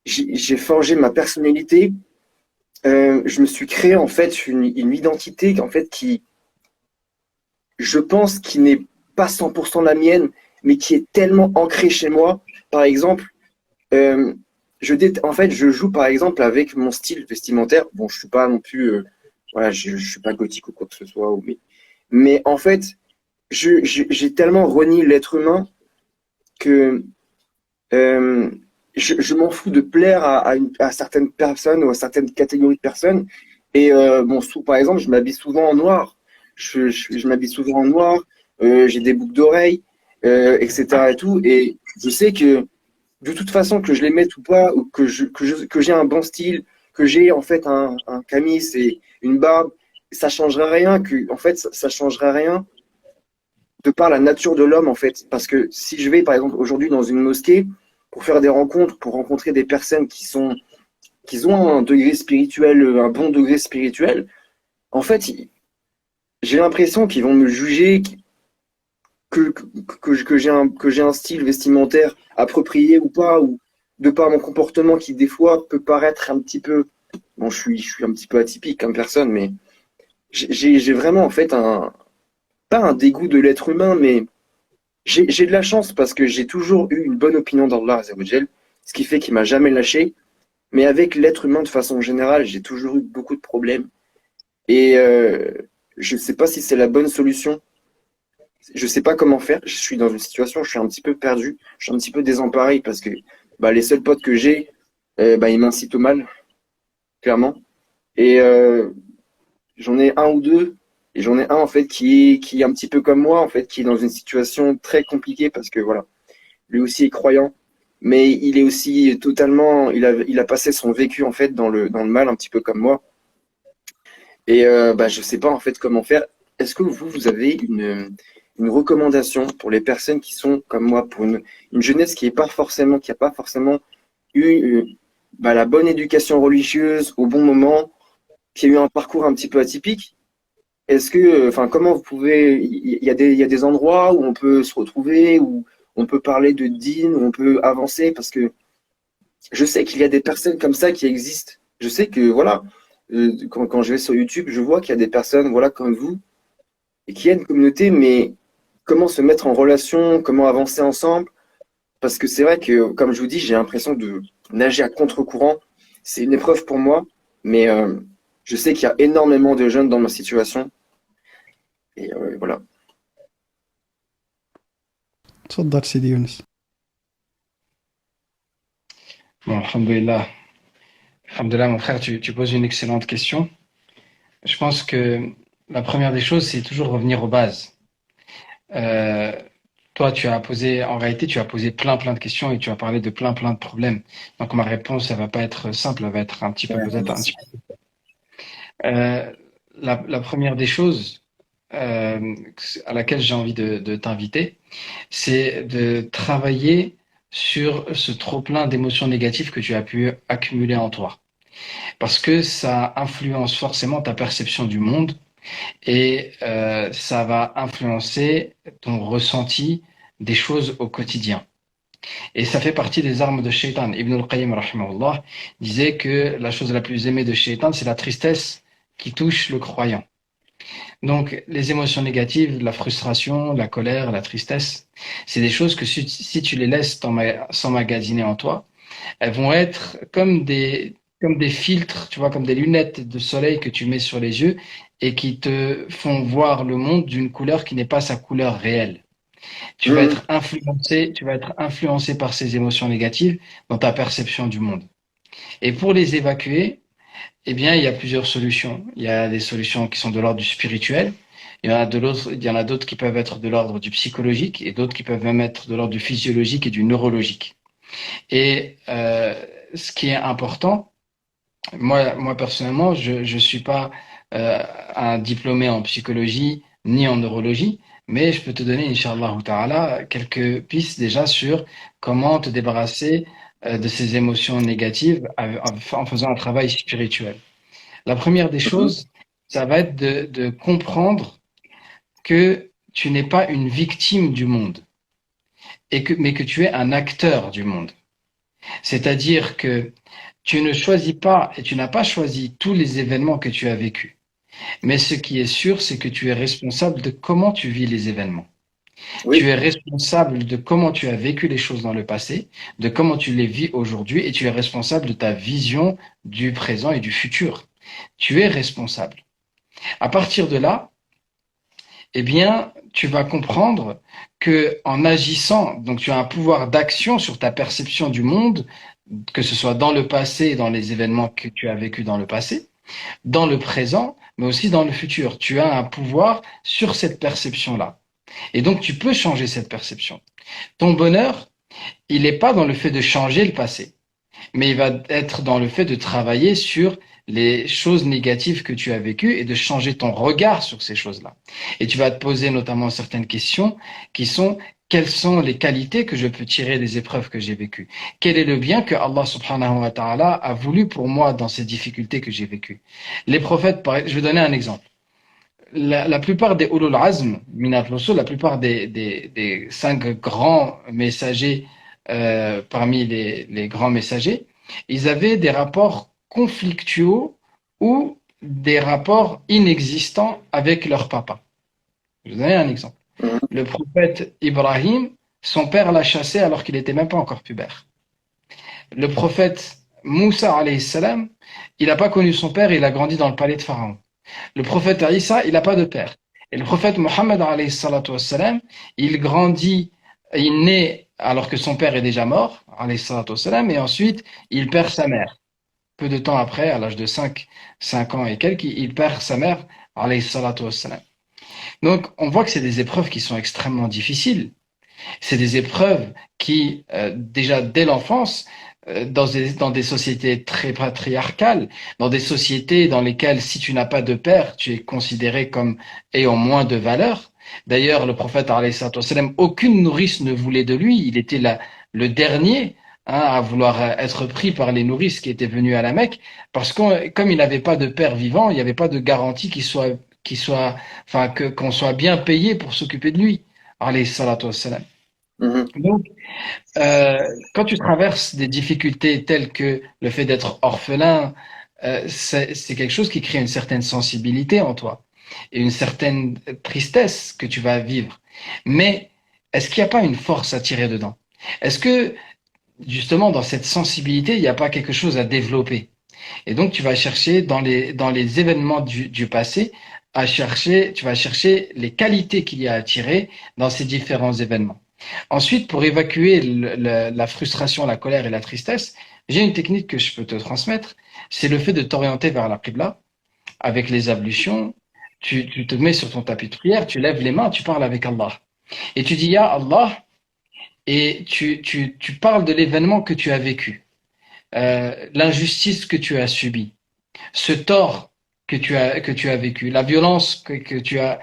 j'ai forgé ma personnalité. Je me suis créé en fait une identité en fait qui, je pense, qui n'est pas 100% la mienne, mais qui est tellement ancrée chez moi. Par exemple, euh, en fait, je joue par exemple avec mon style vestimentaire. Bon, je suis pas non plus, voilà, je suis pas gothique ou quoi que ce soit, mais en fait, j'ai tellement renié l'être humain que euh, je m'en fous de plaire à certaines personnes ou à certaines catégories de personnes. Et bon, par exemple, je m'habille souvent en noir. Je m'habille souvent en noir. J'ai des boucles d'oreilles, etc. Et tout. Et je sais que de toute façon, que je les mette ou pas, ou que j'ai un bon style, que j'ai en fait un camis et une barbe, ça changera rien. En fait, ça changera rien de par la nature de l'homme, en fait. Parce que si je vais, par exemple, aujourd'hui dans une mosquée pour faire des rencontres, pour rencontrer des personnes qui ont un degré spirituel, un bon degré spirituel, en fait, j'ai l'impression qu'ils vont me juger que j'ai un style vestimentaire approprié ou pas, ou de par mon comportement qui, des fois, peut paraître un petit peu. Bon, je suis un petit peu atypique comme personne, mais j'ai vraiment, en fait, pas un dégoût de l'être humain, mais j'ai de la chance parce que j'ai toujours eu une bonne opinion d'Allah Azzawajal, ce qui fait qu'il m'a jamais lâché. Mais avec l'être humain de façon générale, j'ai toujours eu beaucoup de problèmes. Et je ne sais pas si c'est la bonne solution. Je ne sais pas comment faire. Je suis dans une situation où je suis un petit peu perdu. Je suis un petit peu désemparé parce que bah, les seuls potes que j'ai, bah, ils m'incitent au mal, clairement. Et j'en ai un ou deux. Et j'en ai un en fait qui est un petit peu comme moi, en fait, qui est dans une situation très compliquée parce que voilà, lui aussi est croyant. mais il est aussi totalement, il a passé son vécu en fait dans le mal un petit peu comme moi. Et bah, je sais pas en fait comment faire. Est-ce que vous avez une recommandation pour les personnes qui sont comme moi, pour une jeunesse qui a pas forcément eu bah, la bonne éducation religieuse au bon moment, qui a eu un parcours un petit peu atypique? Est-ce que, enfin, comment vous pouvez, il y a des endroits où on peut se retrouver, où on peut parler de dîn, où on peut avancer, parce que je sais qu'il y a des personnes comme ça qui existent. Je sais que, voilà, quand je vais sur YouTube, je vois qu'il y a des personnes, voilà, comme vous, et qu'il y a une communauté, mais comment se mettre en relation, comment avancer ensemble? Parce que c'est vrai que, comme je vous dis, j'ai l'impression de nager à contre-courant. C'est une épreuve pour moi, mais je sais qu'il y a énormément de jeunes dans ma situation. Et voilà. تفضل سيدي يونس. Bon, alhamdoulilah. Alhamdoulilah, mon frère, tu poses une excellente question. Je pense que la première des choses, c'est toujours revenir aux bases. Euh, Toi, en réalité, tu as posé plein de questions et tu as parlé de plein de problèmes. Donc, ma réponse, elle va pas être simple, elle va être un petit peu, Ouais, peut-être un merci. petit peu. Euh, la première des choses à laquelle j'ai envie de t'inviter, c'est de travailler sur ce trop-plein d'émotions négatives que tu as pu accumuler en toi. Parce que ça influence forcément ta perception du monde et ça va influencer ton ressenti des choses au quotidien. Et ça fait partie des armes de Shaitan. Ibn al-Qayyim rahimahullah, disait que la chose la plus aimée de Shaitan, c'est la tristesse qui touche le croyant. Donc les émotions négatives, la frustration, la colère, la tristesse, c'est des choses que si tu les laisses s'emmagasiner en toi, elles vont être comme des filtres, tu vois, comme des lunettes de soleil que tu mets sur les yeux et qui te font voir le monde d'une couleur qui n'est pas sa couleur réelle. Mhm. Tu vas être influencé par ces émotions négatives dans ta perception du monde. Et pour les évacuer, eh bien, il y a plusieurs solutions. Il y a des solutions qui sont de l'ordre du spirituel. Il y en a d'autres qui peuvent être de l'ordre du psychologique et d'autres qui peuvent même être de l'ordre du physiologique et du neurologique. Et ce qui est important, moi personnellement, je suis pas un diplômé en psychologie ni en neurologie, mais je peux te donner, Inch'Allah Ta'ala, quelques pistes déjà sur comment te débarrasser de ces émotions négatives en faisant un travail spirituel. La première des Mhm. choses, ça va être de comprendre que tu n'es pas une victime du monde, mais que tu es un acteur du monde. C'est-à-dire que tu ne choisis pas et tu n'as pas choisi tous les événements que tu as vécus. Mais ce qui est sûr, c'est que tu es responsable de comment tu vis les événements. Tu Oui. es responsable de comment tu as vécu les choses dans le passé, de comment tu les vis aujourd'hui, et tu es responsable de ta vision du présent et du futur. Tu es responsable. À partir de là, eh bien, tu vas comprendre que en agissant, donc tu as un pouvoir d'action sur ta perception du monde, que ce soit dans le passé et dans les événements que tu as vécus dans le passé, dans le présent, mais aussi dans le futur. Tu as un pouvoir sur cette perception-là. Et donc, tu peux changer cette perception. Ton bonheur, il n'est pas dans le fait de changer le passé, mais il va être dans le fait de travailler sur les choses négatives que tu as vécues et de changer ton regard sur ces choses-là. Et tu vas te poser notamment certaines questions qui sont: quelles sont les qualités que je peux tirer des épreuves que j'ai vécues? Quel est le bien que Allah subhanahu wa ta'ala a voulu pour moi dans ces difficultés que j'ai vécues? Les prophètes, je vais donner un exemple. La plupart des ulul azm, minat rusul, la plupart des 5 grands messagers parmi les grands messagers, ils avaient des rapports conflictueux ou des rapports inexistants avec leur papa. Je vais vous donner un exemple. Mhm. Le prophète Ibrahim, son père l'a chassé alors qu'il n'était même pas encore pubère. Le prophète Moussa, alayhi salam, il n'a pas connu son père, il a grandi dans le palais de Pharaon. Le prophète Isa, il n'a pas de père. Et le prophète Mohammed, alayhi salatu wassalam, il grandit, il naît alors que son père est déjà mort, alayhi salatu wassalam, et ensuite il perd sa mère. Peu de temps après, à l'âge de 5 ans et quelques, il perd sa mère, alayhi salatu wassalam. Donc, on voit que c'est des épreuves qui sont extrêmement difficiles. C'est des épreuves qui, déjà dès l'enfance, dans des sociétés très patriarcales, dans des sociétés dans lesquelles si tu n'as pas de père, tu es considéré comme ayant moins de valeur. D'ailleurs, le prophète, alayhi salatu wassalam, aucune nourrice ne voulait de lui. Il était le dernier à vouloir être pris par les nourrices qui étaient venues à la Mecque, parce que comme il n'avait pas de père vivant, il n'y avait pas de garantie enfin, qu'on soit bien payé pour s'occuper de lui. Alayhi salatu wassalam. Mhm. Donc, quand tu traverses des difficultés telles que le fait d'être orphelin, c'est quelque chose qui crée une certaine sensibilité en toi et une certaine tristesse que tu vas vivre. Mais est-ce qu'il n'y a pas une force à tirer dedans? Est-ce que justement dans cette sensibilité, il n'y a pas quelque chose à développer? Et donc tu vas chercher dans les événements du passé, tu vas chercher les qualités qu'il y a à tirer dans ces différents événements. Ensuite, pour évacuer la frustration, la colère et la tristesse, j'ai une technique que je peux te transmettre. C'est le fait de t'orienter vers la Qibla avec les ablutions. Tu te mets sur ton tapis de prière, tu lèves les mains, tu parles avec Allah. Et tu dis Ya Allah, et tu parles de l'événement que tu as vécu, l'injustice que tu as subie, ce tort que tu as vécu, la violence qui a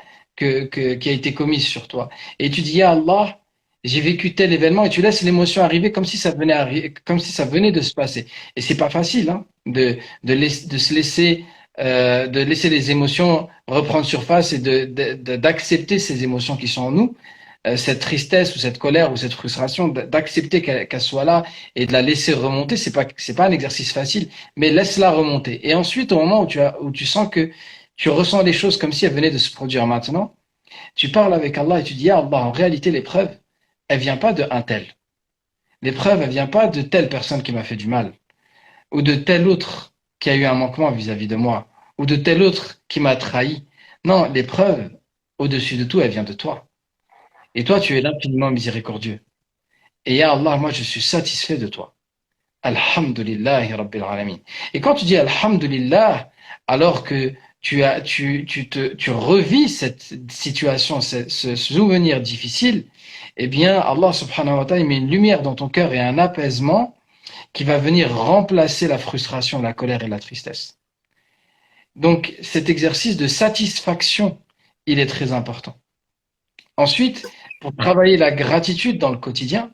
été commise sur toi. Et tu dis, Ya Allah, j'ai vécu tel événement, et tu laisses l'émotion arriver comme si ça venait comme si ça venait de se passer. Et c'est pas facile, hein, de se laisser, de laisser les émotions reprendre surface et d'accepter ces émotions qui sont en nous, cette tristesse ou cette colère ou cette frustration, d'accepter qu'elle soit là et de la laisser remonter. C'est pas un exercice facile, mais laisse-la remonter. Et ensuite, au moment où tu sens que tu ressens les choses comme si elles venaient de se produire maintenant, tu parles avec Allah et tu dis, ah Allah, en réalité, l'épreuve, elle vient pas de un tel. L'épreuve, elle vient pas de telle personne qui m'a fait du mal, ou de tel autre qui a eu un manquement vis-à-vis de moi, ou de tel autre qui m'a trahi. Non, l'épreuve, au-dessus de tout, elle vient de toi. Et toi, tu es l'infiniment miséricordieux. Et ya Allah, moi, je suis satisfait de toi. Alhamdulillahi Rabbil Alamin. Et quand tu dis Alhamdulillah, alors que tu revis cette situation, ce souvenir difficile, eh bien, Allah subhanahu wa ta'ala met une lumière dans ton cœur et un apaisement qui va venir remplacer la frustration, la colère et la tristesse. Donc, cet exercice de satisfaction, il est très important. Ensuite, pour travailler la gratitude dans le quotidien,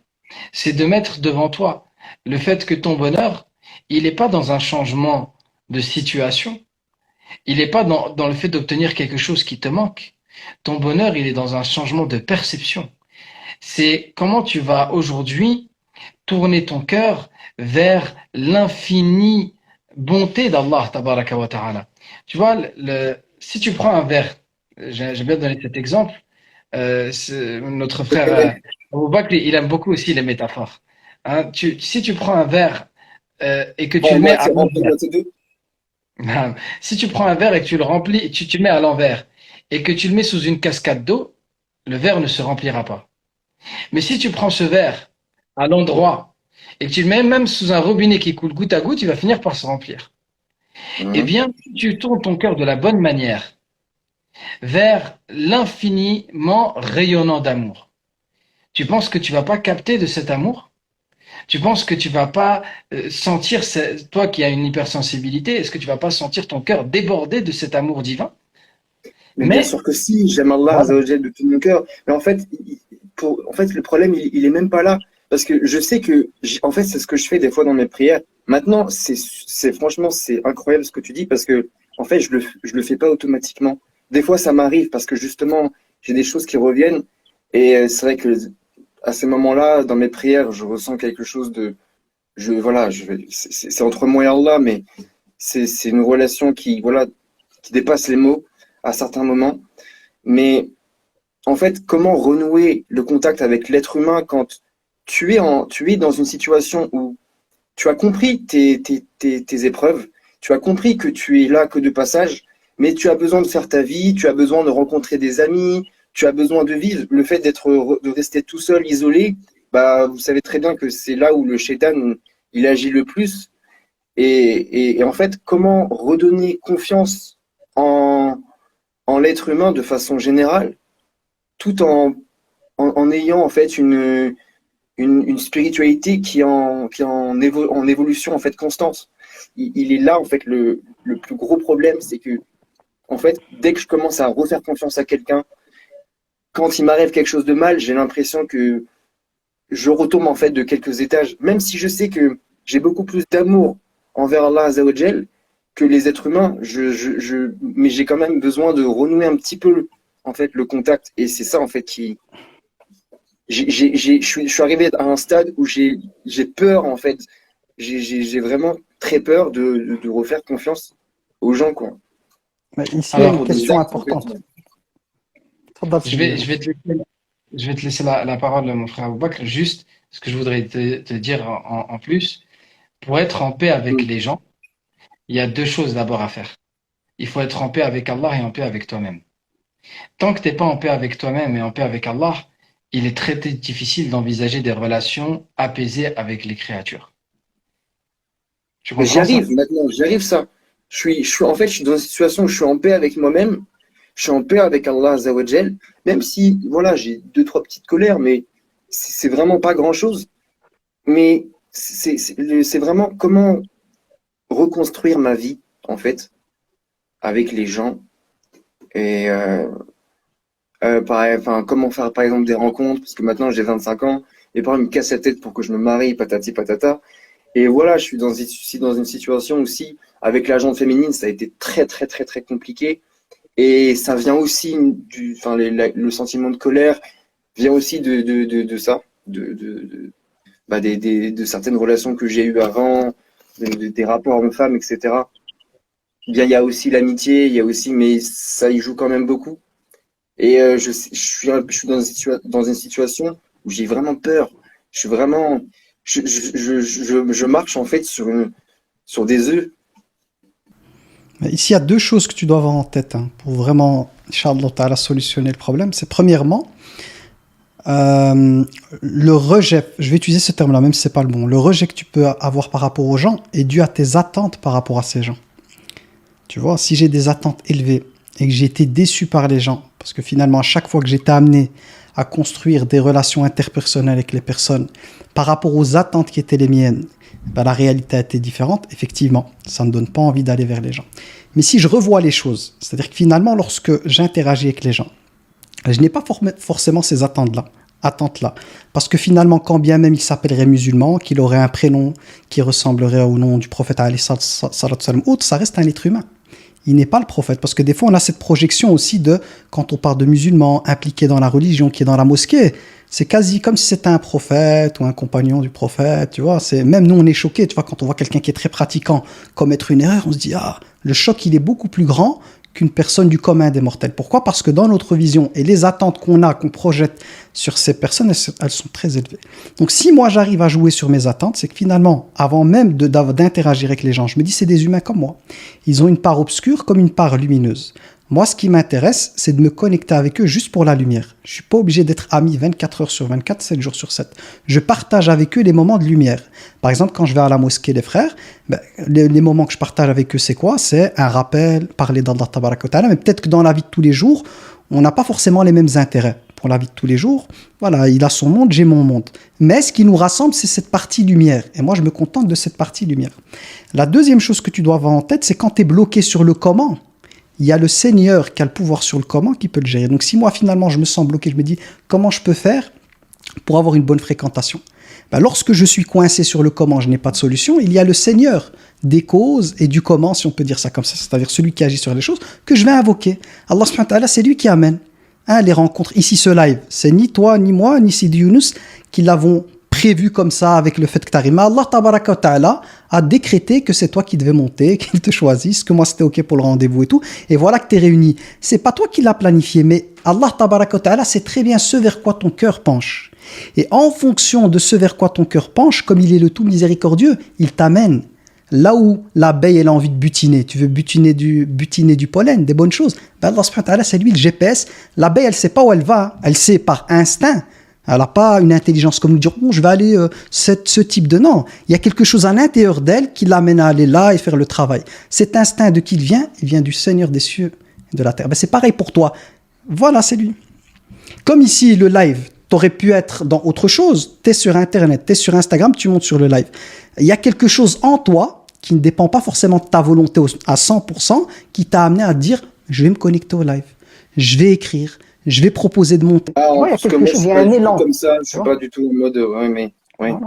c'est de mettre devant toi le fait que ton bonheur, il n'est pas dans un changement de situation, il n'est pas dans le fait d'obtenir quelque chose qui te manque. Ton bonheur, il est dans un changement de perception. C'est comment tu vas aujourd'hui tourner ton cœur vers l'infinie bonté d'Allah, tabaraka wa ta'ala. Tu vois, si tu prends un verre, j'ai bien donné cet exemple, notre frère Abou Bakr, il aime beaucoup aussi les métaphores. Hein, si tu prends un verre et que tu Bon, le mets moi, à c'est rempli l'envers, de deux. si tu prends un verre et que tu le remplis, tu le mets à l'envers et que tu le mets sous une cascade d'eau, le verre ne se remplira pas. Mais si tu prends ce verre à l'endroit et que tu le mets même sous un robinet qui coule goutte à goutte, il va finir par se remplir. Eh bien, si tu tournes ton cœur de la bonne manière vers l'infiniment rayonnant d'amour, tu penses que tu vas pas capter de cet amour? Tu penses que tu vas pas sentir, toi qui as une hypersensibilité, est-ce que tu vas pas sentir ton cœur déborder de cet amour divin? Mais bien Mais sûr que si, j'aime Allah voilà, Azza wa Jal de tout mon cœur. Mais en fait, en fait, le problème, il est même pas là. Parce que je sais que, en fait, c'est ce que je fais des fois dans mes prières. Maintenant, franchement, c'est incroyable ce que tu dis parce que, en fait, je le fais pas automatiquement. Des fois, ça m'arrive parce que justement, j'ai des choses qui reviennent. Et c'est vrai que à ces moments-là, dans mes prières, je ressens quelque chose de, voilà, c'est entre moi et Allah, mais c'est une relation qui, voilà, qui dépasse les mots à certains moments. Mais en fait, comment renouer le contact avec l'être humain quand tu es dans une situation où tu as compris tes épreuves, tu as compris que tu es là que de passage, mais tu as besoin de faire ta vie, tu as besoin de rencontrer des amis, tu as besoin de vivre. Le fait de rester tout seul, isolé, bah, vous savez très bien que c'est là où le shaitan, il agit le plus. Et en fait, comment redonner confiance en l'être humain de façon générale, tout en en ayant en fait une spiritualité qui est en évolution en fait constante. Il est là en fait le plus gros problème, c'est que en fait, dès que je commence à refaire confiance à quelqu'un, quand il m'arrive quelque chose de mal, j'ai l'impression que je retombe en fait de quelques étages, même si je sais que j'ai beaucoup plus d'amour envers Allah Azzawajal que les êtres humains, mais j'ai quand même besoin de renouer un petit peu en fait le contact. Et c'est ça en fait qui, je suis arrivé à un stade où j'ai peur en fait, j'ai vraiment très peur de refaire confiance aux gens quoi. Mais ici, il y a Alors, une Pour des question actes en fait. importante. Tfaddal, je vais, Sidi. je vais te laisser, je vais te laisser la parole, mon frère Aboubakr. Juste ce que je voudrais te dire en plus. Pour être en paix avec Mm. les gens, il y a deux choses d'abord à faire. Il faut être en paix avec Allah et en paix avec toi-même. Tant que tu n'es pas en paix avec toi-même et en paix avec Allah, il est très difficile d'envisager des relations apaisées avec les créatures. Tu Mais j'y comprends ça? arrive maintenant, j'y arrive ça. En fait, je suis dans une situation où je suis en paix avec moi-même, je suis en paix avec Allah Azzawajal, même si, voilà, j'ai deux, trois petites colères, mais c'est vraiment pas grand-chose. Mais c'est vraiment comment reconstruire ma vie, en fait, avec les gens. Et pareil, enfin, comment faire, par exemple, des rencontres, parce que maintenant j'ai 25 ans, mes parents me cassent la tête pour que je me marie, patati patata. Et voilà, je suis dans une situation aussi, avec la gente féminine, ça a été très, très, très, très compliqué. Et ça vient aussi enfin, le sentiment de colère vient aussi de ça, de certaines relations que j'ai eues avant, des rapports hommes-femmes, etc. Bien, il y a aussi l'amitié, il y a aussi, mais ça y joue quand même beaucoup. Et je suis dans une situation où j'ai vraiment peur. Je suis vraiment, je marche en fait sur des œufs. Mais ici, il y a deux choses que tu dois avoir en tête hein, pour vraiment, Inch'Allah Ta'ala, solutionner le problème. C'est premièrement, le rejet, je vais utiliser ce terme-là, même si c'est pas le bon, le rejet que tu peux avoir par rapport aux gens est dû à tes attentes par rapport à ces gens. Tu vois, si j'ai des attentes élevées et que j'ai été déçu par les gens, parce que finalement, à chaque fois que j'étais amené à construire des relations interpersonnelles avec les personnes par rapport aux attentes qui étaient les miennes, ben, la réalité a été différente. Effectivement, ça ne donne pas envie d'aller vers les gens. Mais si je revois les choses, c'est-à-dire que finalement, lorsque j'interagis avec les gens, je n'ai pas forcément ces attentes-là. Parce que finalement, quand bien même il s'appellerait musulman, qu'il aurait un prénom qui ressemblerait au nom du prophète, ça reste un être humain. Il n'est pas le prophète. Parce que des fois, on a cette projection aussi de, quand on parle de musulmans impliqués dans la religion, qui est dans la mosquée, c'est quasi comme si c'était un prophète ou un compagnon du prophète, tu vois. Même nous, on est choqués, tu vois, quand on voit quelqu'un qui est très pratiquant commettre une erreur, on se dit, ah, le choc, il est beaucoup plus grand qu'une personne du commun des mortels. Pourquoi? Parce que dans notre vision et les attentes qu'on projette sur ces personnes, elles sont très élevées. Donc si moi j'arrive à jouer sur mes attentes, c'est que finalement, avant même d'interagir avec les gens, je me dis c'est des humains comme moi. Ils ont une part obscure comme une part lumineuse. Moi, ce qui m'intéresse, c'est de me connecter avec eux juste pour la lumière. Je ne suis pas obligé d'être ami 24 heures sur 24, 7 jours sur 7. Je partage avec eux les moments de lumière. Par exemple, quand je vais à la mosquée, les frères, les moments que je partage avec eux, c'est quoi? C'est un rappel, parler d'Allah Tabaraka wa Ta'ala, mais peut-être que dans la vie de tous les jours, on n'a pas forcément les mêmes intérêts. Pour la vie de tous les jours, voilà, il a son monde, j'ai mon monde. Mais ce qui nous rassemble, c'est cette partie lumière. Et moi, je me contente de cette partie lumière. La deuxième chose que tu dois avoir en tête, c'est quand tu es bloqué sur le comment, il y a le Seigneur qui a le pouvoir sur le comment qui peut le gérer. Donc si moi finalement je me sens bloqué, je me dis comment je peux faire pour avoir une bonne fréquentation. Lorsque je suis coincé sur le comment, je n'ai pas de solution, il y a le Seigneur des causes et du comment, si on peut dire ça comme ça, c'est-à-dire celui qui agit sur les choses, que je vais invoquer. Allah subhanahu wa ta'ala, c'est lui qui amène les rencontres. Ici, ce live, c'est ni toi, ni moi, ni Sidi Younous qui l'avons prévu comme ça avec le fait que tu arrives. Mais Allah tabaraka wa ta'ala a décrété que c'est toi qui devais monter, qu'il te choisisse, que moi c'était ok pour le rendez-vous et tout. Et voilà que tu es réuni. C'est pas toi qui l'as planifié, mais Allah tabaraka wa ta'ala sait très bien ce vers quoi ton cœur penche. Et en fonction de ce vers quoi ton cœur penche, comme il est le tout miséricordieux, il t'amène là où l'abeille elle a envie de butiner. Tu veux butiner du pollen, des bonnes choses. Allah subhanahu wa ta'ala, c'est lui le GPS. L'abeille, elle sait pas où elle va. Elle sait par instinct. Elle n'a pas une intelligence comme nous dire je vais aller ce type de non. Il y a quelque chose à l'intérieur d'elle qui l'amène à aller là et faire le travail. Cet instinct de qui il vient du Seigneur des cieux et de la terre. C'est pareil pour toi. Voilà, c'est lui. Comme ici, le live, T'aurais pu être dans autre chose. T'es sur Internet, t'es sur Instagram, tu montes sur le live. Il y a quelque chose en toi qui ne dépend pas forcément de ta volonté à 100%, qui t'a amené à te dire, je vais me connecter au live, je vais écrire, je vais proposer de monter. Ah, Ouais, il y a parce que quelque moi, je chose, il suis y a pas un du tout élan. comme ça. Je Tu suis vois. pas du tout en mode, ouais, mais, ouais. Voilà.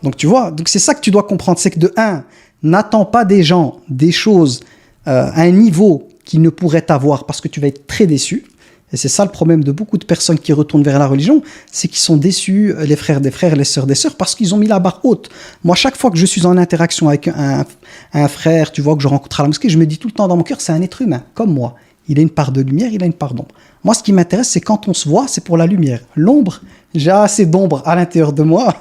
Donc tu vois, donc c'est ça que tu dois comprendre, c'est que de un, n'attends pas des gens des choses à un niveau qu'ils ne pourraient avoir parce que tu vas être très déçu. Et c'est ça le problème de beaucoup de personnes qui retournent vers la religion, c'est qu'ils sont déçus, les frères des frères, les sœurs des sœurs, parce qu'ils ont mis la barre haute. Moi, chaque fois que je suis en interaction avec un frère, tu vois, que je rencontre à la mosquée, je me dis tout le temps dans mon cœur, c'est un être humain, comme moi. Il a une part de lumière, il a une part d'ombre. Moi, ce qui m'intéresse, c'est quand on se voit, c'est pour la lumière. L'ombre, j'ai assez d'ombre à l'intérieur de moi.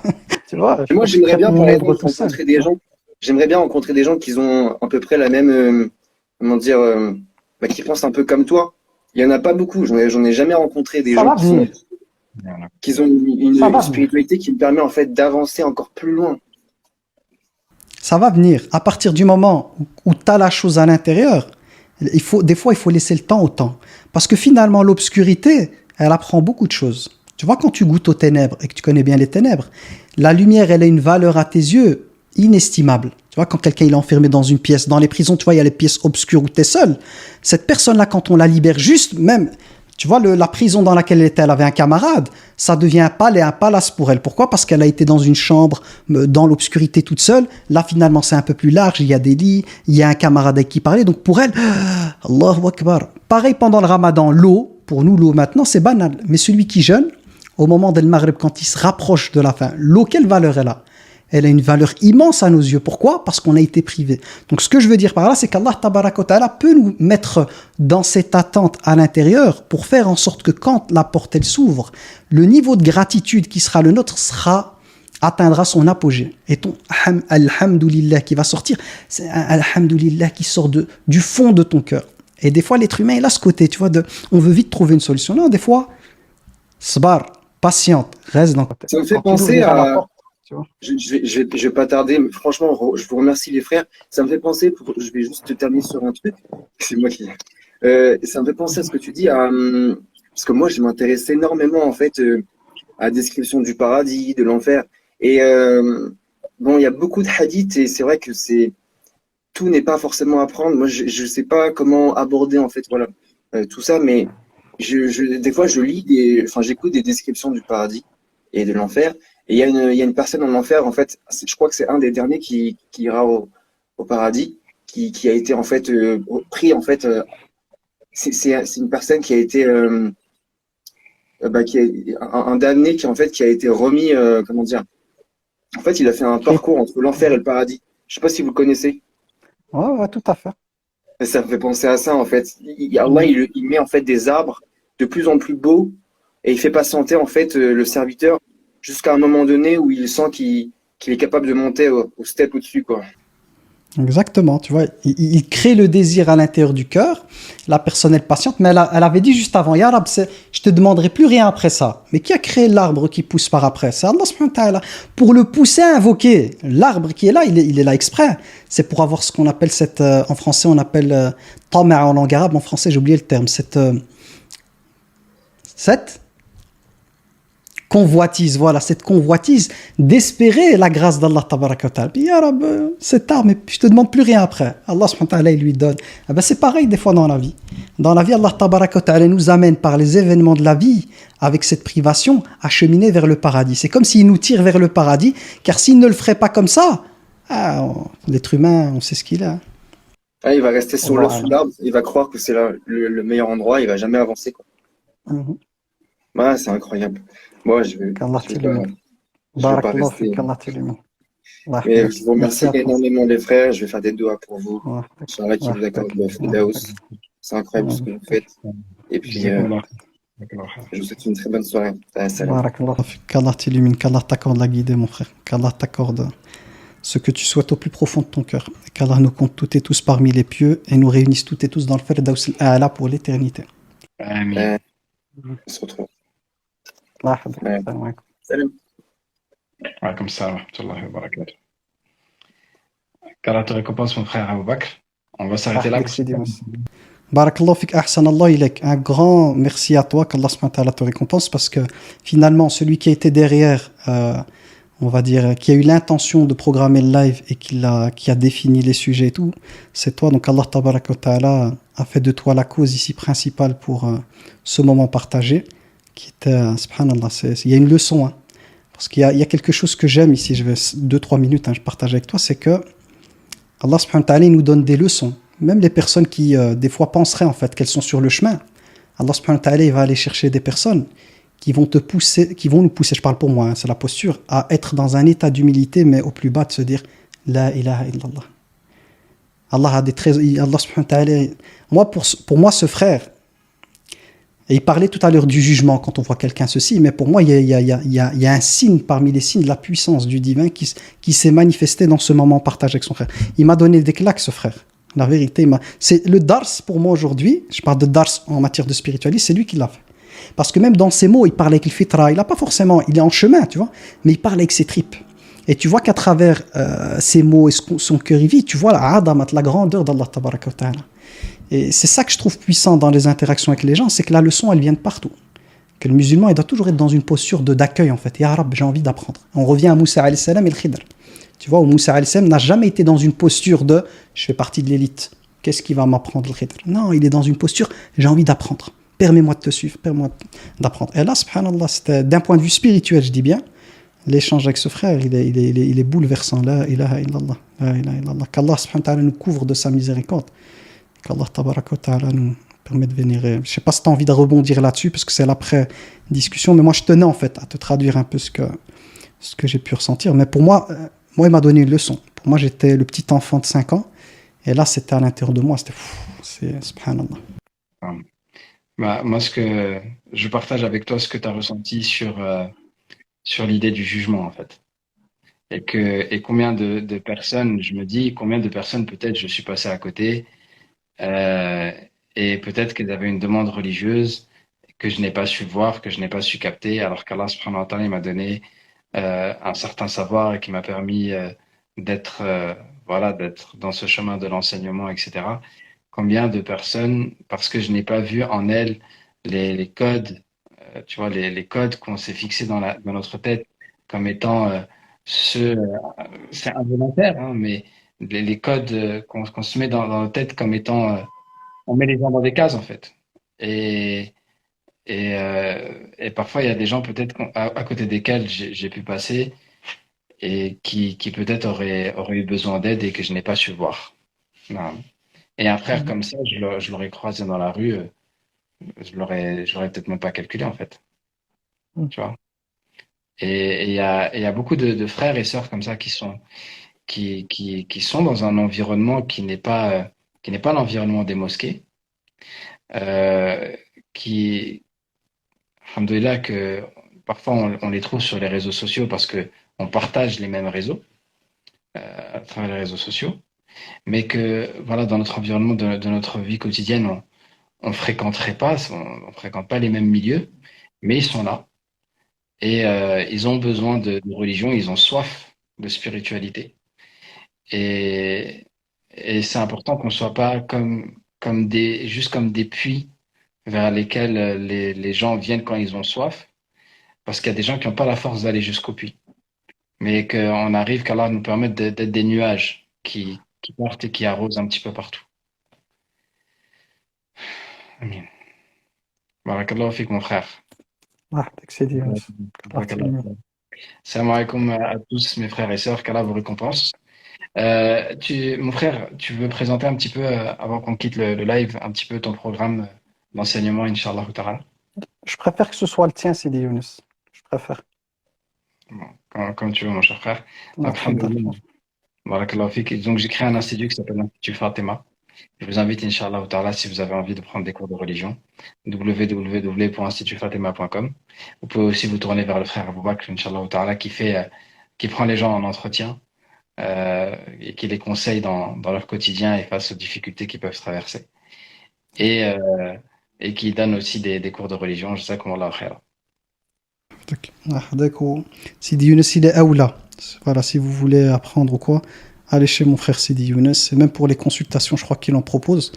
Tu vois, Et moi, je j'aimerais traite bien, mon par ombre exemple, tout seul. rencontrer des gens. J'aimerais bien rencontrer des gens qui ont à peu près la même, comment dire, bah, qui pensent un peu comme toi. Il y en a pas beaucoup. J'en ai jamais rencontré des Ça gens va venir, qui ont ça va une venir. spiritualité qui me permet en fait d'avancer encore plus loin. Ça va venir. À partir du moment où tu as la chose à l'intérieur, des fois, il faut laisser le temps au temps. Parce que finalement, l'obscurité, elle apprend beaucoup de choses. Tu vois, quand tu goûtes aux ténèbres et que tu connais bien les ténèbres, la lumière, elle a une valeur à tes yeux inestimable. Tu vois, quand quelqu'un il est enfermé dans une pièce, dans les prisons, tu vois, il y a les pièces obscures où tu es seul. Cette personne-là, quand on la libère juste, même, tu vois, la prison dans laquelle elle était, elle avait un camarade, ça devient un palais, un palace pour elle. Pourquoi? Parce qu'elle a été dans une chambre, dans l'obscurité toute seule. Là, finalement, c'est un peu plus large, il y a des lits, il y a un camarade avec qui parler. Donc pour elle, Allahu Akbar. Pareil pendant le ramadan, l'eau, pour nous, l'eau maintenant, c'est banal. Mais celui qui jeûne, au moment del Maghreb, quand il se rapproche de la fin, l'eau, quelle valeur elle a? Elle a une valeur immense à nos yeux. Pourquoi? Parce qu'on a été privé. Donc ce que je veux dire par là, c'est qu'Allah Tabaraka wa Ta'ala peut nous mettre dans cette attente à l'intérieur pour faire en sorte que quand la porte elle s'ouvre, le niveau de gratitude qui sera le nôtre atteindra son apogée. Et ton Alhamdulillah qui va sortir, c'est un Alhamdulillah qui sort du fond de ton cœur. Et des fois, l'être humain, il a ce côté, tu vois, on veut vite trouver une solution. Non, des fois, sbar, patiente, reste dans ton Ça me fait Quand il penser ouvrira la à, porte, tu vois. je vais pas tarder, mais franchement, je vous remercie les frères. Ça me fait penser, je vais juste terminer sur un truc. C'est moi qui. Ça me fait penser à ce que tu dis, parce que moi, je m'intéresse énormément en fait à la description du paradis, de l'enfer. Et bon, il y a beaucoup de hadiths et c'est vrai que tout n'est pas forcément à prendre. Moi, je sais pas comment aborder en fait, voilà, tout ça, mais des fois, enfin, j'écoute des descriptions du paradis et de l'enfer. Et il y a une personne en enfer, en fait, je crois que c'est un des derniers qui ira au paradis, qui a été en fait pris, en fait, c'est une personne qui a été, bah, un damné qui en fait qui a été remis, comment dire, en fait, il a fait un parcours entre l'enfer et le paradis. Je sais pas si vous le connaissez. Ouais, ouais, tout à fait. Et ça me fait penser à ça, en fait. Allah, il met en fait des arbres de plus en plus beaux et il fait patienter en fait le serviteur jusqu'à un moment donné où il sent qu'il est capable de monter au step au-dessus, quoi. Exactement, tu vois, il crée le désir à l'intérieur du cœur, la personne est patiente, mais elle avait dit juste avant, Ya Rab, je te demanderai plus rien après ça. Mais qui a créé l'arbre qui pousse par après? C'est Allah subhanahu wa ta'ala. Pour le pousser à invoquer, l'arbre qui est là, il est là exprès. C'est pour avoir ce qu'on appelle en français, on appelle tama' en langue arabe, en français j'ai oublié le terme, cette convoitise, voilà, cette convoitise d'espérer la grâce d'Allah tabaraka wa ta'ala. Puis, ya Rab, cet arme, je te demande plus rien après. Allah subhanahu wa ta'ala, il lui donne. Eh ben, c'est pareil des fois dans la vie. Dans la vie, Allah tabaraka wa ta'ala nous amène par les événements de la vie, avec cette privation, à cheminer vers le paradis. C'est comme s'il nous tire vers le paradis, car s'il ne le ferait pas comme ça, l'être humain, on sait ce qu'il a. Ah, il va rester sous Voilà. l'arbre, il va croire que c'est le meilleur endroit, il va jamais avancer, quoi. Mhm. Ouais, c'est incroyable. Moi, Qu'Allah je vais pas, t'illumine. je vais pas Barakallahu rester. fik, qu'Allah t'illumine. Allah Mais yakhlik. je vous Merci remercie à toi. énormément, les frères. Je vais faire des doigts pour vous. Allah yakhlik. Inch'Allah qui Allah vous accorde yakhlik. le Allah yakhlik. Firdaus. C'est incroyable ce que vous faites. Et puis, je vous souhaite une très bonne soirée. Salam. Barakallahu fik. Qu'Allah t'illumine, qu'Allah t'accorde la guidée, mon frère. Qu'Allah t'accorde ce que tu souhaites au plus profond de ton cœur. Et qu'Allah nous compte toutes et tous parmi les pieux et nous réunisse toutes et tous dans le Firdaus al-A'la pour l'éternité. Amin. On se retrouve. Allah yakhlik. Ouais. Salam alaikum. Salut. Ouais, comme ça, wa rahmatullahi wa barakatuh. Qu'Allah te récompense, mon frère Abou Bakr. On va s'arrêter là Yakhlik pour ce Sidi soir. Moussa. Barakallahu fik, ahsanallah ilayk. Un grand merci à toi, qu'Allah subhanahu wa ta'ala te récompense, parce que finalement, celui qui a été derrière, on va dire, qui a eu l'intention de programmer le live et qui a défini les sujets et tout, c'est toi. Donc Allah tabaraka wa ta'ala a fait de toi la cause ici principale pour ce moment partagé, qui était, subhanallah, il y a une leçon, hein. Parce qu'il y a quelque chose que j'aime ici, je vais 2-3 minutes, hein, je partage avec toi, c'est que Allah subhanahu wa ta'ala il nous donne des leçons. Même les personnes qui, des fois, penseraient en fait qu'elles sont sur le chemin, Allah subhanahu wa ta'ala il va aller chercher des personnes qui vont nous pousser, je parle pour moi, hein, c'est la posture, à être dans un état d'humilité, mais au plus bas de se dire La ilaha illallah. Allah a des trésors, Allah subhanahu wa ta'ala. Moi, pour moi, ce frère, et il parlait tout à l'heure du jugement quand on voit quelqu'un ceci, mais pour moi, il y a un signe parmi les signes de la puissance du divin qui s'est manifesté dans ce moment partagé avec son frère. Il m'a donné des claques, ce frère. La vérité, c'est le dars pour moi aujourd'hui. Je parle de dars en matière de spiritualisme, c'est lui qui l'a fait. Parce que même dans ses mots, il parle avec le fitra. Il a pas forcément, il est en chemin, tu vois, mais il parle avec ses tripes. Et tu vois qu'à travers ses mots et son cœur il vit, tu vois la grandeur d'Allah tabaraka wa ta'ala. Et c'est ça que je trouve puissant dans les interactions avec les gens, c'est que la leçon, elle vient de partout. Que le musulman, il doit toujours être dans une posture d'accueil, en fait. Ya Rab, j'ai envie d'apprendre. On revient à Moussa alayhi salam et le Khidr. Tu vois, où Moussa alayhi salam n'a jamais été dans une posture de « je fais partie de l'élite, qu'est-ce qui va m'apprendre le Khidr ?» Non, il est dans une posture « j'ai envie d'apprendre, permets-moi de te suivre, permets-moi d'apprendre. » Et là, subhanallah, c'était, d'un point de vue spirituel, je dis bien, l'échange avec ce frère, il est bouleversant. La ilaha illallah, la ilaha illallah. Qu'Allah subhanahu wa ta'ala nous couvre de sa miséricorde. Qu'Allah tabaraka wa ta'ala nous permet de vénérer. Je ne sais pas si tu as envie de rebondir là-dessus, parce que c'est l'après-discussion, mais moi, je tenais en fait à te traduire un peu ce que j'ai pu ressentir. Mais pour moi, il m'a donné une leçon. Pour moi, j'étais le petit enfant de 5 ans, et là, c'était à l'intérieur de moi. C'est subhanallah. Moi, je partage avec toi ce que tu as ressenti sur l'idée du jugement, en fait. Et combien de personnes, je me dis, combien de personnes peut-être je suis passé à côté, et peut-être qu'elles avaient une demande religieuse que je n'ai pas su voir, que je n'ai pas su capter, alors qu'Allah subhanahu wa ta'ala il m'a donné un certain savoir et qui m'a permis d'être dans ce chemin de l'enseignement, etc. Combien de personnes, parce que je n'ai pas vu en elles les codes, tu vois, les codes qu'on s'est fixés dans notre tête comme étant c'est involontaire, hein, mais les codes qu'on se met dans notre tête comme étant, on met les gens dans des cases en fait. Et parfois il y a des gens peut-être à côté desquels j'ai pu passer et qui peut-être auraient eu besoin d'aide et que je n'ai pas su voir. Non. Et un frère comme ça, je l'aurais croisé dans la rue, je l'aurais peut-être même pas calculé en fait. Tu vois. Et il y a beaucoup de frères et sœurs comme ça qui sont dans un environnement qui n'est pas l'environnement des mosquées, qui, alhamdoulilah, que parfois on les trouve sur les réseaux sociaux parce que on partage les mêmes réseaux à travers les réseaux sociaux, mais que voilà, dans notre environnement de notre vie quotidienne, on fréquenterait pas, on fréquente pas les mêmes milieux, mais ils sont là et ils ont besoin de religion, ils ont soif de spiritualité. Et c'est important qu'on soit pas juste comme des puits vers lesquels les gens viennent quand ils ont soif, parce qu'il y a des gens qui n'ont pas la force d'aller jusqu'au puits, mais qu'on arrive qu'Allah nous permette d'être des nuages qui partent et qui arrosent un petit peu partout. Amin. Barakallahu fik, mon frère. Barakallahu. Salam alaikum à tous mes frères et sœurs, qu'Allah vous récompense. Mon frère, tu veux présenter un petit peu, avant qu'on quitte le live, un petit peu ton programme d'enseignement, Inch'Allah ta'ala? Je préfère que ce soit le tien, Sidi Younes. Je préfère. Bon, comme tu veux, mon cher frère. Donc, barakallahu fik. Donc, j'ai créé un institut qui s'appelle l'Institut Fatima. Je vous invite, Inch'Allah ta'ala, si vous avez envie de prendre des cours de religion, www.institutfatima.com. Vous pouvez aussi vous tourner vers le frère Abou Bakr, Inch'Allah ta'ala, qui prend les gens en entretien, et qui les conseille dans leur quotidien et face aux difficultés qu'ils peuvent traverser. Et qui donne aussi des cours de religion. Jazakumullahu khairan. Sidi Younes, il est aoula. Voilà, si vous voulez apprendre ou quoi, allez chez mon frère Sidi Younes. Et même pour les consultations, je crois qu'il en propose.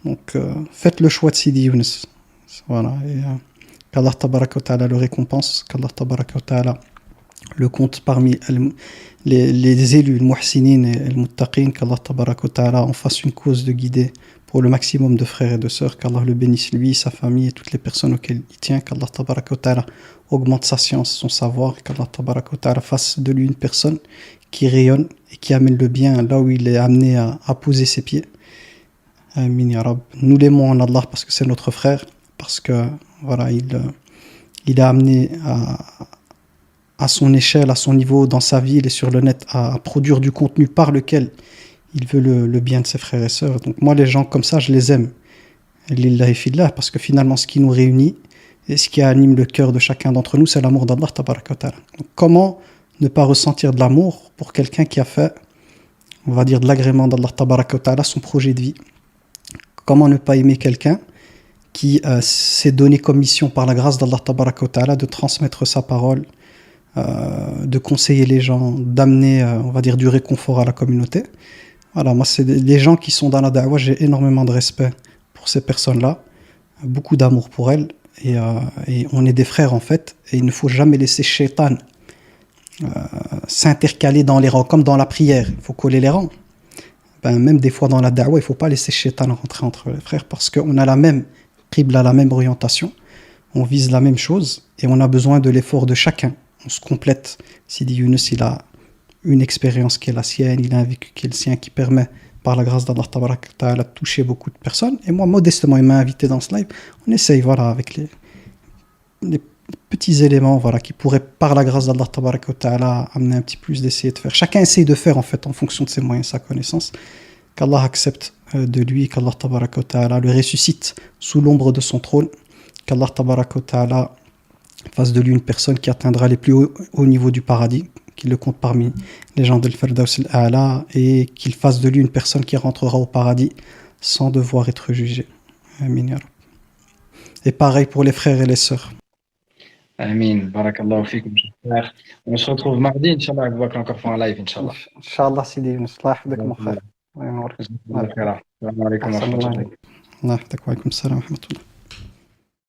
Donc, faites le choix de Sidi Younes. Voilà. Et qu'Allah Tabaraka wa Ta'ala le récompense, qu'Allah Tabaraka wa Ta'ala le compte parmi les élus, le muhsinin et le muttaqin, qu'Allah Tabaraka wa Ta'ala en fasse une cause de guider pour le maximum de frères et de sœurs, qu'Allah le bénisse lui, sa famille et toutes les personnes auxquelles il tient, qu'Allah Tabaraka wa Ta'ala augmente sa science, son savoir, et qu'Allah Tabaraka wa Ta'ala fasse de lui une personne qui rayonne et qui amène le bien là où il est amené à poser ses pieds. Amin ya Rab. Nous l'aimons en Allah parce que c'est notre frère, parce que voilà, il est amené à son échelle, à son niveau dans sa vie, il est sur le net à produire du contenu par lequel il veut le bien de ses frères et sœurs. Donc moi, les gens comme ça, je les aime. Lillahi fillah, parce que finalement, ce qui nous réunit et ce qui anime le cœur de chacun d'entre nous, c'est l'amour d'Allah Tabaraka wa Ta'ala. Donc comment ne pas ressentir de l'amour pour quelqu'un qui a fait, on va dire, de l'agrément d'Allah Tabaraka wa Ta'ala son projet de vie? Comment ne pas aimer quelqu'un qui s'est donné comme mission par la grâce d'Allah Tabaraka wa Ta'ala de transmettre sa parole, de conseiller les gens, d'amener, on va dire, du réconfort à la communauté. Voilà, moi, c'est les gens qui sont dans la da'wah, j'ai énormément de respect pour ces personnes-là, beaucoup d'amour pour elles, et on est des frères, en fait, et il ne faut jamais laisser Shaitan s'intercaler dans les rangs, comme dans la prière, il faut coller les rangs. Ben, même des fois dans la da'wah, il ne faut pas laisser Shaitan rentrer entre les frères, parce qu'on a la même qibla, la même orientation, on vise la même chose, et on a besoin de l'effort de chacun. On se complète. Sidi Younes, il a une expérience qui est la sienne, il a un vécu qui est le sien, qui permet, par la grâce d'Allah Tabaraka wa Ta'ala, de toucher beaucoup de personnes. Et moi, modestement, il m'a invité dans ce live. On essaye, voilà, avec les petits éléments, voilà, qui pourraient, par la grâce d'Allah Tabaraka wa Ta'ala, amener un petit plus, d'essayer de faire. Chacun essaye de faire, en fait, en fonction de ses moyens, sa connaissance. Qu'Allah accepte de lui, qu'Allah Tabaraka wa Ta'ala le ressuscite sous l'ombre de son trône, qu'Allah Tabaraka wa Ta'ala fasse de lui une personne qui atteindra les plus hauts niveaux du paradis, qu'il le compte parmi les gens de l'Firdaus al-A'la, et qu'il fasse de lui une personne qui rentrera au paradis sans devoir être jugé. Amin ya Rab. Et pareil pour les frères et les sœurs. Amin. Barakallahu fikum, j'espère. On se retrouve mardi, Inch'Allah, avec Bakr encore pour un live, Inch'Allah. Inch'Allah, Sidi Younes. Allah yahfidek, mon frère. Assalamu alaikum wa rahmatullahi. Allah yahfidek wa alaykum assalam wa rahmatullah.